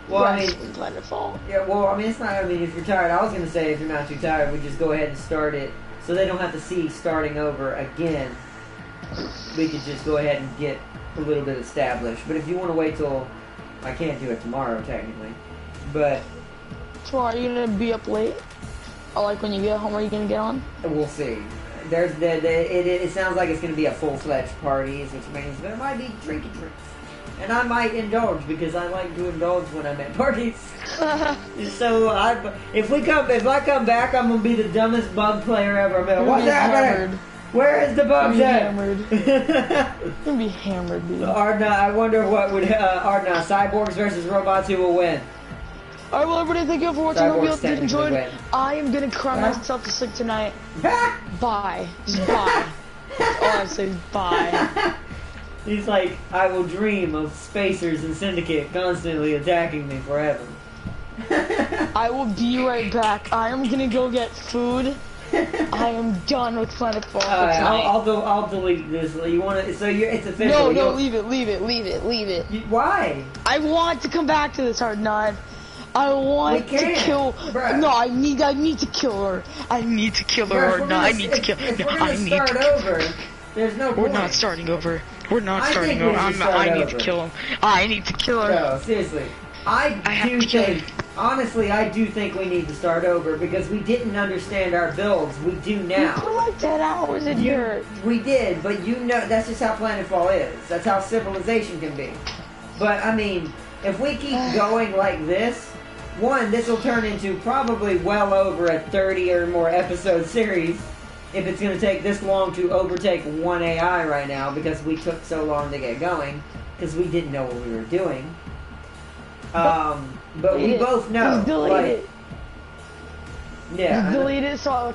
Well, I mean... Planetfall. Yeah, well, I mean, it's not... I mean, if you're tired, I was going to say if you're not too tired, we just go ahead and start it. So they don't have to see starting over again. We could just go ahead and get a little bit established. But if you want to wait till... I can't do it tomorrow, technically. But... Tomorrow, are you going to be up late? Or like when you get home, are you going to get on? We'll see. There's it sounds like it's going to be a full-fledged party, which means there might be drinky drinks. And I might indulge, because I like to indulge when I'm at parties. So, if I come back, I'm going to be the dumbest bug player ever. What's happening? Where is the bug at? It's gonna be hammered, dude. Ardna, I wonder what would Ardna, cyborgs versus robots, who will win? Alright, well, everybody, thank you for watching. I hope you all did enjoy. I am gonna cry myself to sleep tonight. Bye. Just bye. That's all I say is bye. He's like, I will dream of spacers and Syndicate constantly attacking me forever. I will be right back. I am gonna go get food. I am done with Planetfall. I'll delete this. You want to? So it's official. No, leave it. Why? I want to come back to this hard nut. I want to kill. Bruh. No, I need to kill her. I need to kill her. No, I need to kill. If we're gonna start over, there's no point. We're not starting over. I need to kill him. I need to kill her. No, seriously. Honestly, I do think we need to start over because we didn't understand our builds. We do now. You put like 10 hours in here. We did, but you know, that's just how Planetfall is. That's how civilization can be. But, I mean, if we keep going like this, one, this will turn into probably well over a 30 or more episode series if it's going to take this long to overtake one AI right now because we took so long to get going because we didn't know what we were doing. But we both know. Just delete it. Yeah. Just delete it so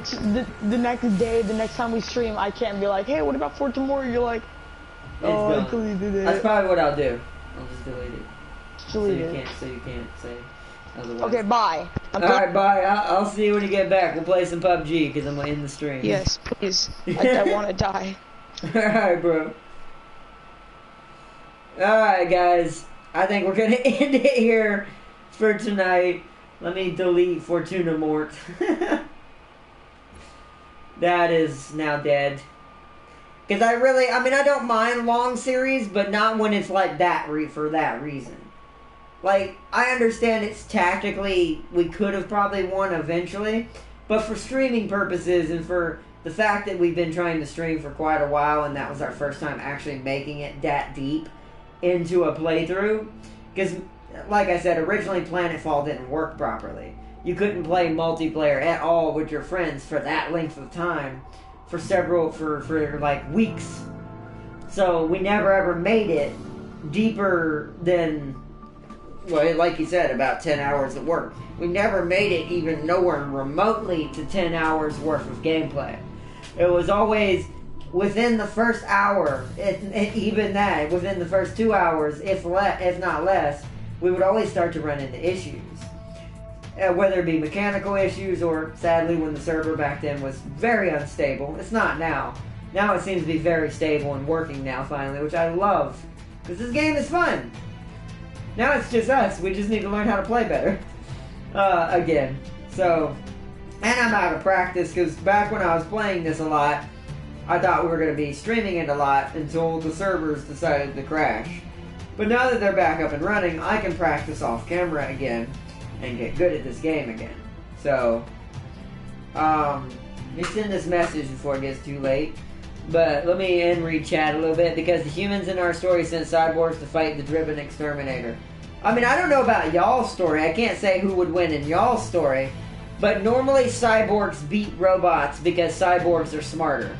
the next day, the next time we stream, I can't be like, hey, what about for tomorrow? You're like, oh, I deleted it. That's probably what I'll do. I'll just delete it. Delete it. So you can't say otherwise. Okay, bye. Alright, bye. I'll see you when you get back. We'll play some PUBG because I'm in the stream. Yes, please. I want to die. Alright, bro. Alright, guys. I think we're going to end it here for tonight. Let me delete Fortuna Mort. That is now dead. Because I don't mind long series, but not when it's like that for that reason. Like, I understand it's tactically, we could have probably won eventually, but for streaming purposes and for the fact that we've been trying to stream for quite a while and that was our first time actually making it that deep into a playthrough, because like I said, originally Planetfall didn't work properly. You couldn't play multiplayer at all with your friends for that length of time for like weeks. So we never ever made it deeper than, well, like you said, about 10 hours of work. We never made it even nowhere remotely to 10 hours worth of gameplay. It was always within the first hour, even that, within the first 2 hours, if not less, we would always start to run into issues. Whether it be mechanical issues or, sadly, when the server back then was very unstable. It's not now. Now it seems to be very stable and working now, finally, which I love. Because this game is fun. Now it's just us. We just need to learn how to play better. Again. So, and I'm out of practice, because back when I was playing this a lot, I thought we were going to be streaming it a lot until the servers decided to crash. But now that they're back up and running, I can practice off camera again and get good at this game again. So, let me send this message before it gets too late. But let me read chat a little bit, because the humans in our story sent cyborgs to fight the driven exterminator. I mean, I don't know about y'all's story. I can't say who would win in y'all's story. But normally cyborgs beat robots because cyborgs are smarter.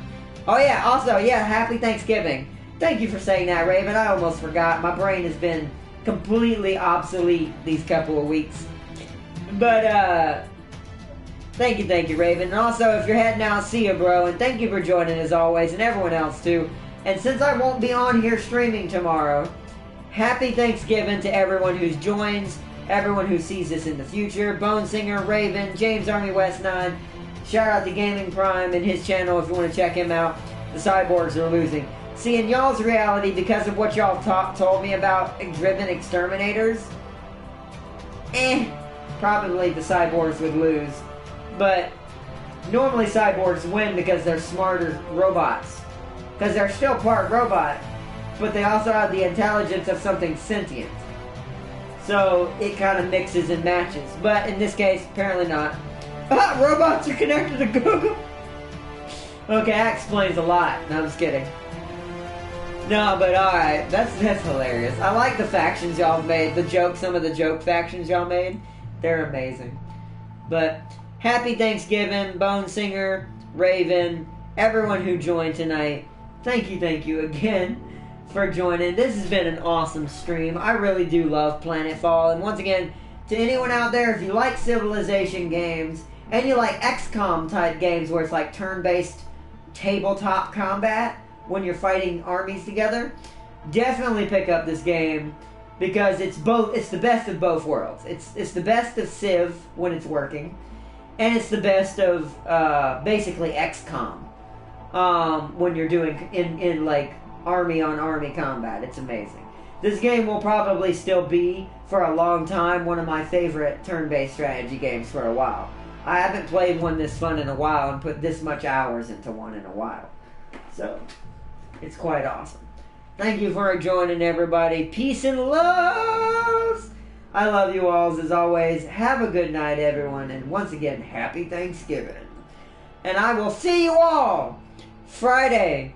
Oh yeah, also, yeah, happy Thanksgiving. Thank you for saying that, Raven. I almost forgot. My brain has been completely obsolete these couple of weeks. But, thank you, Raven. And also, if you're heading out, see you, bro. And thank you for joining, as always, and everyone else, too. And since I won't be on here streaming tomorrow, happy Thanksgiving to everyone who joins, everyone who sees this in the future. Bone Singer, Raven, James Army West 9. Shout out to Gaming Prime and his channel if you want to check him out. The cyborgs are losing. See, in y'all's reality, because of what y'all told me about driven exterminators, probably the cyborgs would lose. But normally cyborgs win because they're smarter robots. Because they're still part robot, but they also have the intelligence of something sentient. So it kind of mixes and matches. But in this case, apparently not. Robots are connected to Google. Okay, that explains a lot. No, I'm just kidding. No, but alright, that's hilarious. I like the factions y'all made. Some of the joke factions y'all made. They're amazing. But happy Thanksgiving, Bone Singer, Raven, everyone who joined tonight. Thank you again for joining. This has been an awesome stream. I really do love Planetfall. And once again, to anyone out there, if you like Civilization games, and you like XCOM type games where it's like turn-based tabletop combat when you're fighting armies together, definitely pick up this game because it's the best of both worlds. It's the best of Civ when it's working, and it's the best of basically XCOM when you're doing in like army on army combat. It's amazing. This game will probably still be for a long time one of my favorite turn-based strategy games for a while. I haven't played one this fun in a while and put this much hours into one in a while. So, it's quite awesome. Thank you for joining, everybody. Peace and love! I love you all as always. Have a good night, everyone. And once again, happy Thanksgiving. And I will see you all Friday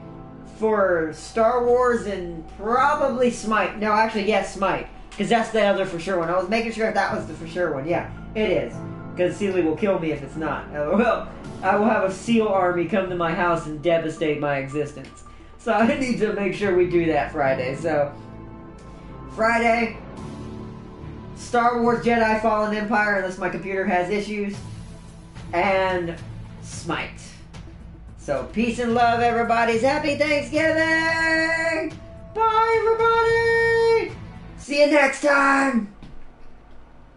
for Star Wars and probably Smite. No, actually, yes, Smite. Because that's the other for sure one. I was making sure if that was the for sure one. Yeah, it is. Because Sealy will kill me if it's not. Well, I will have a SEAL army come to my house and devastate my existence. So I need to make sure we do that Friday. So, Friday, Star Wars Jedi Fallen Empire, unless my computer has issues, and Smite. So, peace and love, everybody. Happy Thanksgiving! Bye, everybody! See you next time!